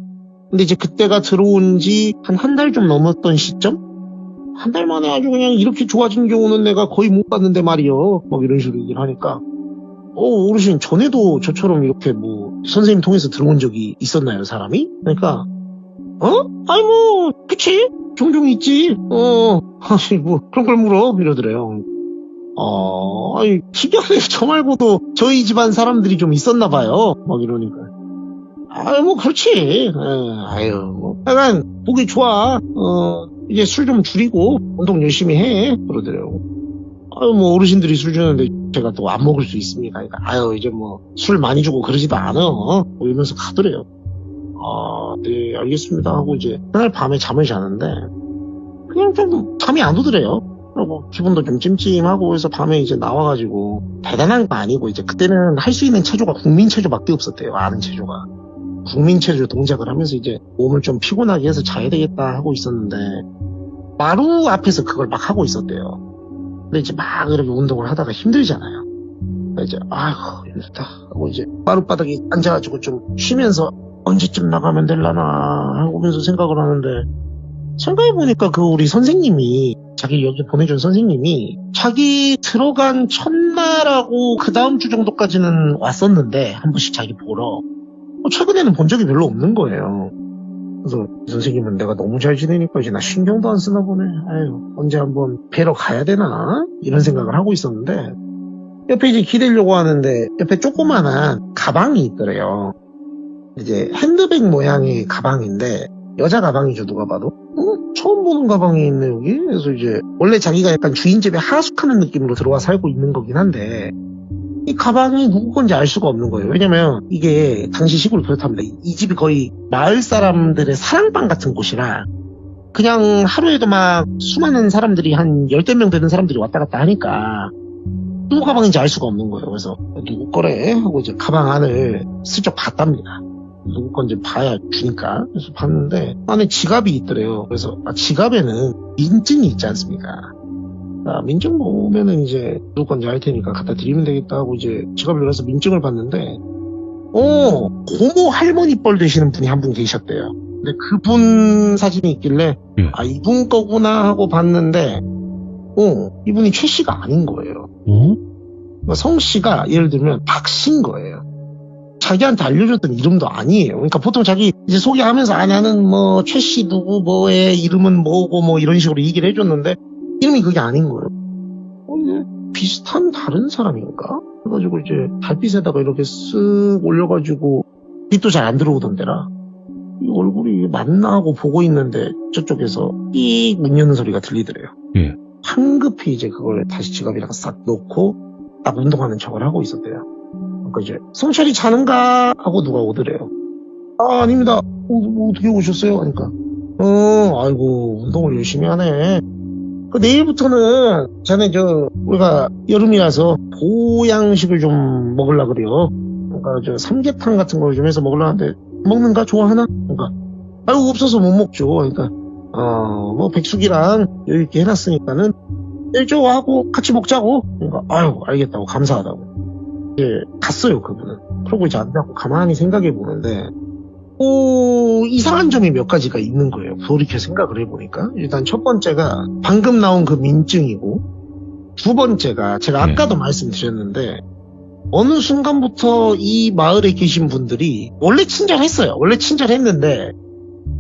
S3: 근데 이제 그때가 들어온 지 한 달 좀 넘었던 시점? 한 달 만에 아주 그냥 이렇게 좋아진 경우는 내가 거의 못 봤는데 말이요. 막 이런 식으로 얘기를 하니까 어르신 전에도 저처럼 이렇게 뭐 선생님 통해서 들어온 적이 있었나요 사람이? 그러니까 그치 종종 있지. 뭐 그런 걸 물어 이러더래요. 기존에 저 말고도 저희 집안 사람들이 좀 있었나 봐요. 막 이러니까 그렇지. 약간 보기 좋아. 이제 술 좀 줄이고 운동 열심히 해. 그러더래요. 뭐 어르신들이 술 주는데 제가 또 안 먹을 수 있습니까? 그러니까 이제 뭐 술 많이 주고 그러지도 않아. 이러면서 가더래요. 네 알겠습니다 하고 이제 그날 밤에 잠을 자는데 그냥 좀 잠이 안 오더래요. 뭐 기분도 좀 찜찜하고 해서 밤에 이제 나와가지고 대단한 거 아니고 이제 그때는 할 수 있는 체조가 국민 체조밖에 없었대요. 아는 체조가. 국민 체조 동작을 하면서 이제 몸을 좀 피곤하게 해서 자야 되겠다 하고 있었는데 마루 앞에서 그걸 막 하고 있었대요. 근데 이제 막 이렇게 운동을 하다가 힘들잖아요. 이제 아이고 힘들다 하고 이제 마룻바닥에 앉아가지고 좀 쉬면서 언제쯤 나가면 될라나 하고면서 생각을 하는데 생각해보니까 그 우리 선생님이 자기 여기 보내준 선생님이 자기 들어간 첫날하고 그 다음 주 정도까지는 왔었는데 한 번씩 자기 보러 최근에는 본 적이 별로 없는 거예요. 그래서 이 선생님은 내가 너무 잘 지내니까 이제 나 신경도 안 쓰나 보네. 아유 언제 한번 뵈러 가야 되나 이런 생각을 하고 있었는데 옆에 이제 기대려고 하는데 옆에 조그만한 가방이 있더래요. 이제 핸드백 모양의 가방인데 여자 가방이죠 누가 봐도. 처음 보는 가방이 있네 여기. 그래서 이제 원래 자기가 약간 주인 집에 하숙하는 느낌으로 들어와 살고 있는 거긴 한데 이 가방이 누구 건지 알 수가 없는 거예요. 왜냐면 이게 당시 시골이 그렇답니다. 이 집이 거의 마을 사람들의 사랑방 같은 곳이라 그냥 하루에도 막 수많은 사람들이 한 10명 되는 사람들이 왔다 갔다 하니까 누구 가방인지 알 수가 없는 거예요. 그래서 누구 거래 하고 이제 가방 안을 슬쩍 봤답니다. 누구 건지 봐야 주니까. 그래서 봤는데 안에 지갑이 있더래요. 그래서 지갑에는 민증이 있지 않습니까? 민증 보면은 이제 누구 건지 알 테니까 갖다 드리면 되겠다 하고 이제 지갑을 열어서 민증을 봤는데 고모 할머니 뻘 되시는 분이 한 분 계셨대요. 근데 그분 사진이 있길래 아 이분 거구나 하고 봤는데 이분이 최 씨가 아닌 거예요. 성 씨가 예를 들면 박 씨인 거예요. 자기한테 알려줬던 이름도 아니에요. 그러니까 보통 자기 이제 소개하면서 나는 뭐 최 씨 누구 뭐의 이름은 뭐고 뭐 이런 식으로 얘기를 해줬는데 이름이 그게 아닌 거예요. 비슷한 다른 사람인가? 그래가지고 이제 달빛에다가 이렇게 쓱 올려가지고 빛도 잘 안 들어오던데라 이 얼굴이 맞나 하고 보고 있는데 저쪽에서 삑 문 여는 소리가 들리더래요. 황급히 이제 그걸 다시 지갑에다가 싹 넣고 딱 운동하는 척을 하고 있었대요. 그러니까 이제 성철이 자는가 하고 누가 오더래요. 아 아닙니다. 뭐 어떻게 오셨어요? 그러니까 아이고 운동을 열심히 하네. 내일부터는 자네 우리가 여름이라서 보양식을 좀 먹으려고 그래요. 그러니까 삼계탕 같은 걸 좀 해서 먹으려고 하는데 먹는가? 좋아하나? 그러니까 아이고 없어서 못 먹죠. 그러니까 뭐 백숙이랑 여유 있게 해놨으니까는 일조하고 같이 먹자고. 그러니까 아유 알겠다고 감사하다고 이제 갔어요 그분은. 그러고 이제 앉아서 가만히 생각해 보는데 이상한 점이 몇 가지가 있는 거예요. 돌이켜 생각을 해보니까 일단 첫 번째가 방금 나온 그 민증이고 두 번째가 제가 아까도 말씀드렸는데 어느 순간부터 이 마을에 계신 분들이 원래 친절했어요. 원래 친절했는데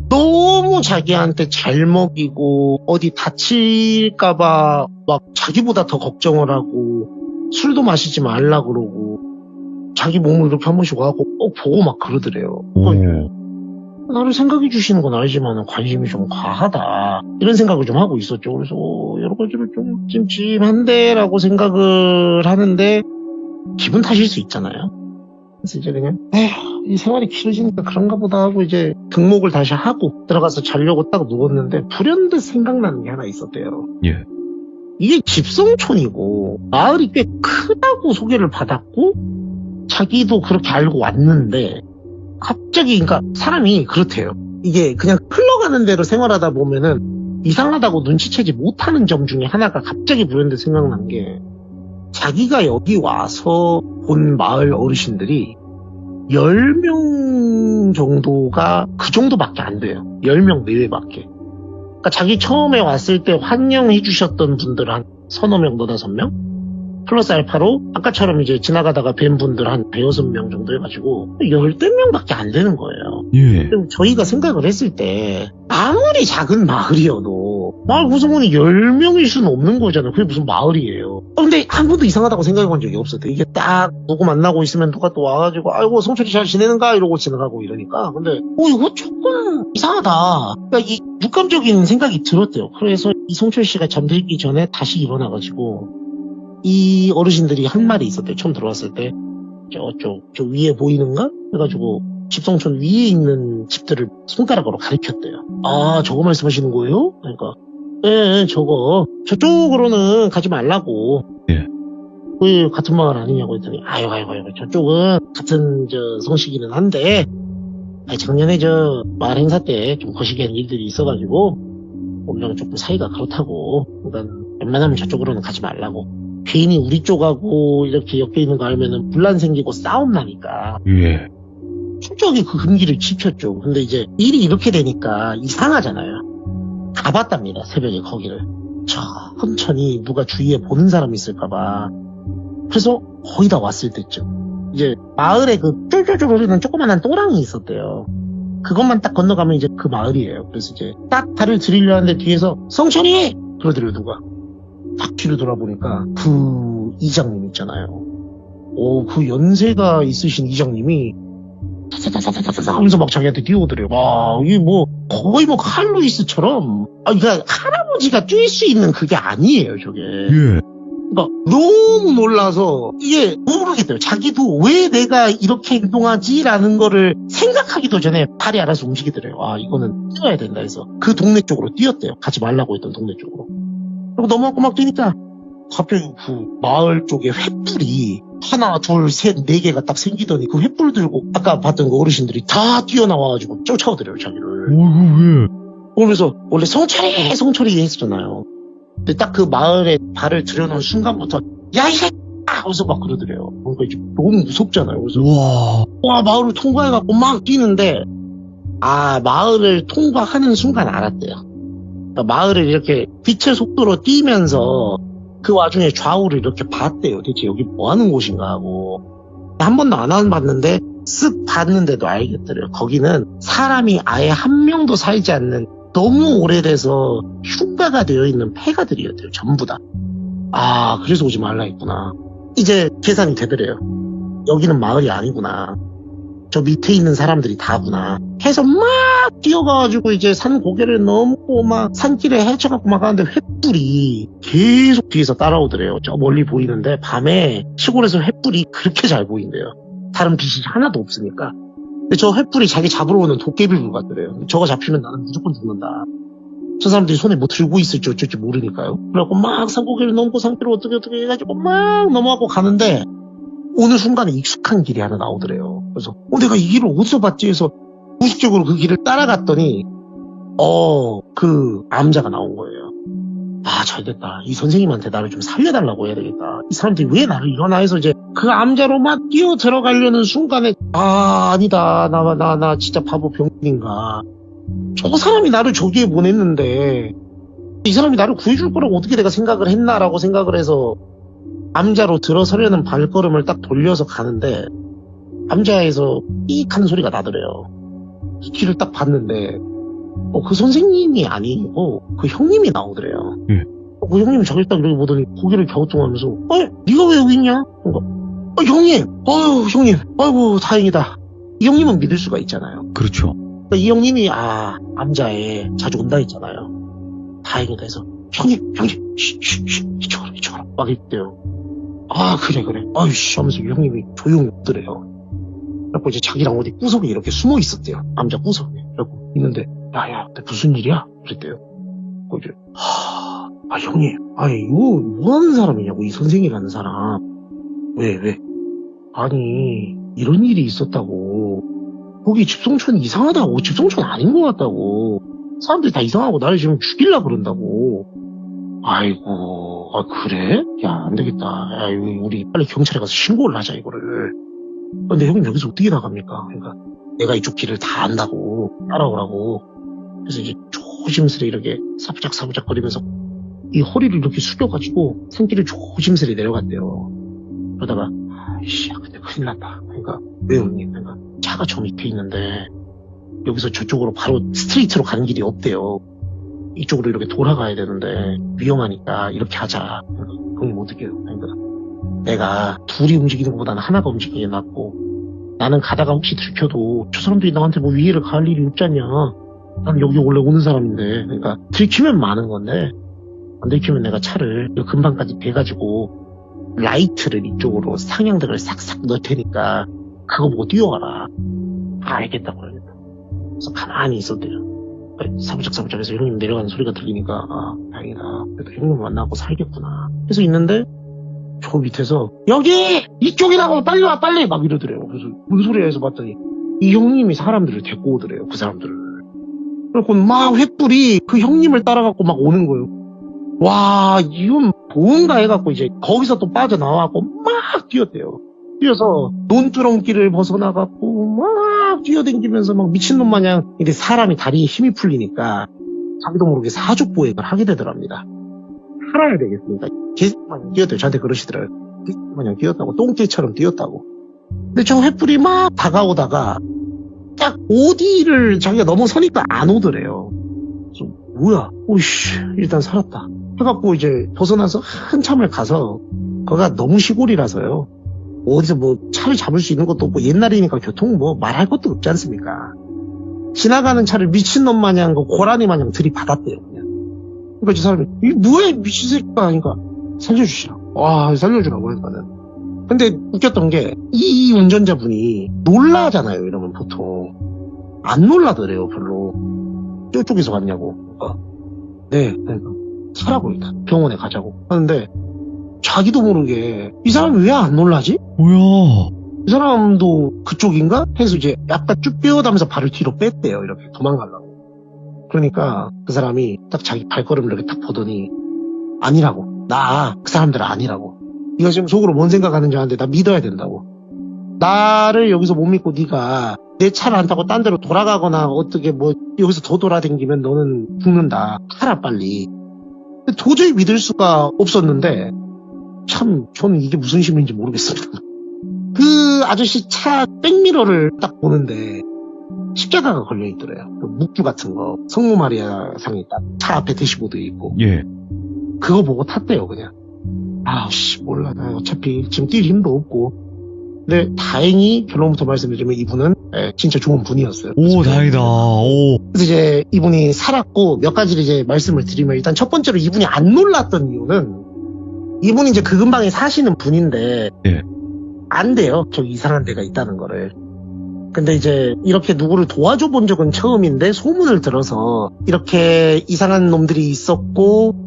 S3: 너무 자기한테 잘 먹이고 어디 다칠까봐 막 자기보다 더 걱정을 하고 술도 마시지 말라 그러고 자기 몸을 이렇게 한 번씩 와갖고 보고 막 그러더래요. 나를 생각해 주시는 건 알지만 관심이 좀 과하다 이런 생각을 좀 하고 있었죠. 그래서 여러 가지로 좀 찜찜한데 라고 생각을 하는데 기분 탓일 수 있잖아요. 그래서 이제 그냥 이 생활이 길어지니까 그런가 보다 하고 이제 등목을 다시 하고 들어가서 자려고 딱 누웠는데 불현듯 생각나는 게 하나 있었대요. 이게 집성촌이고 마을이 꽤 크다고 소개를 받았고 자기도 그렇게 알고 왔는데 갑자기 그러니까 사람이 그렇대요. 이게 그냥 흘러가는 대로 생활하다 보면은 이상하다고 눈치채지 못하는 점 중에 하나가 갑자기 불현듯 생각난 게 자기가 여기 와서 본 마을 어르신들이 10명 정도가 그 정도밖에 안 돼요. 10명 내외밖에. 그러니까 자기 처음에 왔을 때 환영해 주셨던 분들 한 서너 명, 너다섯 명? 플러스 알파로 아까처럼 이제 지나가다가 뵌 분들 한 대여섯 명 정도 해가지고 10명밖에 안 되는 거예요. 저희가 생각을 했을 때 아무리 작은 마을이어도 마을 구성원이 10명일 수는 없는 거잖아요. 그게 무슨 마을이에요. 근데 한 번도 이상하다고 생각해 본 적이 없었대. 이게 딱 누구 만나고 있으면 누가 또 와가지고 아이고 성철이 잘 지내는가 이러고 지나가고 이러니까 근데 이거 조금 이상하다. 그러니까 이 육감적인 생각이 들었대요. 그래서 이 성철 씨가 잠들기 전에 다시 일어나가지고 이 어르신들이 한 말이 있었대요. 처음 들어왔을 때 저 위에 보이는가? 해가지고 집성촌 위에 있는 집들을 손가락으로 가리켰대요. 아 저거 말씀하시는 거예요? 그러니까 예, 저쪽으로는 가지 말라고.
S2: 예.
S3: 그 같은 마을 아니냐고 했더니 아이고 저쪽은 같은 성씨기는 한데 작년에 마을 행사 때 좀 거시기한 일들이 있어가지고 우리랑 조금 사이가 그렇다고. 그러니까 웬만하면 저쪽으로는 가지 말라고. 괜히 우리 쪽하고 이렇게 엮여 있는 거 알면은 분란 생기고 싸움 나니까.
S2: 예.
S3: 철저하게 그 금기를 지켰죠. 근데 이제 일이 이렇게 되니까 이상하잖아요. 가봤답니다, 새벽에 거기를. 천천히 누가 주위에 보는 사람이 있을까봐. 그래서 거의 다 왔을 때쯤. 이제 마을에 그 쫄쫄쫄 거리는 조그만한 또랑이 있었대요. 그것만 딱 건너가면 이제 그 마을이에요. 그래서 이제 딱 발을 들이려 하는데 뒤에서 성철이! 그러더래요, 누가. 딱 뒤로 돌아보니까 그 이장님 있잖아요. 그 연세가 있으신 이장님이 타타타타타타 하면서 막 자기한테 뛰어오더래요. 와, 이게 거의 칼로이스처럼. 그러니까 할아버지가 뛸 수 있는 그게 아니에요, 저게.
S2: 예.
S3: 그러니까 너무 놀라서 이게 모르겠대요. 자기도 왜 내가 이렇게 행동하지라는 거를 생각하기도 전에 팔이 알아서 움직이더래요. 이거는 뛰어야 된다 해서 그 동네 쪽으로 뛰었대요. 가지 말라고 했던 동네 쪽으로. 그리고 넘어가고 막 뛰니까 갑자기 그 마을 쪽에 횃불이 하나, 둘, 셋, 네 개가 딱 생기더니 그 횃불 들고 아까 봤던 그 어르신들이 다 뛰어나와가지고 쫓아오더래요, 자기를.
S2: 왜?
S3: 그러면서 원래 성철이 했었잖아요. 근데 딱 그 마을에 발을 들여놓은 순간부터 야, 이 새끼야! 하면서 막 그러더래요. 그러니까 이제 너무 무섭잖아요. 그래서 와, 마을을 통과해갖고 막 뛰는데 마을을 통과하는 순간 알았대요. 그러니까 마을을 이렇게 빛의 속도로 뛰면서 그 와중에 좌우를 이렇게 봤대요. 대체 여기 뭐 하는 곳인가 하고. 한 번도 안 봤는데 쓱 봤는데도 알겠더래요. 거기는 사람이 아예 한 명도 살지 않는 너무 오래돼서 흉가가 되어 있는 폐가들이었대요. 전부 다. 그래서 오지 말라 했구나. 이제 계산이 되더래요. 여기는 마을이 아니구나. 저 밑에 있는 사람들이 다구나. 해서 막 뛰어가가지고 이제 산 고개를 넘고 막 산길에 헤쳐갖고 막 가는데 횃불이 계속 뒤에서 따라오더래요. 저 멀리 보이는데 밤에 시골에서 횃불이 그렇게 잘 보인대요. 다른 빛이 하나도 없으니까. 근데 저 횃불이 자기 잡으러 오는 도깨비불 같더래요. 저거 잡히면 나는 무조건 죽는다. 저 사람들이 손에 뭐 들고 있을지 어쩔지 모르니까요. 그래갖고 막 산고개를 넘고 산길을 어떻게 해가지고 막 넘어가고 가는데 어느 순간에 익숙한 길이 하나 나오더래요. 그래서 내가 이 길을 어디서 봤지 해서 무의식적으로 그 길을 따라갔더니 그 암자가 나온 거예요. 잘됐다. 이 선생님한테 나를 좀 살려달라고 해야 되겠다. 이 사람들이 왜 나를 일어나 해서 이제 그 암자로 막 뛰어 들어가려는 순간에 아니다. 나 진짜 바보 병인가. 저 사람이 나를 저기에 보냈는데 이 사람이 나를 구해줄 거라고 어떻게 내가 생각을 했나라고 생각을 해서 암자로 들어서려는 발걸음을 딱 돌려서 가는데 암자에서 삑 하는 소리가 나더래요. 이 길을 딱 봤는데 그 선생님이 아니고 그 형님이 나오더래요. 그 형님이 저길 딱 이렇게 보더니 고개를 갸우뚱하면서 네가 왜 여기 있냐? 형님! 형님! 아이고 다행이다. 이 형님은 믿을 수가 있잖아요.
S2: 그렇죠.
S3: 그러니까 이 형님이 암자에 자주 온다 했잖아요. 다행이다 해서 형님 이쪽으로 막 이랬대요. 그래 아이씨 하면서 형님이 조용히 웃더래요. 그래갖고 이제 자기랑 어디 구석에 이렇게 숨어 있었대요. 암자 구석에. 그래갖고 있는데 야야 무슨 일이야? 그랬대요. 이제 형님 이거 뭐 하는 사람이냐고 이 선생이라는 사람. 왜? 아니 이런 일이 있었다고. 거기 집성촌이 이상하다고. 집성촌 아닌 것 같다고. 사람들이 다 이상하고 나를 지금 죽이려고 그런다고. 아이고, 그래? 야, 안 되겠다. 야, 우리 빨리 경찰에 가서 신고를 하자, 이거를. 근데 형님 여기서 어떻게 나갑니까? 그러니까 내가 이쪽 길을 다 안다고 따라오라고. 그래서 이제 조심스레 이렇게 사부작 거리면서 이 허리를 이렇게 숙여가지고 산길을 조심스레 내려갔대요. 그러다가 근데 큰일 났다. 그러니까 왜 형님? 그러니까 차가 저 밑에 있는데 여기서 저쪽으로 바로 스트레이트로 가는 길이 없대요. 이쪽으로 이렇게 돌아가야 되는데 위험하니까 이렇게 하자. 형님 어떻게 해요? 그러니까 내가 둘이 움직이는 것보다는 하나가 움직이는 게 낫고 나는 가다가 혹시 들켜도 저 사람들이 나한테 뭐 위해를 가할 일이 없잖냐. 나는 여기 원래 오는 사람인데 그러니까 들키면 많은 건데 안 들키면 내가 차를 금방까지 대가지고 라이트를 이쪽으로 상향등을 싹싹 넣을 테니까 그거 보고 뛰어가라. 알겠다고 그러겠다. 그래서 가만히 있었대요. 사부작사부작해서 형님 내려가는 소리가 들리니까 아 다행이다. 그래도 형님 만나고 살겠구나. 그래서 있는데 저 밑에서 여기 이쪽이라고 빨리 와 빨리 막 이러더래요. 그래서 무슨 소리야 해서 봤더니 이 형님이 사람들을 데리고 오더래요. 그 사람들을. 그래서 막 횃불이 그 형님을 따라갖고 막 오는 거예요. 와 이건 뭔가 해갖고 이제 거기서 또 빠져나와갖고 막 뛰었대요. 뛰어서 논두렁길을 벗어나갖고 막 뛰어댕기면서 막 미친놈 마냥 이제 사람이 다리에 힘이 풀리니까 자기도 모르게 사족보행을 하게 되더랍니다. 살아야 되겠습니까? 개마냥 뛰었대요. 저한테 그러시더라고요. 개마냥 뛰었다고. 똥개처럼 뛰었다고. 근데 저 횃불이 막 다가오다가 딱 어디를 자기가 넘어서니까 안 오더래요. 그래서 뭐야? 오이씨 일단 살았다. 해갖고 이제 벗어나서 한참을 가서 거기가 너무 시골이라서요. 어디서 뭐 차를 잡을 수 있는 것도 없고 옛날이니까 교통 뭐 말할 것도 없지 않습니까? 지나가는 차를 미친놈 마냥 그 고라니 마냥 들이받았대요 그냥. 그러니까 저 사람이 이게 뭐야 미친 새끼가 하니까 살려주시라고. 와 살려주라고 하니까는. 근데 웃겼던 게 이 운전자분이 놀라잖아요. 이러면 보통 안 놀라더래요 별로. 저쪽에서 왔냐고. 네 그러니까 차라고 일단 병원에 가자고 하는데 자기도 모르게 이 사람이 왜 안 놀라지?
S2: 뭐야?
S3: 이 사람도 그쪽인가? 해서 이제 약간 쭉 빼어다면서 발을 뒤로 뺐대요. 이렇게 도망가려고. 그러니까 그 사람이 딱 자기 발걸음을 이렇게 딱 보더니 아니라고. 나 그 사람들 아니라고. 네가 지금 속으로 뭔 생각하는지 아는데 나 믿어야 된다고. 나를 여기서 못 믿고 네가 내 차를 안 타고 딴 데로 돌아가거나 어떻게 뭐 여기서 더 돌아다니면 너는 죽는다. 가라 빨리. 도저히 믿을 수가 없었는데 참 저는 이게 무슨 심인지 모르겠습니다. 그 아저씨 차 백미러를 딱 보는데 십자가가 걸려있더래요. 그 묵주 같은 거 성모 마리아 상이 딱 차 앞에 대시보드에 있고
S2: 예.
S3: 그거 보고 탔대요 그냥. 아우씨 몰라 나 어차피 지금 뛸 힘도 없고. 근데 다행히 결론부터 말씀드리면 이분은 진짜 좋은 분이었어요.
S2: 오, 다행이다. 오.
S3: 그래서 이제 이분이 살았고 몇 가지를 이제 말씀을 드리면 일단 첫 번째로 이분이 안 놀랐던 이유는 이분이 이제 그 근방에 사시는 분인데
S2: 예.
S3: 안 돼요. 저기 이상한 데가 있다는 거를. 근데 이제 이렇게 누구를 도와줘 본 적은 처음인데 소문을 들어서 이렇게 이상한 놈들이 있었고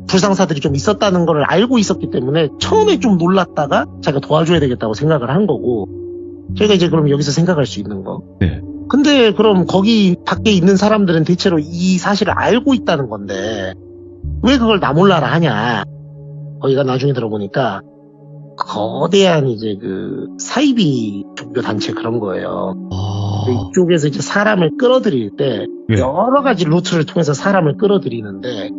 S3: 불상사들이 좀 있었다는 걸 알고 있었기 때문에 처음에 좀 놀랐다가 자기가 도와줘야 되겠다고 생각을 한 거고 저희가 이제 그럼 여기서 생각할 수 있는 거.
S2: 네.
S3: 근데 그럼 거기 밖에 있는 사람들은 대체로 이 사실을 알고 있다는 건데 왜 그걸 나 몰라라 하냐. 거기가 나중에 들어보니까 거대한 이제 그 사이비 종교 단체 그런 거예요. 이쪽에서 이제 사람을 끌어들일 때
S2: 예.
S3: 여러 가지 루트를 통해서 사람을 끌어들이는데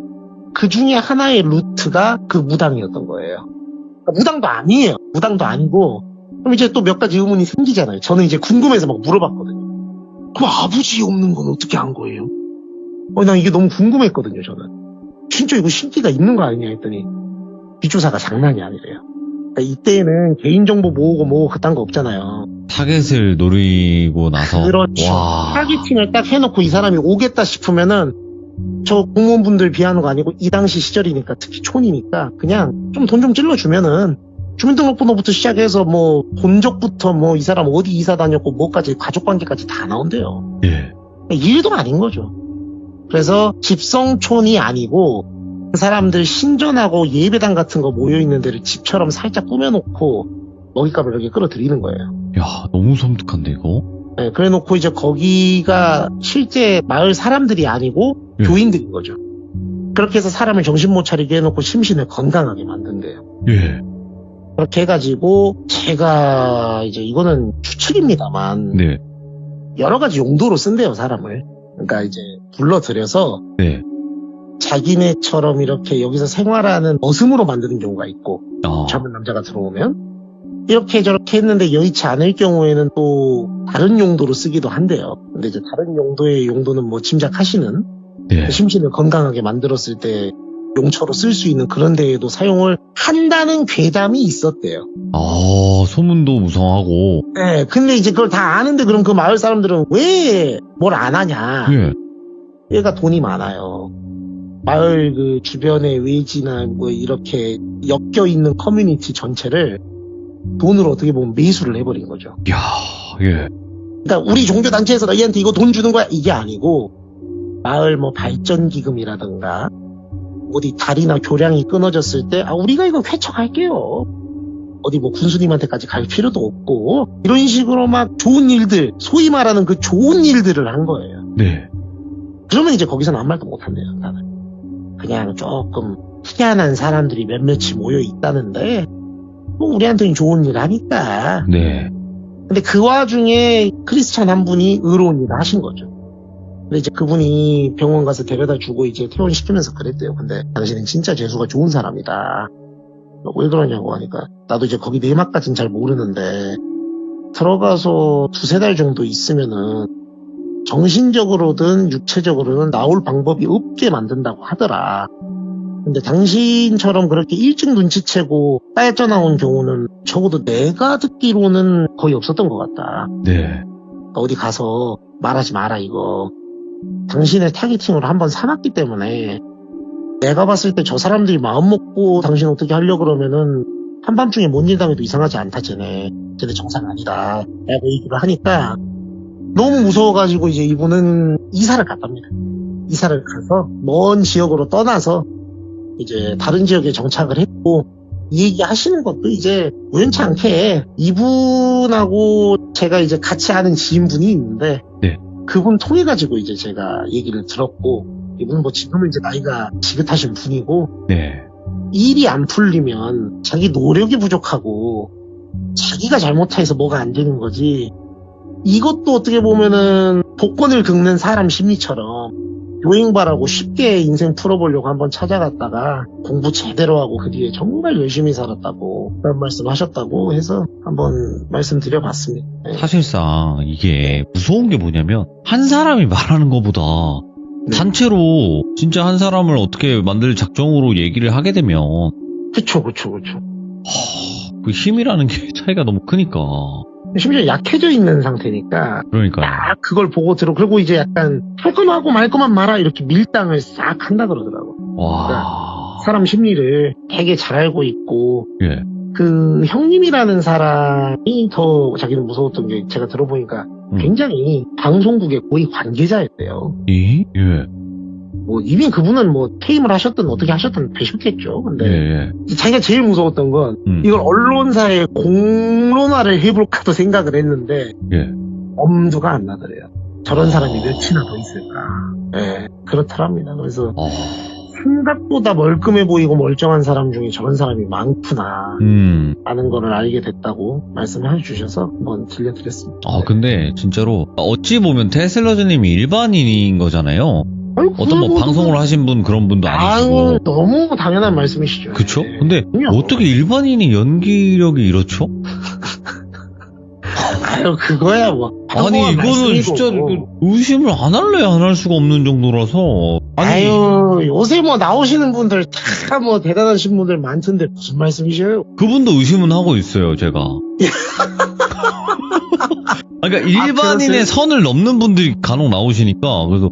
S3: 그 중에 하나의 루트가 그 무당이었던 거예요. 그러니까 무당도 아니에요. 무당도 아니고 그럼 이제 또 몇 가지 의문이 생기잖아요. 저는 이제 궁금해서 막 물어봤거든요. 그럼 아버지 없는 건 어떻게 한 거예요? 난 이게 너무 궁금했거든요. 저는 진짜 이거 신기가 있는 거 아니냐 했더니 뒷조사가 장난이 아니래요. 그러니까 이때는 개인정보 모으고 그딴 거 없잖아요.
S2: 타겟을 노리고 나서.
S3: 그렇죠.
S2: 와.
S3: 타겟팅을 딱 해놓고 이 사람이 오겠다 싶으면은 저 공무원분들 비하는 거 아니고 이 당시 시절이니까 특히 촌이니까 그냥 좀 돈 좀 찔러주면은 주민등록번호부터 시작해서 뭐 본적부터 뭐 이 사람 어디 이사 다녔고 뭐까지 가족관계까지 다 나온대요.
S2: 예.
S3: 일도 아닌 거죠. 그래서 집성촌이 아니고 그 사람들 신전하고 예배당 같은 거 모여있는 데를 집처럼 살짝 꾸며놓고 먹잇감을 이렇게 끌어들이는 거예요.
S2: 야, 너무 섬뜩한데, 이거?
S3: 네, 그래 놓고 이제 거기가 실제 마을 사람들이 아니고
S2: 예.
S3: 교인들인 거죠. 그렇게 해서 사람을 정신 못 차리게 해놓고 심신을 건강하게 만든대요.
S2: 예.
S3: 그렇게 해가지고 제가 이제 이거는 추측입니다만
S2: 네.
S3: 여러 가지 용도로 쓴대요 사람을. 그러니까 이제 불러들여서
S2: 네.
S3: 자기네처럼 이렇게 여기서 생활하는 머슴으로 만드는 경우가 있고
S2: 아.
S3: 젊은 남자가 들어오면 이렇게 저렇게 했는데 여의치 않을 경우에는 또 다른 용도로 쓰기도 한대요. 근데 이제 다른 용도의 용도는 뭐 짐작하시는
S2: 네.
S3: 심신을 건강하게 만들었을 때 용처로 쓸 수 있는 그런 데에도 사용을 한다는 괴담이 있었대요.
S2: 아, 소문도 무성하고.
S3: 네, 근데 이제 그걸 다 아는데 그럼 그 마을 사람들은 왜 뭘 안 하냐?
S2: 예.
S3: 얘가 돈이 많아요. 마을 그 주변의 외지나 뭐 이렇게 엮여 있는 커뮤니티 전체를 돈으로 어떻게 보면 매수를 해버린 거죠.
S2: 야, 예.
S3: 그러니까 우리 종교 단체에서 너희한테 이거 돈 주는 거야 이게 아니고 마을 뭐 발전기금이라든가 어디 다리나 교량이 끊어졌을 때 우리가 이거 회척할게요. 어디 뭐 군수님한테까지 갈 필요도 없고 이런 식으로 막 좋은 일들, 소위 말하는 그 좋은 일들을 한 거예요.
S2: 네.
S3: 그러면 이제 거기서는 아무 말도 못한대요. 나는 그냥 조금 희한한 사람들이 몇몇이 모여 있다는데 뭐 우리한테는 좋은 일 하니까.
S2: 네.
S3: 근데 그 와중에 크리스찬 한 분이 의로운 일을 하신 거죠. 근데 이제 그분이 병원 가서 데려다 주고 이제 퇴원시키면서 그랬대요. 근데 당신은 진짜 재수가 좋은 사람이다. 왜 그러냐고 하니까 나도 이제 거기 내막까지는 잘 모르는데 들어가서 2-3달 정도 있으면은 정신적으로든 육체적으로든 나올 방법이 없게 만든다고 하더라. 근데 당신처럼 그렇게 일찍 눈치채고 빠져나온 경우는 적어도 내가 듣기로는 거의 없었던 것 같다.
S2: 네.
S3: 어디 가서 말하지 마라 이거. 당신의 타겟팅으로 한번 삼았기 때문에 내가 봤을 때 저 사람들이 마음먹고 당신 어떻게 하려고 그러면은 한밤중에 뭔 일 당해도 이상하지 않다 쟤네 정상 아니다 라고 얘기를 하니까 너무 무서워가지고 이제 이분은 이사를 갔답니다. 이사를 가서 먼 지역으로 떠나서 이제 다른 지역에 정착을 했고 이 얘기 하시는 것도 이제 우연치 않게 이분하고 제가 이제 같이 아는 지인분이 있는데
S2: 네.
S3: 그분 통해 가지고 이제 제가 얘기를 들었고 이분은 뭐 지금은 이제 나이가 지긋하신 분이고
S2: 네.
S3: 일이 안 풀리면 자기 노력이 부족하고 자기가 잘못해서 뭐가 안 되는 거지. 이것도 어떻게 보면은 복권을 긁는 사람 심리처럼 요행바라고 쉽게 인생 풀어보려고 한번 찾아갔다가 공부 제대로 하고 그 뒤에 정말 열심히 살았다고 그런 말씀 하셨다고 해서 한번 말씀드려봤습니다. 네.
S2: 사실상 이게 무서운 게 뭐냐면 한 사람이 말하는 것보다
S3: 네.
S2: 단체로 진짜 한 사람을 어떻게 만들 작정으로 얘기를 하게 되면
S3: 그쵸.
S2: 그 힘이라는 게 차이가 너무 크니까.
S3: 심지어 약해져 있는 상태니까
S2: 그러니까요.
S3: 딱 그걸 보고 그리고 이제 약간 할 거만 하고 말 거만 마라 이렇게 밀당을 싹 한다 그러더라고.
S2: 와.
S3: 사람 심리를 되게 잘 알고 있고
S2: 예.
S3: 그 형님이라는 사람이 더 자기는 무서웠던 게 제가 들어보니까 굉장히 방송국의 고위 관계자였대요.
S2: 예? 예.
S3: 뭐 이미 그분은 뭐 퇴임을 하셨든 어떻게 하셨든 되셨겠죠. 근데
S2: 예.
S3: 자기가 제일 무서웠던 건 이걸 언론사에 공론화를 해볼까도 생각을 했는데
S2: 예.
S3: 엄두가 안 나더래요. 저런 사람이 몇이나 더 있을까. 예, 그렇더랍니다. 그래서 생각보다 멀끔해 보이고 멀쩡한 사람 중에 저런 사람이 많구나 라는 거를 알게 됐다고 말씀해 주셔서 한번 들려드렸습니다.
S2: 근데 진짜로 어찌 보면 테슬러즈님이 일반인인 거잖아요. 어떤 뭐 방송을 하신 분 그런 분도 아니시고.
S3: 너무 당연한 말씀이시죠.
S2: 그쵸?
S3: 네.
S2: 근데 어떻게 일반인이 연기력이 이렇죠?
S3: 그거야 뭐.
S2: 아니 이거는 진짜 의심을 안 할래 안 할 수가 없는 정도라서.
S3: 요새 뭐 나오시는 분들 다 뭐 대단하신 분들 많던데 무슨 말씀이셔요?
S2: 그분도 의심은 하고 있어요 제가. 그러니까 일반인의 선을 넘는 분들이 간혹 나오시니까 그래서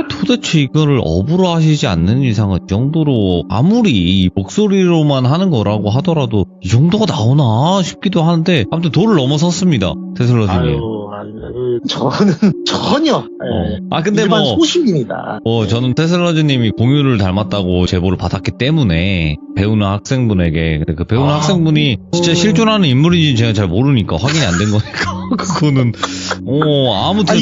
S2: 도대체 이거를 업으로 하시지 않는 이상은 이 정도로 아무리 목소리로만 하는 거라고 하더라도 이 정도가 나오나 싶기도 하는데 아무튼 도를 넘어섰습니다 테슬러즈님.
S3: 저는 전혀
S2: 근데
S3: 일반 소심입니다.
S2: 저는 테슬러즈님이 공유를 닮았다고 제보를 받았기 때문에 배우는 학생분에게 근데 그 배우는 학생분이 진짜 실존하는 인물인지 제가 잘 모르니까 확인이 안 된 거니까 그거는 아무튼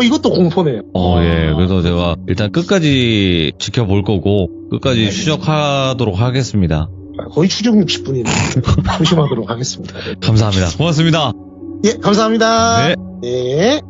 S3: 이것도 공포네요.
S2: 예. 그래서 제가 일단 끝까지 지켜볼 거고 끝까지 추적하도록 하겠습니다.
S3: 거의 추적 60분이네요. 조심하도록 하겠습니다. 네.
S2: 감사합니다. 고맙습니다.
S3: 예, 감사합니다.
S2: 네.
S3: 네.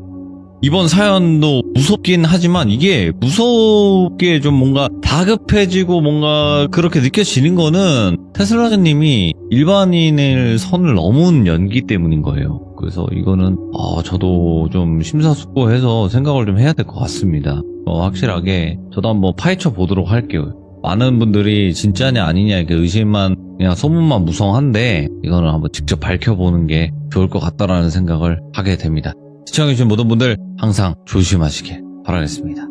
S2: 이번 사연도 무섭긴 하지만 이게 무섭게 좀 뭔가 다급해지고 뭔가 그렇게 느껴지는 거는 테슬라즈님이 일반인의 선을 넘은 연기 때문인 거예요. 그래서 이거는 저도 좀 심사숙고해서 생각을 좀 해야 될 것 같습니다. 확실하게 저도 한번 파헤쳐 보도록 할게요. 많은 분들이 진짜냐 아니냐 이렇게 의심만 그냥 소문만 무성한데 이거는 한번 직접 밝혀보는 게 좋을 것 같다라는 생각을 하게 됩니다. 시청해주신 모든 분들 항상 조심하시길 바라겠습니다.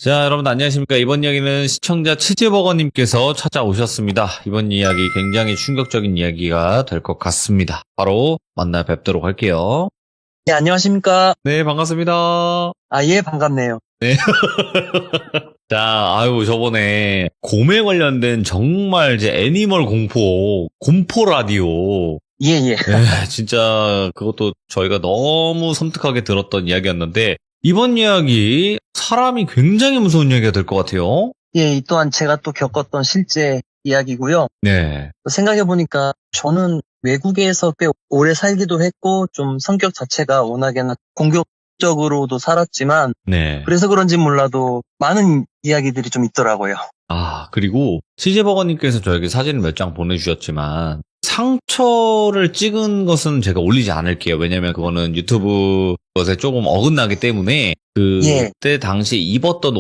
S2: 자, 여러분 안녕하십니까. 이번 이야기는 시청자 치즈버거님께서 찾아오셨습니다. 이번 이야기 굉장히 충격적인 이야기가 될 것 같습니다. 바로 만나 뵙도록 할게요.
S4: 네, 안녕하십니까.
S2: 네, 반갑습니다.
S4: 예, 반갑네요.
S2: 자, 저번에 곰에 관련된 정말 이제 애니멀 공포 라디오.
S4: 예.
S2: 진짜 그것도 저희가 너무 섬뜩하게 들었던 이야기였는데, 이번 이야기 사람이 굉장히 무서운 이야기가 될 것 같아요.
S4: 예, 이 또한 제가 또 겪었던 실제 이야기고요.
S2: 네.
S4: 생각해보니까 저는 외국에서 꽤 오래 살기도 했고, 좀 성격 자체가 워낙에나 공격적으로도 살았지만,
S2: 네.
S4: 그래서 그런지 몰라도 많은 이야기들이 좀 있더라고요.
S2: 그리고 치즈버거님께서 저에게 사진을 몇 장 보내주셨지만, 상처를 찍은 것은 제가 올리지 않을게요. 왜냐면 그거는 유튜브 것에 조금 어긋나기 때문에, 그때 당시 입었던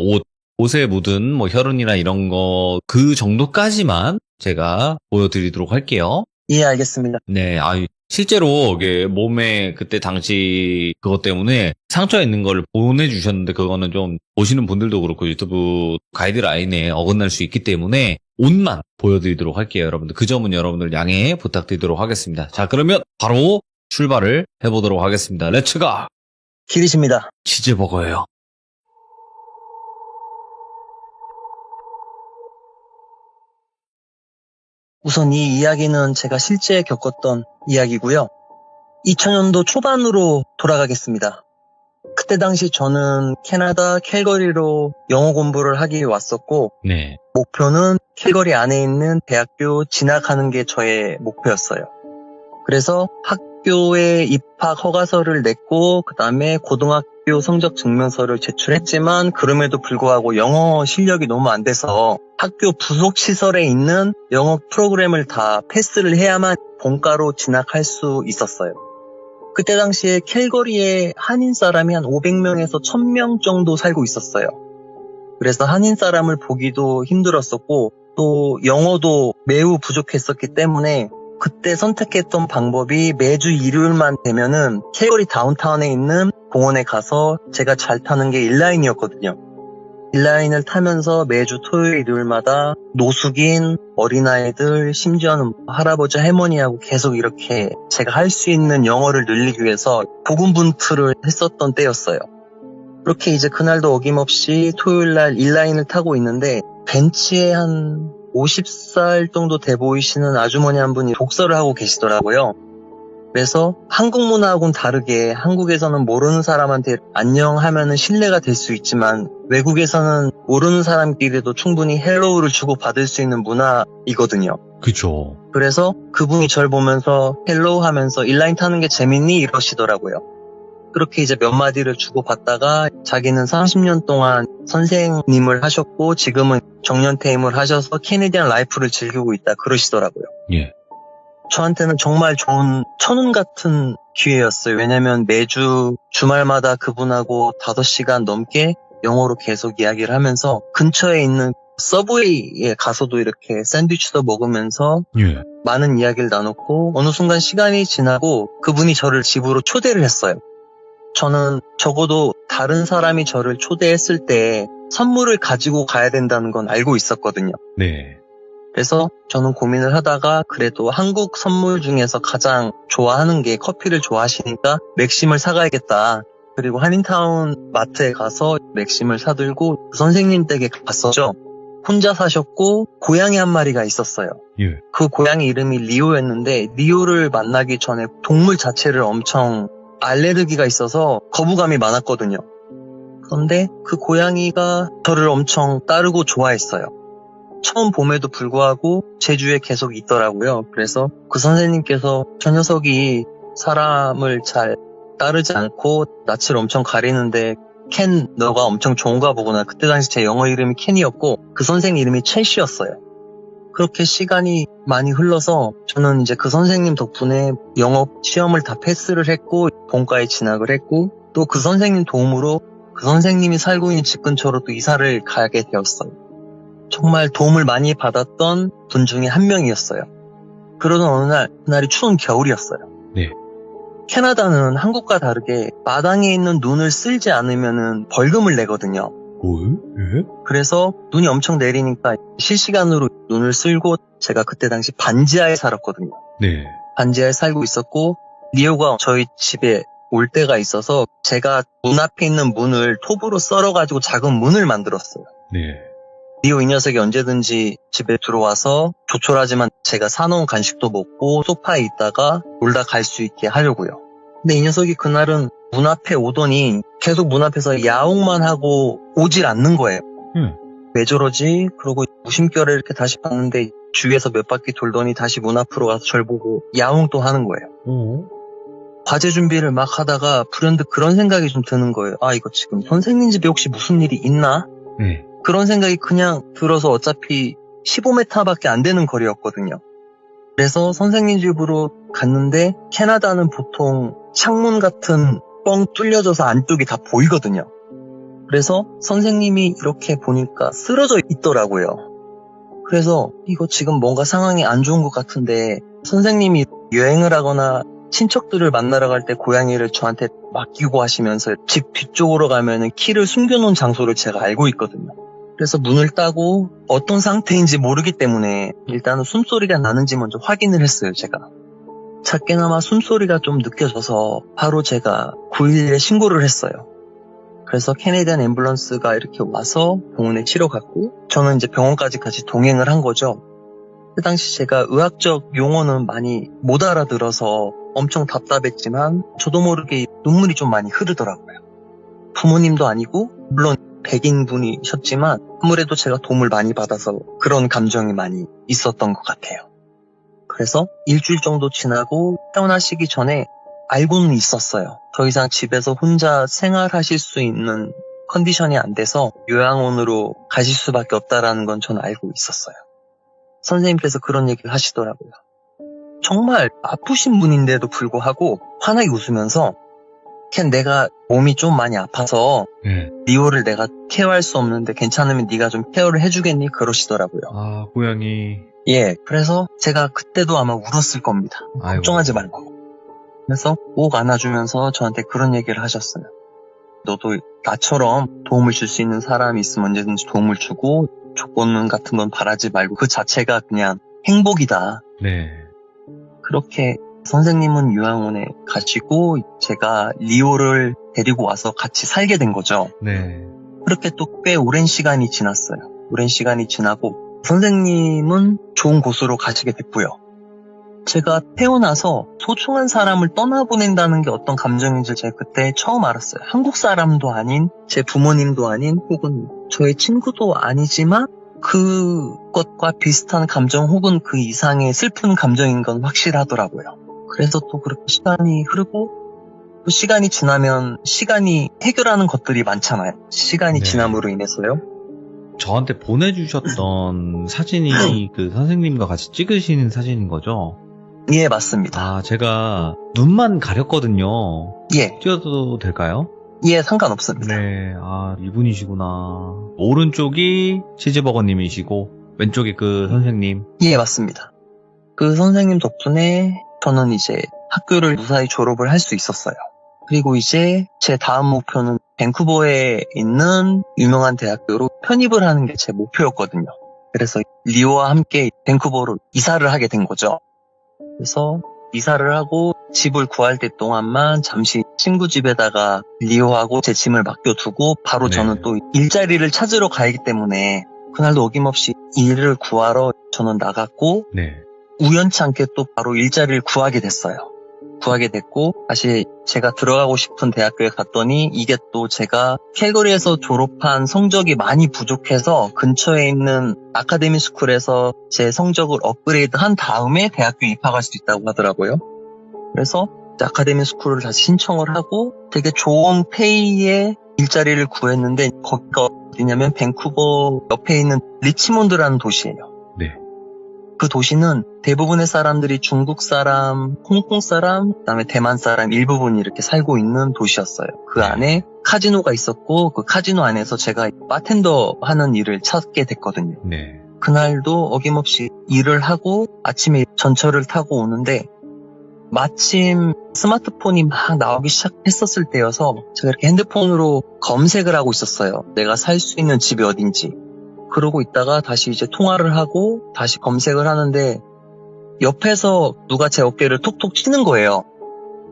S2: 옷에 묻은 뭐 혈흔이나 이런 거, 그 정도까지만 제가 보여드리도록 할게요.
S4: 예, 알겠습니다.
S2: 네, 실제로 이게 몸에 그때 당시 그것 때문에 상처가 있는 걸 보내주셨는데, 그거는 좀 보시는 분들도 그렇고 유튜브 가이드라인에 어긋날 수 있기 때문에 옷만 보여드리도록 할게요. 여러분들 그 점은 여러분들 양해 부탁드리도록 하겠습니다. 자, 그러면 바로 출발을 해보도록 하겠습니다. 렛츠가!
S4: 길이십니다.
S2: 치즈버거예요.
S4: 우선 이 이야기는 제가 실제 겪었던 이야기고요. 2000년도 초반으로 돌아가겠습니다. 그때 당시 저는 캐나다 캘거리로 영어 공부를 하기 위해 왔었고,
S2: 네.
S4: 목표는 캘거리 안에 있는 대학교 진학하는 게 저의 목표였어요. 그래서 학교에 입학 허가서를 냈고, 그 다음에 고등학교 성적 증명서를 제출했지만, 그럼에도 불구하고 영어 실력이 너무 안 돼서 학교 부속 시설에 있는 영어 프로그램을 다 패스를 해야만 본과로 진학할 수 있었어요. 그때 당시에 캘거리에 한인 사람이 한 500명에서 1000명 정도 살고 있었어요. 그래서 한인 사람을 보기도 힘들었었고, 또 영어도 매우 부족했었기 때문에 그때 선택했던 방법이 매주 일요일만 되면은 캘거리 다운타운에 있는 공원에 가서 제가 잘 타는 게 인라인이었거든요. 인라인을 타면서 매주 토요일 일요일마다 노숙인, 어린아이들, 심지어는 할아버지 할머니하고 계속 이렇게 제가 할 수 있는 영어를 늘리기 위해서 고군분투를 했었던 때였어요. 그렇게 이제 그날도 어김없이 토요일날 인라인을 타고 있는데 벤치에 한 50살 정도 돼 보이시는 아주머니 한 분이 독서를 하고 계시더라고요. 그래서 한국 문화하고는 다르게 한국에서는 모르는 사람한테 안녕하면은 신뢰가 될 수 있지만 외국에서는 모르는 사람끼리도 충분히 헬로우를 주고받을 수 있는 문화이거든요.
S2: 그쵸.
S4: 그래서 그분이 절 보면서 헬로우 하면서 인라인 타는 게 재밌니? 이러시더라고요. 그렇게 이제 몇 마디를 주고받다가 자기는 30년 동안 선생님을 하셨고 지금은 정년퇴임을 하셔서 캐네디안 라이프를 즐기고 있다 그러시더라고요.
S2: 예.
S4: 저한테는 정말 좋은 천운 같은 기회였어요. 왜냐면 매주 주말마다 그분하고 5시간 넘게 영어로 계속 이야기를 하면서 근처에 있는 서브웨이에 가서도 이렇게 샌드위치도 먹으면서
S2: 예.
S4: 많은 이야기를 나눴고 어느 순간 시간이 지나고 그분이 저를 집으로 초대를 했어요. 저는 적어도 다른 사람이 저를 초대했을 때 선물을 가지고 가야 된다는 건 알고 있었거든요.
S2: 네.
S4: 그래서 저는 고민을 하다가 그래도 한국 선물 중에서 가장 좋아하는 게 커피를 좋아하시니까 맥심을 사가야겠다. 그리고 한인타운 마트에 가서 맥심을 사들고 그 선생님 댁에 갔었죠. 혼자 사셨고 고양이 한 마리가 있었어요.
S2: 예.
S4: 그 고양이 이름이 리오였는데 리오를 만나기 전에 동물 자체를 엄청 알레르기가 있어서 거부감이 많았거든요. 그런데 그 고양이가 저를 엄청 따르고 좋아했어요. 처음 봄에도 불구하고 제주에 계속 있더라고요. 그래서 그 선생님께서 저 녀석이 사람을 잘 따르지 않고 낯을 엄청 가리는데 켄 너가 엄청 좋은가 보구나. 그때 당시 제 영어 이름이 켄이었고 그 선생님 이름이 챗이었어요. 그렇게 시간이 많이 흘러서 저는 이제 그 선생님 덕분에 영어 시험을 다 패스를 했고 본과에 진학을 했고 또 그 선생님 도움으로 그 선생님이 살고 있는 집 근처로 또 이사를 가게 되었어요. 정말 도움을 많이 받았던 분 중에 한 명이었어요. 그러던 어느 날, 그날이 추운 겨울이었어요.
S2: 네.
S4: 캐나다는 한국과 다르게 마당에 있는 눈을 쓸지 않으면 벌금을 내거든요.
S2: 뭘? 예?
S4: 그래서 눈이 엄청 내리니까 실시간으로 눈을 쓸고 제가 그때 당시 반지하에 살았거든요.
S2: 네.
S4: 반지하에 살고 있었고 리오가 저희 집에 올 때가 있어서 제가 문 앞에 있는 문을 톱으로 썰어가지고 작은 문을 만들었어요.
S2: 네.
S4: 리오 이 녀석이 언제든지 집에 들어와서 조촐하지만 제가 사놓은 간식도 먹고 소파에 있다가 놀다 갈 수 있게 하려고요. 근데 이 녀석이 그날은 문 앞에 오더니 계속 문 앞에서 야옹만 하고 오질 않는 거예요. 왜 저러지? 그러고 무심결에 이렇게 다시 봤는데 주위에서 몇 바퀴 돌더니 다시 문 앞으로 가서 절 보고 야옹 또 하는 거예요. 과제 준비를 막 하다가 불현듯 그런 생각이 좀 드는 거예요. 아, 이거 지금 선생님 집에 혹시 무슨 일이 있나?
S2: 네.
S4: 그런 생각이 그냥 들어서 어차피 15m밖에 안 되는 거리였거든요. 그래서 선생님 집으로 갔는데 캐나다는 보통 창문 같은 뻥 뚫려져서 안쪽이 다 보이거든요. 그래서 선생님이 이렇게 보니까 쓰러져 있더라고요. 그래서 이거 지금 뭔가 상황이 안 좋은 것 같은데 선생님이 여행을 하거나 친척들을 만나러 갈 때 고양이를 저한테 맡기고 하시면서 집 뒤쪽으로 가면은 키를 숨겨놓은 장소를 제가 알고 있거든요. 그래서 문을 따고 어떤 상태인지 모르기 때문에 일단은 숨소리가 나는지 먼저 확인을 했어요, 제가. 작게나마 숨소리가 좀 느껴져서 바로 제가 911에 신고를 했어요. 그래서 캐네디안 앰뷸런스가 이렇게 와서 병원에 치러 갔고 저는 이제 병원까지 같이 동행을 한 거죠. 그 당시 제가 의학적 용어는 많이 못 알아들어서 엄청 답답했지만 저도 모르게 눈물이 좀 많이 흐르더라고요. 부모님도 아니고 물론 백인분이셨지만 아무래도 제가 도움을 많이 받아서 그런 감정이 많이 있었던 것 같아요. 그래서 일주일 정도 지나고 퇴원하시기 전에 알고는 있었어요. 더 이상 집에서 혼자 생활하실 수 있는 컨디션이 안 돼서 요양원으로 가실 수밖에 없다라는 건 저는 알고 있었어요. 선생님께서 그런 얘기를 하시더라고요. 정말 아프신 분인데도 불구하고 환하게 웃으면서 그냥 내가 몸이 좀 많이 아파서
S2: 네.
S4: 리오를 내가 케어할 수 없는데 괜찮으면 네가 좀 케어를 해주겠니? 그러시더라고요.
S2: 아, 고양이.
S4: 예, 그래서 제가 그때도 아마 울었을 겁니다.
S2: 아이고.
S4: 걱정하지 말고. 그래서 꼭 안아주면서 저한테 그런 얘기를 하셨어요. 너도 나처럼 도움을 줄 수 있는 사람이 있으면 언제든지 도움을 주고 조건 같은 건 바라지 말고 그 자체가 그냥 행복이다.
S2: 네.
S4: 그렇게 선생님은 요양원에 가시고 제가 리오를 데리고 와서 같이 살게 된 거죠.
S2: 네.
S4: 그렇게 또 꽤 오랜 시간이 지났어요. 오랜 시간이 지나고 선생님은 좋은 곳으로 가시게 됐고요. 제가 태어나서 소중한 사람을 떠나보낸다는 게 어떤 감정인지 제가 그때 처음 알았어요. 한국 사람도 아닌 제 부모님도 아닌 혹은 저의 친구도 아니지만 그것과 비슷한 감정 혹은 그 이상의 슬픈 감정인 건 확실하더라고요. 그래서 또 그렇게 시간이 흐르고 또 시간이 지나면 시간이 해결하는 것들이 많잖아요. 시간이
S2: 네.
S4: 지남으로 인해서요.
S2: 저한테 보내주셨던 사진이 그 선생님과 같이 찍으신 사진인 거죠?
S4: 예, 맞습니다.
S2: 아, 제가 눈만 가렸거든요.
S4: 예,
S2: 띄워도 될까요?
S4: 예, 상관없습니다.
S2: 네, 아, 이분이시구나. 오른쪽이 치즈버거님이시고, 왼쪽이 그 선생님.
S4: 예, 맞습니다. 그 선생님 덕분에 저는 이제 학교를 무사히 졸업을 할 수 있었어요. 그리고 이제 제 다음 목표는 밴쿠버에 있는 유명한 대학교로 편입을 하는 게 제 목표였거든요. 그래서 리오와 함께 밴쿠버로 이사를 하게 된 거죠. 그래서 이사를 하고 집을 구할 때 동안만 잠시 친구 집에다가 리오하고 제 짐을 맡겨두고 바로
S2: 네.
S4: 저는 또 일자리를 찾으러 가기 때문에 그날도 어김없이 일을 구하러 저는 나갔고
S2: 네.
S4: 우연치 않게 또 바로 일자리를 구하게 됐어요. 구하게 됐고 다시 제가 들어가고 싶은 대학교에 갔더니 이게 또 제가 캘거리에서 졸업한 성적이 많이 부족해서 근처에 있는 아카데미 스쿨에서 제 성적을 업그레이드 한 다음에 대학교에 입학할 수 있다고 하더라고요. 그래서 아카데미 스쿨을 다시 신청을 하고 되게 좋은 페이의 일자리를 구했는데 거기가 어디냐면 밴쿠버 옆에 있는 리치몬드라는 도시예요.
S2: 네.
S4: 그 도시는 대부분의 사람들이 중국 사람, 홍콩 사람, 그다음에 대만 사람 일부분이 이렇게 살고 있는 도시였어요. 그
S2: 네.
S4: 안에 카지노가 있었고 그 카지노 안에서 제가 바텐더 하는 일을 찾게 됐거든요.
S2: 네.
S4: 그날도 어김없이 일을 하고 아침에 전철을 타고 오는데 마침 스마트폰이 막 나오기 시작했었을 때여서 제가 이렇게 핸드폰으로 검색을 하고 있었어요. 내가 살 수 있는 집이 어딘지. 그러고 있다가 다시 이제 통화를 하고 다시 검색을 하는데 옆에서 누가 제 어깨를 톡톡 치는 거예요.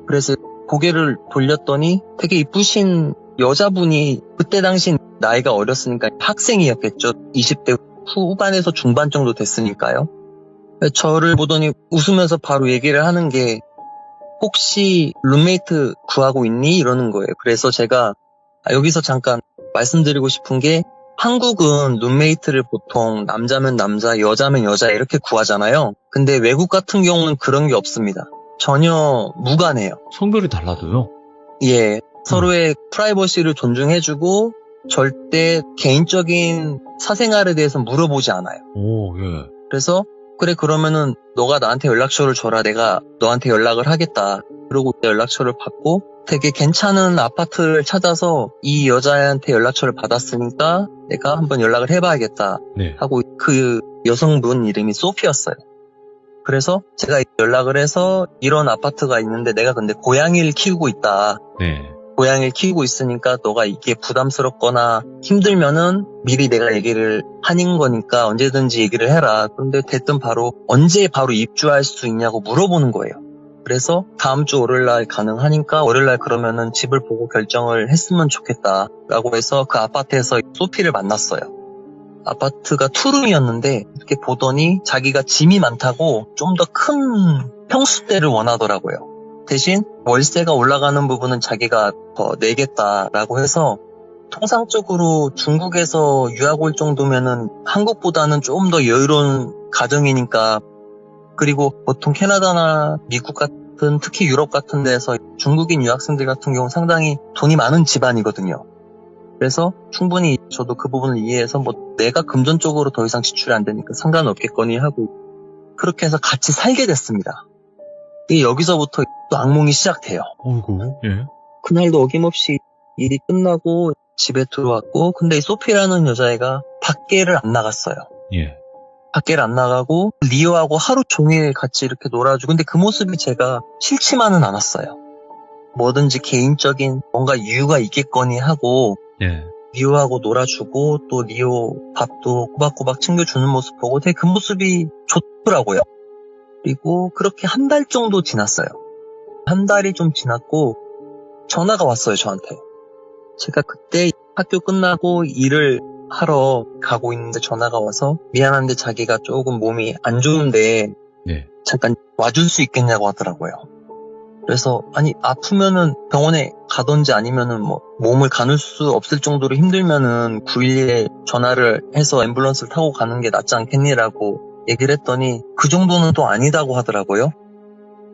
S4: 그래서 고개를 돌렸더니 되게 이쁘신 여자분이, 그때 당시 나이가 어렸으니까 학생이었겠죠. 20대 후반에서 중반 정도 됐으니까요. 저를 보더니 웃으면서 바로 얘기를 하는 게 혹시 룸메이트 구하고 있니? 이러는 거예요. 그래서 제가 여기서 잠깐 말씀드리고 싶은 게 한국은 룸메이트를 보통 남자면 남자, 여자면 여자 이렇게 구하잖아요. 근데 외국 같은 경우는 그런 게 없습니다. 전혀 무관해요.
S2: 성별이 달라도요?
S4: 예, 서로의 프라이버시를 존중해주고 절대 개인적인 사생활에 대해서 물어보지 않아요.
S2: 오, 예.
S4: 그래서 그래 그러면은 너가 나한테 연락처를 줘라. 내가 너한테 연락을 하겠다. 그러고 연락처를 받고 되게 괜찮은 아파트를 찾아서 이 여자한테 연락처를 받았으니까 내가 한번 연락을 해봐야겠다
S2: 네.
S4: 하고 그 여성분 이름이 소피였어요. 그래서 제가 연락을 해서 이런 아파트가 있는데 내가 근데 고양이를 키우고 있다.
S2: 네.
S4: 고양이를 키우고 있으니까 너가 이게 부담스럽거나 힘들면은 미리 내가 얘기를 하는 거니까 언제든지 얘기를 해라. 그런데 대뜸 언제 바로 입주할 수 있냐고 물어보는 거예요. 그래서 다음 주 월요일날 가능하니까 월요일날 그러면은 집을 보고 결정을 했으면 좋겠다라고 해서 그 아파트에서 소피를 만났어요. 아파트가 투룸이었는데 이렇게 보더니 자기가 짐이 많다고 좀 더 큰 평수대를 원하더라고요. 대신 월세가 올라가는 부분은 자기가 더 내겠다라고 해서 통상적으로 중국에서 유학 올 정도면은 한국보다는 좀 더 여유로운 가정이니까, 그리고 보통 캐나다나 미국 같은 특히 유럽 같은 데서 중국인 유학생들 같은 경우는 상당히 돈이 많은 집안이거든요. 그래서 충분히 저도 그 부분을 이해해서 내가 금전적으로 더 이상 지출이 안 되니까 상관없겠거니 하고 그렇게 해서 같이 살게 됐습니다. 여기서부터 또 악몽이 시작돼요.
S2: 어이구, 예.
S4: 그날도 어김없이 일이 끝나고 집에 들어왔고, 근데 이 소피라는 여자애가 밖에를 안 나갔어요.
S2: 예.
S4: 밖에를 안 나가고 리오하고 하루 종일 같이 이렇게 놀아주고, 근데 그 모습이 제가 싫지만은 않았어요. 뭐든지 개인적인 뭔가 이유가 있겠거니 하고
S2: 예.
S4: 리오하고 놀아주고 또 리오 밥도 꼬박꼬박 챙겨주는 모습 보고 되게 그 모습이 좋더라고요. 그리고 그렇게 한 달 정도 지났어요. 한 달이 좀 지났고 전화가 왔어요, 저한테. 제가 그때 학교 끝나고 일을 하러 가고 있는데 전화가 와서 미안한데 자기가 조금 몸이 안 좋은데
S2: 네.
S4: 잠깐 와줄 수 있겠냐고 하더라고요. 그래서 아니 아프면은 병원에 가든지 아니면은 몸을 가눌 수 없을 정도로 힘들면은 911에 전화를 해서 앰뷸런스를 타고 가는 게 낫지 않겠니라고 얘기를 했더니 그 정도는 또 아니다고 하더라고요.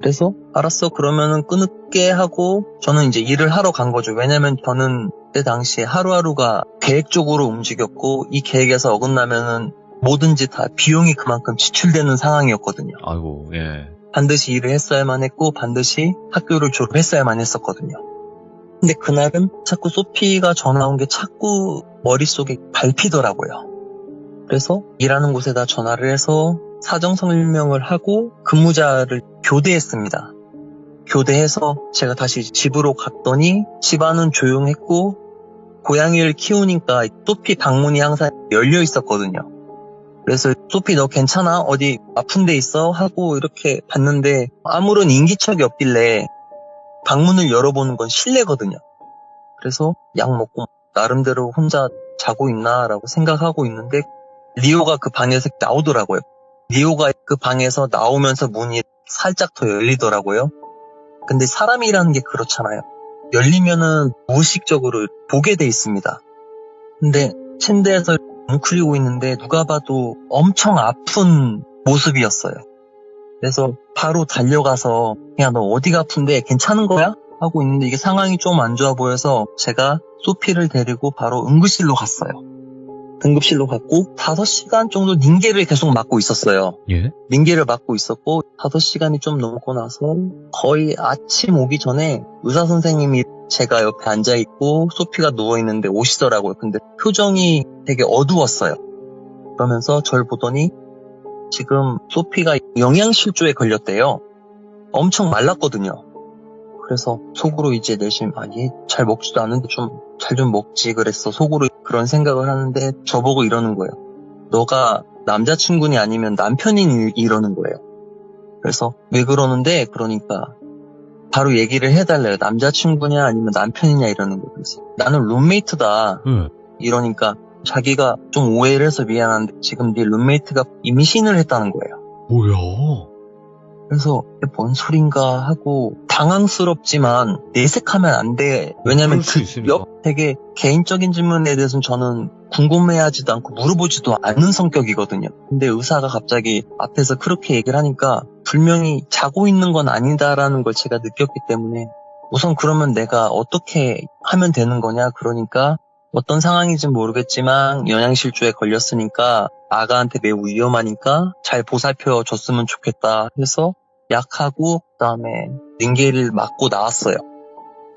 S4: 그래서 알았어 그러면은 끊을게 하고 저는 이제 일을 하러 간 거죠. 왜냐면 저는 그때 당시에 하루하루가 계획적으로 움직였고 이 계획에서 어긋나면은 뭐든지 다 비용이 그만큼 지출되는 상황이었거든요.
S2: 아이고, 예.
S4: 반드시 일을 했어야만 했고 반드시 학교를 졸업했어야만 했었거든요. 근데 그날은 자꾸 소피가 전화 온 게 자꾸 머릿속에 밟히더라고요. 그래서 일하는 곳에다 전화를 해서 사정 설명을 하고 근무자를 교대했습니다. 교대해서 제가 다시 집으로 갔더니 집안은 조용했고 고양이를 키우니까 소피 방문이 항상 열려 있었거든요. 그래서 소피 너 괜찮아? 어디 아픈 데 있어? 하고 이렇게 봤는데 아무런 인기척이 없길래 방문을 열어보는 건 실례거든요. 그래서 약 먹고 나름대로 혼자 자고 있나 라고 생각하고 있는데 리오가 그 방에서 나오더라고요. 리오가 그 방에서 나오면서 문이 살짝 더 열리더라고요. 근데 사람이라는 게 그렇잖아요. 열리면은 무의식적으로 보게 돼 있습니다. 근데 침대에서 웅크리고 있는데 누가 봐도 엄청 아픈 모습이었어요. 그래서 바로 달려가서 야, 너 어디가 아픈데 괜찮은 거야? 하고 있는데 이게 상황이 좀 안 좋아 보여서 제가 소피를 데리고 바로 응급실로 갔어요. 응급실로 갔고 5시간 정도 닝계를 계속 맞고 있었어요.
S2: 예?
S4: 닝계를 맞고 있었고 5시간이 좀 넘고 나서 거의 아침 오기 전에 의사 선생님이 제가 옆에 앉아있고 소피가 누워있는데 오시더라고요. 근데 표정이 되게 어두웠어요. 그러면서 저를 보더니 지금 소피가 영양실조에 걸렸대요. 엄청 말랐거든요. 그래서 속으로 이제 내심 얘 잘 먹지도 않는데 좀 잘 좀 먹지 그랬어. 속으로 그런 생각을 하는데 저보고 이러는 거예요. 너가 남자친구니 아니면 남편이니 이러는 거예요. 그래서 왜 그러는데 그러니까 바로 얘기를 해달래요. 남자친구냐 아니면 남편이냐 이러는 거예요. 그래서 나는 룸메이트다 이러니까 자기가 좀 오해를 해서 미안한데 지금 네 룸메이트가 임신을 했다는 거예요.
S2: 뭐야?
S4: 그래서 뭔 소린가 하고 당황스럽지만 내색하면 안 돼. 왜냐면
S2: 그럴 수 있으니까.
S4: 되게 개인적인 질문에 대해서는 저는 궁금해하지도 않고 물어보지도 않는 성격이거든요. 근데 의사가 갑자기 앞에서 그렇게 얘기를 하니까 분명히 자고 있는 건 아니다라는 걸 제가 느꼈기 때문에 우선 그러면 내가 어떻게 하면 되는 거냐 그러니까 어떤 상황인지는 모르겠지만 영양실조에 걸렸으니까 아가한테 매우 위험하니까 잘 보살펴 줬으면 좋겠다 해서 약하고 그다음에 링겔을 맞고 나왔어요.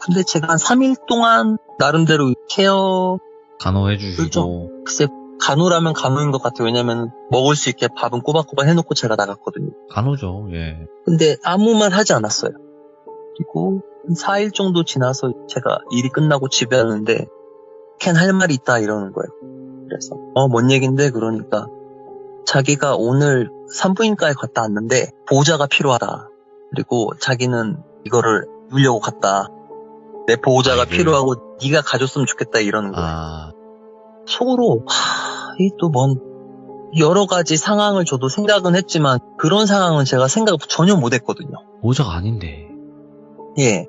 S4: 근데 제가 한 3일 동안 나름대로 케어
S2: 간호해주시고.
S4: 글쎄 간호라면 간호인 것 같아요. 왜냐면 먹을 수 있게 밥은 꼬박꼬박 해놓고 제가 나갔거든요.
S2: 간호죠, 예.
S4: 근데 아무 말 하지 않았어요. 그리고 한 4일 정도 지나서 제가 일이 끝나고 집에 왔는데 켄 할 말이 있다 이러는 거예요. 그래서 뭔 얘긴데 그러니까 자기가 오늘 산부인과에 갔다 왔는데 보호자가 필요하다. 그리고 자기는 이거를 누려고 갔다. 내 보호자가 필요하고 네가 가졌으면 좋겠다 이러는 거예요. 속으로 이 또 뭔 여러 가지 상황을 저도 생각은 했지만 그런 상황은 제가 생각 전혀 못했거든요.
S2: 보호자가 아닌데.
S4: 예.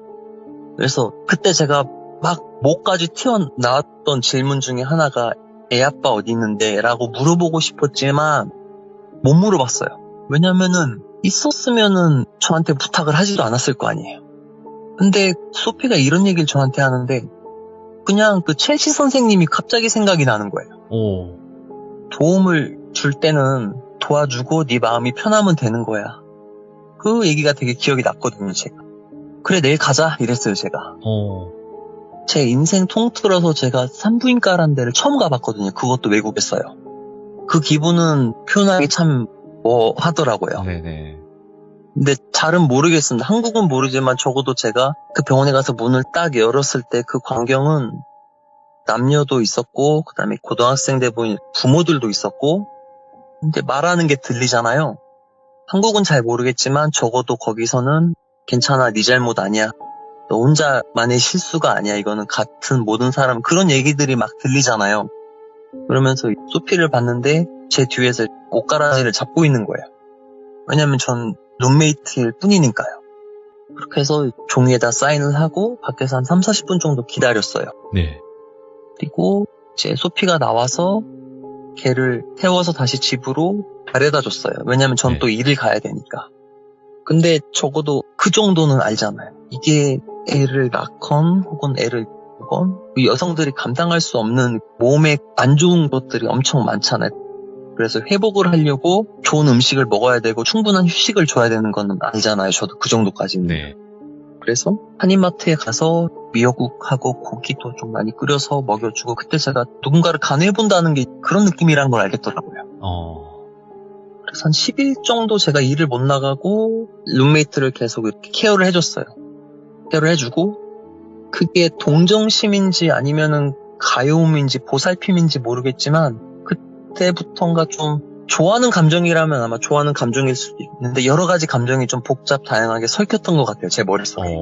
S4: 그래서 그때 제가 막 목까지 튀어나왔던 질문 중에 하나가 애 아빠 어디 있는데? 라고 물어보고 싶었지만 못 물어봤어요. 왜냐면은 있었으면은 저한테 부탁을 하지도 않았을 거 아니에요. 근데 소피가 이런 얘기를 저한테 하는데 그냥 그 첼시 선생님이 갑자기 생각이 나는 거예요. 도움을 줄 때는 도와주고 네 마음이 편하면 되는 거야. 그 얘기가 되게 기억이 났거든요, 제가. 그래, 내일 가자 이랬어요, 제가. 제 인생 통틀어서 제가 산부인과라는 데를 처음 가봤거든요. 그것도 외국에서요. 그 기분은 표현하기 참 하더라고요.
S2: 네네.
S4: 근데 잘은 모르겠습니다. 한국은 모르지만 적어도 제가 그 병원에 가서 문을 딱 열었을 때 그 광경은 남녀도 있었고 그다음에 고등학생들 보니 부모들도 있었고 근데 말하는 게 들리잖아요. 한국은 잘 모르겠지만 적어도 거기서는 괜찮아, 네 잘못 아니야. 너 혼자만의 실수가 아니야. 이거는 같은 모든 사람 그런 얘기들이 막 들리잖아요. 그러면서 소피를 봤는데 제 뒤에서 옷가라지를 잡고 있는 거예요. 왜냐면 전 룸메이트일 뿐이니까요. 그렇게 해서 종이에다 사인을 하고 밖에서 한 30-40분 정도 기다렸어요.
S2: 네.
S4: 그리고 이제 소피가 나와서 걔를 태워서 다시 집으로 데려다 줬어요. 왜냐면 전 또 일을 가야 되니까. 근데 적어도 그 정도는 알잖아요. 이게 애를 낳건 혹은 애를 두건 여성들이 감당할 수 없는 몸에 안 좋은 것들이 엄청 많잖아요. 그래서 회복을 하려고 좋은 음식을 먹어야 되고 충분한 휴식을 줘야 되는 건 알잖아요. 저도 그 정도까지는.
S2: 네.
S4: 그래서 한인마트에 가서 미역국하고 고기도 좀 많이 끓여서 먹여주고 그때 제가 누군가를 간호해본다는 게 그런 느낌이라는 걸 알겠더라고요. 그래서 한 10일 정도 제가 일을 못 나가고 룸메이트를 계속 이렇게 케어를 해줬어요. 케어를 해주고 그게 동정심인지 아니면은 가여움인지 보살핌인지 모르겠지만 그때부터인가 좀 좋아하는 감정이라면 아마 좋아하는 감정일 수도 있는데 여러 가지 감정이 좀 복잡 다양하게 설켰던 것 같아요. 제 머릿속에.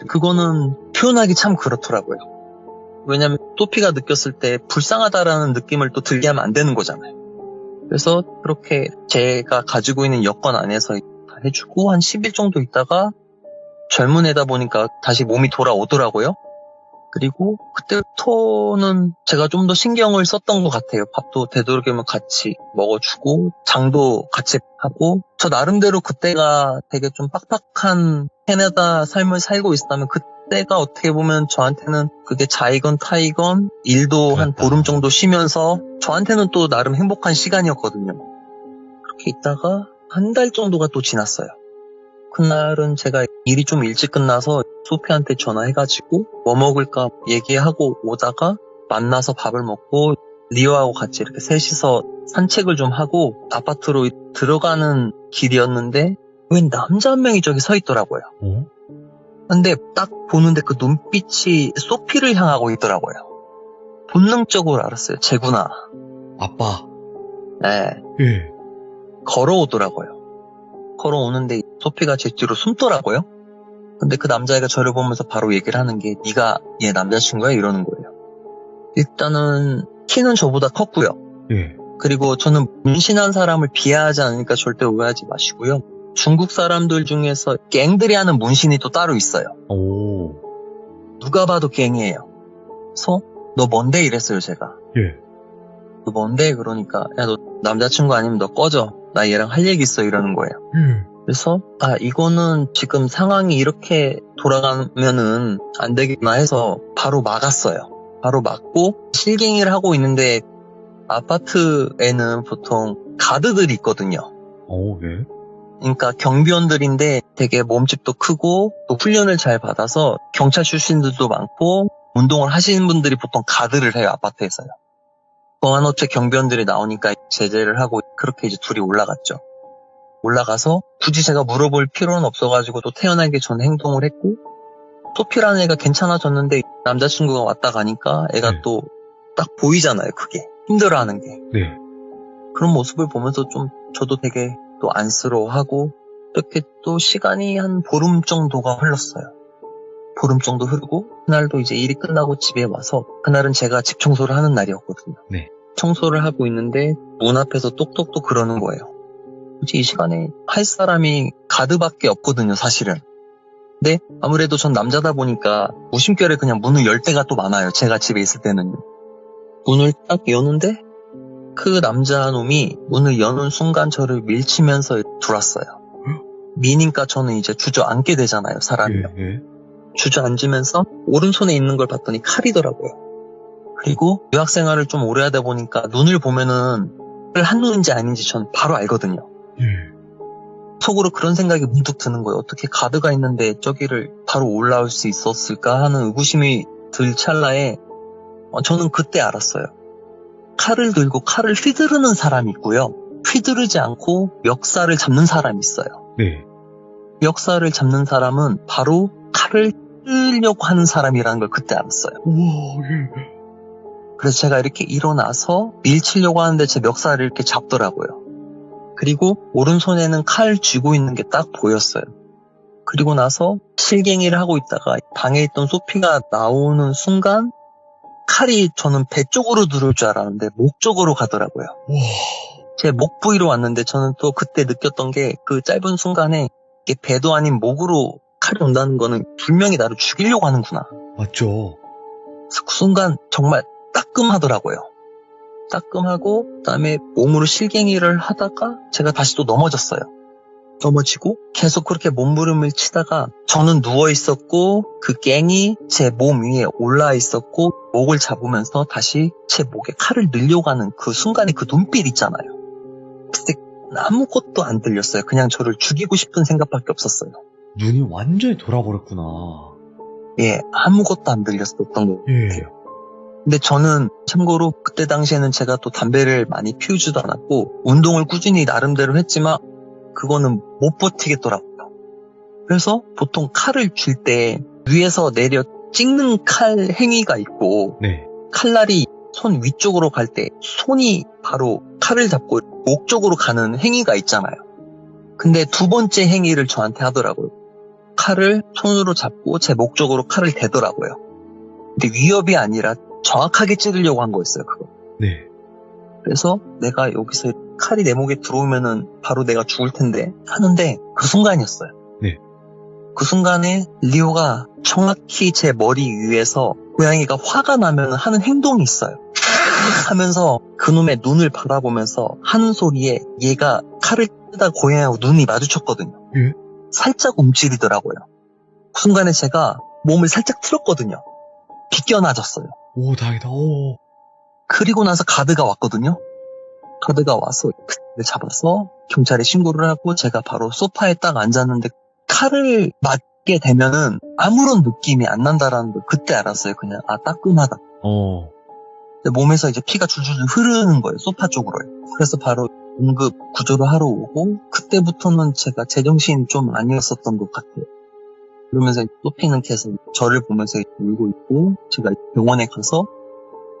S4: 그거는 표현하기 참 그렇더라고요. 왜냐면 소피가 느꼈을 때 불쌍하다라는 느낌을 또 들게 하면 안 되는 거잖아요. 그래서 그렇게 제가 가지고 있는 여건 안에서 다 해주고 한 10일 정도 있다가 젊은 애다 보니까 다시 몸이 돌아오더라고요. 그리고 그때부터는 제가 좀 더 신경을 썼던 것 같아요. 밥도 되도록이면 같이 먹어주고 장도 같이 하고 저 나름대로 그때가 되게 좀 빡빡한 캐나다 삶을 살고 있었다면 그때가 어떻게 보면 저한테는 그게 자이건 타이건 일도 한 보름 정도 쉬면서 저한테는 또 나름 행복한 시간이었거든요. 그렇게 있다가 한 달 정도가 또 지났어요. 그날은 제가 일이 좀 일찍 끝나서 소피한테 전화해가지고 뭐 먹을까 얘기하고 오다가 만나서 밥을 먹고 리오하고 같이 이렇게 셋이서 산책을 좀 하고 아파트로 들어가는 길이었는데 웬 남자 한 명이 저기 서 있더라고요.
S2: 어?
S4: 근데 딱 보는데 그 눈빛이 소피를 향하고 있더라고요. 본능적으로 알았어요. 쟤구나.
S2: 아빠.
S4: 네.
S2: 예.
S4: 걸어오더라고요. 걸어오는데 소피가 제 뒤로 숨더라고요. 근데 그 남자애가 저를 보면서 바로 얘기를 하는 게 네가 얘 남자친구야? 이러는 거예요. 일단은 키는 저보다 컸고요.
S2: 예.
S4: 그리고 저는 문신한 사람을 비하하지 않으니까 절대 오해하지 마시고요. 중국 사람들 중에서 갱들이 하는 문신이 또 따로 있어요.
S2: 오.
S4: 누가 봐도 갱이에요. 그래서 너 뭔데? 이랬어요 제가.
S2: 예.
S4: 너 뭔데? 그러니까 야 너 남자친구 아니면 너 꺼져. 나 얘랑 할 얘기 있어 이러는 거예요. 그래서 이거는 지금 상황이 이렇게 돌아가면은 안 되겠구나 해서 바로 막았어요. 바로 막고 실갱이를 하고 있는데 아파트에는 보통 가드들이 있거든요.
S2: 오, 예.
S4: 그러니까 경비원들인데 되게 몸집도 크고 또 훈련을 잘 받아서 경찰 출신들도 많고 운동을 하시는 분들이 보통 가드를 해요. 아파트에서요. 공안업체 경비원들이 나오니까 제재를 하고 그렇게 이제 둘이 올라갔죠. 올라가서 굳이 제가 물어볼 필요는 없어가지고 또 태어나기 전에 행동을 했고 소피라는 애가 괜찮아졌는데 남자친구가 왔다 가니까 애가
S2: 네.
S4: 또 딱 보이잖아요. 그게 힘들어하는 게.
S2: 네.
S4: 그런 모습을 보면서 좀 저도 되게 또 안쓰러워하고 이렇게 또 시간이 한 보름 정도가 흘렀어요. 보름 정도 흐르고 그날도 이제 일이 끝나고 집에 와서 그날은 제가 집 청소를 하는 날이었거든요.
S2: 네.
S4: 청소를 하고 있는데 문 앞에서 똑똑똑 그러는 거예요. 굳이 이 시간에 할 사람이 가드밖에 없거든요, 사실은. 근데 아무래도 전 남자다 보니까 무심결에 그냥 문을 열 때가 또 많아요. 제가 집에 있을 때는요. 문을 딱 여는데 그 남자놈이 문을 여는 순간 저를 밀치면서 들어왔어요. 미니까 저는 이제 주저앉게 되잖아요, 사람이요.
S2: 예.
S4: 주저앉으면서 오른손에 있는 걸 봤더니 칼이더라고요. 그리고 유학 생활을 좀 오래 하다 보니까 눈을 보면은 한눈인지 아닌지 전 바로 알거든요.
S2: 예.
S4: 속으로 그런 생각이 문득 드는 거예요. 어떻게 가드가 있는데 저기를 바로 올라올 수 있었을까 하는 의구심이 들 찰나에 저는 그때 알았어요. 칼을 들고 칼을 휘두르는 사람이 있고요. 휘두르지 않고 멱살을 잡는 사람이 있어요.
S2: 네.
S4: 멱살을 잡는 사람은 바로 칼을 휘두르려고 하는 사람이라는 걸 그때 알았어요.
S2: 우와, 예.
S4: 그래서 제가 이렇게 일어나서 밀치려고 하는데 제 멱살을 이렇게 잡더라고요. 그리고 오른손에는 칼 쥐고 있는 게 딱 보였어요. 그리고 나서 실갱이를 하고 있다가 방에 있던 소피가 나오는 순간 칼이 저는 배 쪽으로 들어올 줄 알았는데 목 쪽으로 가더라고요.
S2: 우와.
S4: 제 목 부위로 왔는데 저는 또 그때 느꼈던 게 그 짧은 순간에 이게 배도 아닌 목으로 칼이 온다는 거는 분명히 나를 죽이려고 하는구나.
S2: 맞죠.
S4: 그래서 그 순간 정말 따끔하더라고요. 따끔하고 그다음에 몸으로 실갱이를 하다가 제가 다시 또 넘어졌어요. 넘어지고 계속 그렇게 몸부림을 치다가 저는 누워 있었고 그 갱이 제 몸 위에 올라 있었고 목을 잡으면서 다시 제 목에 칼을 넣으려고 하는 그 순간에 그 눈빛 있잖아요. 그때 아무것도 안 들렸어요. 그냥 저를 죽이고 싶은 생각밖에 없었어요.
S2: 눈이 완전히 돌아버렸구나.
S4: 예, 아무것도 안 들렸었던 것
S2: 예.
S4: 같아요. 근데 저는 참고로 그때 당시에는 제가 또 담배를 많이 피우지도 않았고 운동을 꾸준히 나름대로 했지만 그거는 못 버티겠더라고요. 그래서 보통 칼을 쥘 때 위에서 내려 찍는 칼 행위가 있고
S2: 네.
S4: 칼날이 손 위쪽으로 갈 때 손이 바로 칼을 잡고 목 쪽으로 가는 행위가 있잖아요. 근데 두 번째 행위를 저한테 하더라고요. 칼을 손으로 잡고 제 목 쪽으로 칼을 대더라고요. 근데 위협이 아니라 정확하게 찌르려고 한 거였어요, 그거.
S2: 네.
S4: 그래서 내가 여기서 칼이 내 목에 들어오면은 바로 내가 죽을 텐데 하는데 그 순간이었어요.
S2: 네.
S4: 그 순간에 리오가 정확히 제 머리 위에서 고양이가 화가 나면 하는 행동이 있어요. 하면서 그놈의 눈을 바라보면서 하는 소리에 얘가 칼을 뜨다 고양이하고 눈이 마주쳤거든요.
S2: 예?
S4: 살짝 움츠리더라고요. 그 순간에 제가 몸을 살짝 틀었거든요. 비껴나졌어요.
S2: 오, 다행이다. 오.
S4: 그리고 나서 가드가 왔거든요. 가드가 와서 그때 잡아서 경찰에 신고를 하고 제가 바로 소파에 딱 앉았는데 칼을 맞게 되면은 아무런 느낌이 안 난다라는 걸 그때 알았어요. 그냥 따끔하다.
S2: 어.
S4: 근데 몸에서 이제 피가 줄줄 흐르는 거예요. 소파 쪽으로요. 그래서 바로 응급 구조를 하러 오고 그때부터는 제가 제정신이 좀 아니었었던 것 같아요. 그러면서 소피는 계속 저를 보면서 울고 있고 제가 병원에 가서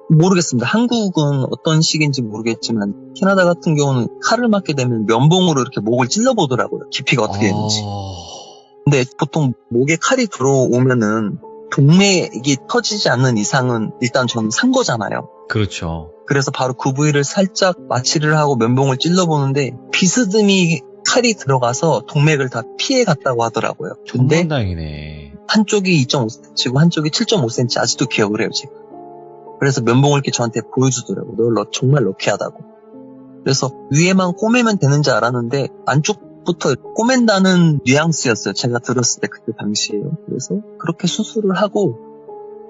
S4: 모르겠습니다. 한국은 어떤 식인지 모르겠지만 캐나다 같은 경우는 칼을 맞게 되면 면봉으로 이렇게 목을 찔러보더라고요. 깊이가 어떻게 되는지. 근데 보통 목에 칼이 들어오면은 동맥이 터지지 않는 이상은 일단 저는 산 거잖아요.
S2: 그렇죠.
S4: 그래서 바로 그 부위를 살짝 마취를 하고 면봉을 찔러보는데 비스듬히 칼이 들어가서 동맥을 다 피해 갔다고 하더라고요. 근데
S2: 천만다행이네.
S4: 한쪽이 2.5cm고 한쪽이 7.5cm 아직도 기억을 해요, 지금. 그래서 면봉을 이렇게 저한테 보여주더라고요. 너 정말 럭키하다고. 그래서 위에만 꼬매면 되는 줄 알았는데 안쪽부터 꼬맨다는 뉘앙스였어요. 제가 들었을 때 그때 당시에요. 그래서 그렇게 수술을 하고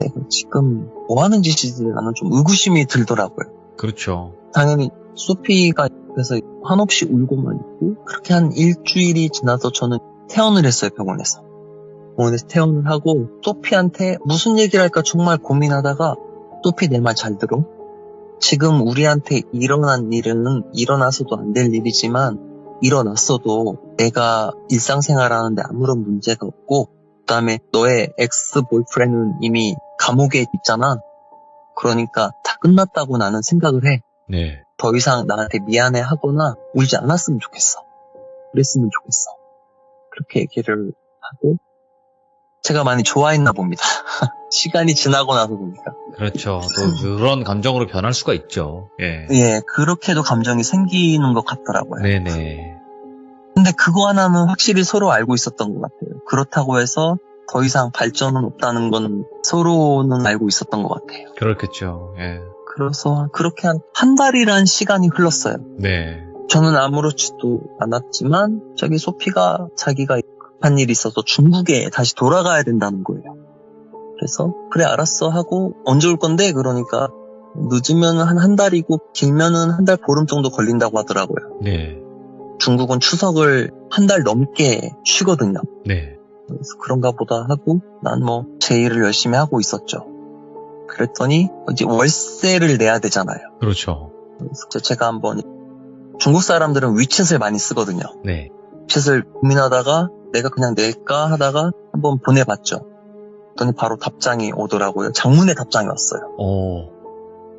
S4: 내가 지금 뭐 하는 짓이지 나는 좀 의구심이 들더라고요.
S2: 그렇죠.
S4: 당연히 소피가 그래서 한없이 울고만 있고 그렇게 한 일주일이 지나서 저는 퇴원을 했어요. 병원에서 퇴원을 하고 소피한테 무슨 얘기를 할까 정말 고민하다가 소피 내 말 잘 들어. 지금 우리한테 일어난 일은 일어나서도 안 될 일이지만 일어났어도 내가 일상생활하는데 아무런 문제가 없고 그다음에 너의 엑스 보이프렌드는 이미 감옥에 있잖아. 그러니까 다 끝났다고 나는 생각을 해.
S2: 네.
S4: 더 이상 나한테 미안해 하거나 울지 않았으면 좋겠어. 그랬으면 좋겠어. 그렇게 얘기를 하고 제가 많이 좋아했나 봅니다. 시간이 지나고 나서 보니까.
S2: 그렇죠. 또 그런 감정으로 변할 수가 있죠. 예.
S4: 예, 그렇게도 감정이 생기는 것 같더라고요.
S2: 네네.
S4: 근데 그거 하나는 확실히 서로 알고 있었던 것 같아요. 그렇다고 해서 더 이상 발전은 없다는 건 서로는 알고 있었던 것 같아요.
S2: 그렇겠죠. 예.
S4: 그래서 그렇게 한 달이란 시간이 흘렀어요.
S2: 네.
S4: 저는 아무렇지도 않았지만 저기 소피가 자기가 급한 일이 있어서 중국에 다시 돌아가야 된다는 거예요. 그래서 그래 알았어 하고 언제 올 건데 그러니까 늦으면 한 달이고 길면은 한 달 보름 정도 걸린다고 하더라고요.
S2: 네.
S4: 중국은 추석을 한 달 넘게 쉬거든요.
S2: 네.
S4: 그래서 그런가 보다 하고 난 뭐 제 일을 열심히 하고 있었죠. 그랬더니 이제 월세를 내야 되잖아요.
S2: 그렇죠.
S4: 그래서 제가 한번 중국 사람들은 위챗을 많이 쓰거든요.
S2: 네.
S4: 위챗을 고민하다가 내가 그냥 낼까 하다가 한번 보내봤죠. 그랬더니 바로 답장이 오더라고요. 장문의 답장이 왔어요.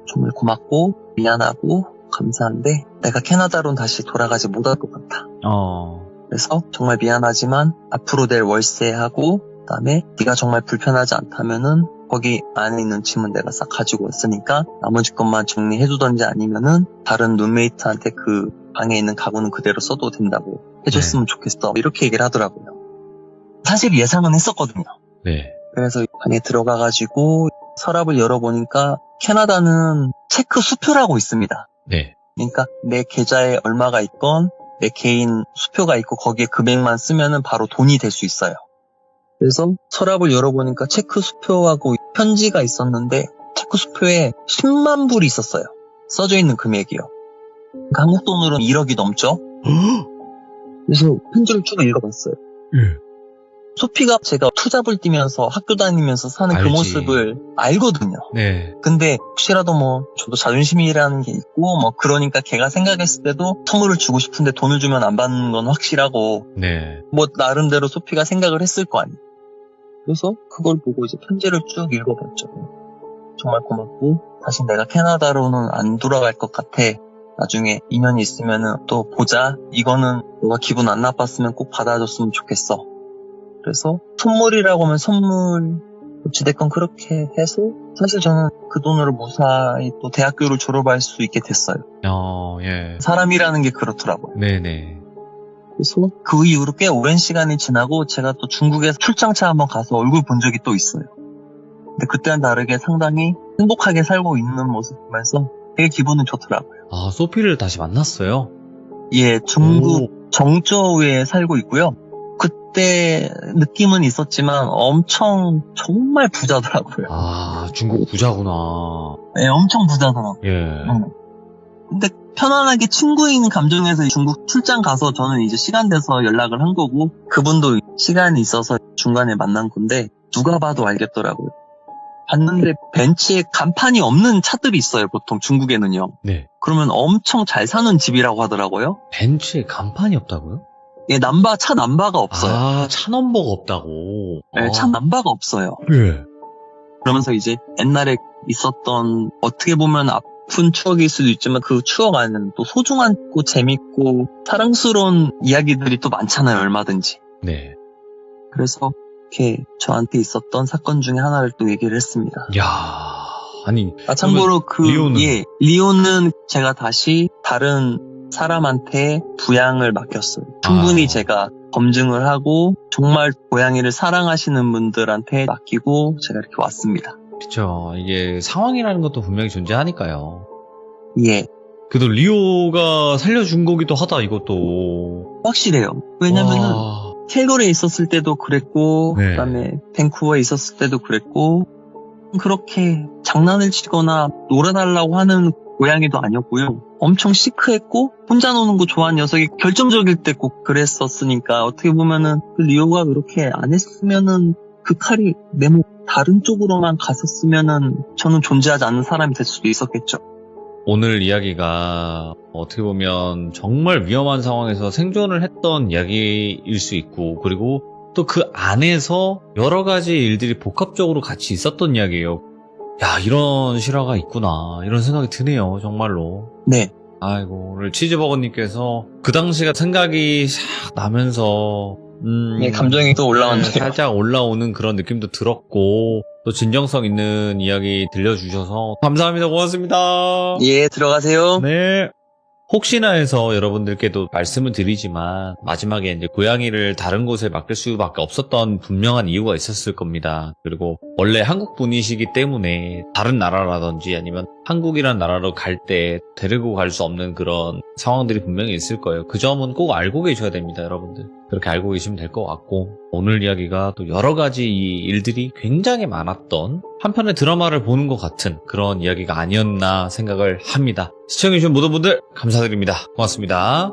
S4: 정말 고맙고 미안하고 감사한데 내가 캐나다로는 다시 돌아가지 못할 것 같아. 그래서 정말 미안하지만 앞으로 낼 월세하고 그다음에 네가 정말 불편하지 않다면은 거기 안에 있는 짐은 내가 싹 가지고 왔으니까 나머지 것만 정리해두던지 아니면은 다른 룸메이트한테 그 방에 있는 가구는 그대로 써도 된다고 해줬으면 좋겠어. 이렇게 얘기를 하더라고요. 사실 예상은 했었거든요.
S2: 네.
S4: 그래서 방에 들어가가지고 서랍을 열어보니까 캐나다는 체크 수표라고 있습니다.
S2: 네.
S4: 그러니까 내 계좌에 얼마가 있건 내 개인 수표가 있고 거기에 금액만 쓰면은 바로 돈이 될 수 있어요. 그래서 서랍을 열어보니까 체크 수표하고 편지가 있었는데 체크 수표에 10만 불이 있었어요. 써져 있는 금액이요. 그러니까 한국 돈으로는 1억이 넘죠. 그래서 편지를 쭉 읽어봤어요. 소피가 제가 투잡을 뛰면서 학교 다니면서 사는 그
S2: 알지.
S4: 모습을 알거든요.
S2: 네.
S4: 근데 혹시라도 뭐 저도 자존심이라는 게 있고 뭐 그러니까 걔가 생각했을 때도 선물을 주고 싶은데 돈을 주면 안 받는 건 확실하고
S2: 네.
S4: 뭐 나름대로 소피가 생각을 했을 거 아니에요. 그래서 그걸 보고 이제 편지를 쭉 읽어봤죠. 정말 고맙고 다시 내가 캐나다로는 안 돌아갈 것 같아. 나중에 인연이 있으면은 또 보자. 이거는 너가 기분 안 나빴으면 꼭 받아줬으면 좋겠어. 그래서 선물이라고 하면 선물 어찌됐건 그렇게 해서 사실 저는 그 돈으로 무사히 또 대학교를 졸업할 수 있게 됐어요.
S2: 예.
S4: 사람이라는 게 그렇더라고요.
S2: 네네.
S4: 그래서 그 이후로 꽤 오랜 시간이 지나고 제가 또 중국에서 출장차 한번 가서 얼굴 본 적이 또 있어요. 근데 그때와는 다르게 상당히 행복하게 살고 있는 모습 보면서 되게 기분은 좋더라고요.
S2: 아, 소피를 다시 만났어요?
S4: 예, 중국 정저우에 살고 있고요. 그때 느낌은 있었지만 엄청 정말 부자더라고요.
S2: 아, 중국 부자구나.
S4: 네, 엄청 부자더라고요.
S2: 예.
S4: 근데 편안하게 친구인 감정에서 중국 출장 가서 저는 이제 시간 돼서 연락을 한 거고 그분도 시간이 있어서 중간에 만난 건데 누가 봐도 알겠더라고요. 봤는데 벤치에 간판이 없는 차들이 있어요, 보통 중국에는요.
S2: 네.
S4: 그러면 엄청 잘 사는 집이라고 하더라고요.
S2: 벤츠에 간판이 없다고요?
S4: 예, 차 남바가 없어요.
S2: 아, 차 넘버가 없다고.
S4: 예, 차 남바가 없어요.
S2: 예.
S4: 그러면서 이제 옛날에 있었던 어떻게 보면 아픈 추억일 수도 있지만 그 추억 안에는 또 소중하고 재밌고 사랑스러운 이야기들이 또 많잖아요, 얼마든지.
S2: 네.
S4: 그래서 이렇게 저한테 있었던 사건 중에 하나를 또 얘기를 했습니다.
S2: 야, 아니.
S4: 참고로
S2: 리오는?
S4: 리오는 제가 다시 다른 사람한테 부양을 맡겼어요. 충분히 제가 검증을 하고 정말 고양이를 사랑하시는 분들한테 맡기고 제가 이렇게 왔습니다.
S2: 그쵸. 이게 상황이라는 것도 분명히 존재하니까요.
S4: 예,
S2: 그래도 리오가 살려준 거기도 하다, 이것도.
S4: 확실해요. 왜냐면은
S2: 와.
S4: 캘거리에 있었을 때도 그랬고
S2: 네.
S4: 그다음에 밴쿠버에 있었을 때도 그랬고 그렇게 장난을 치거나 놀아달라고 하는 고양이도 아니었고요. 엄청 시크했고 혼자 노는 거 좋아하는 녀석이 결정적일 때 꼭 그랬었으니까 어떻게 보면은 그 리오가 그렇게 안 했으면은 그 칼이 내 목 다른 쪽으로만 갔었으면은 저는 존재하지 않는 사람이 될 수도 있었겠죠.
S2: 오늘 이야기가 어떻게 보면 정말 위험한 상황에서 생존을 했던 이야기일 수 있고, 그리고 또 그 안에서 여러 가지 일들이 복합적으로 같이 있었던 이야기예요. 야, 이런 실화가 있구나, 이런 생각이 드네요, 정말로.
S4: 네.
S2: 아이고, 오늘 치즈버거님께서 그 당시가 생각이 싹 나면서
S4: 예, 감정이 또 올라왔네요.
S2: 살짝 올라오는 그런 느낌도 들었고, 또 진정성 있는 이야기 들려주셔서 감사합니다. 고맙습니다.
S4: 예, 들어가세요.
S2: 네. 혹시나 해서 여러분들께도 말씀을 드리지만 마지막에 이제 고양이를 다른 곳에 맡길 수밖에 없었던 분명한 이유가 있었을 겁니다. 그리고 원래 한국 분이시기 때문에 다른 나라라든지 아니면 한국이란 나라로 갈 때 데리고 갈 수 없는 그런 상황들이 분명히 있을 거예요. 그 점은 꼭 알고 계셔야 됩니다, 여러분들. 그렇게 알고 계시면 될 것 같고, 오늘 이야기가 또 여러 가지 이 일들이 굉장히 많았던 한편의 드라마를 보는 것 같은 그런 이야기가 아니었나 생각을 합니다. 시청해주신 모든 분들 감사드립니다. 고맙습니다.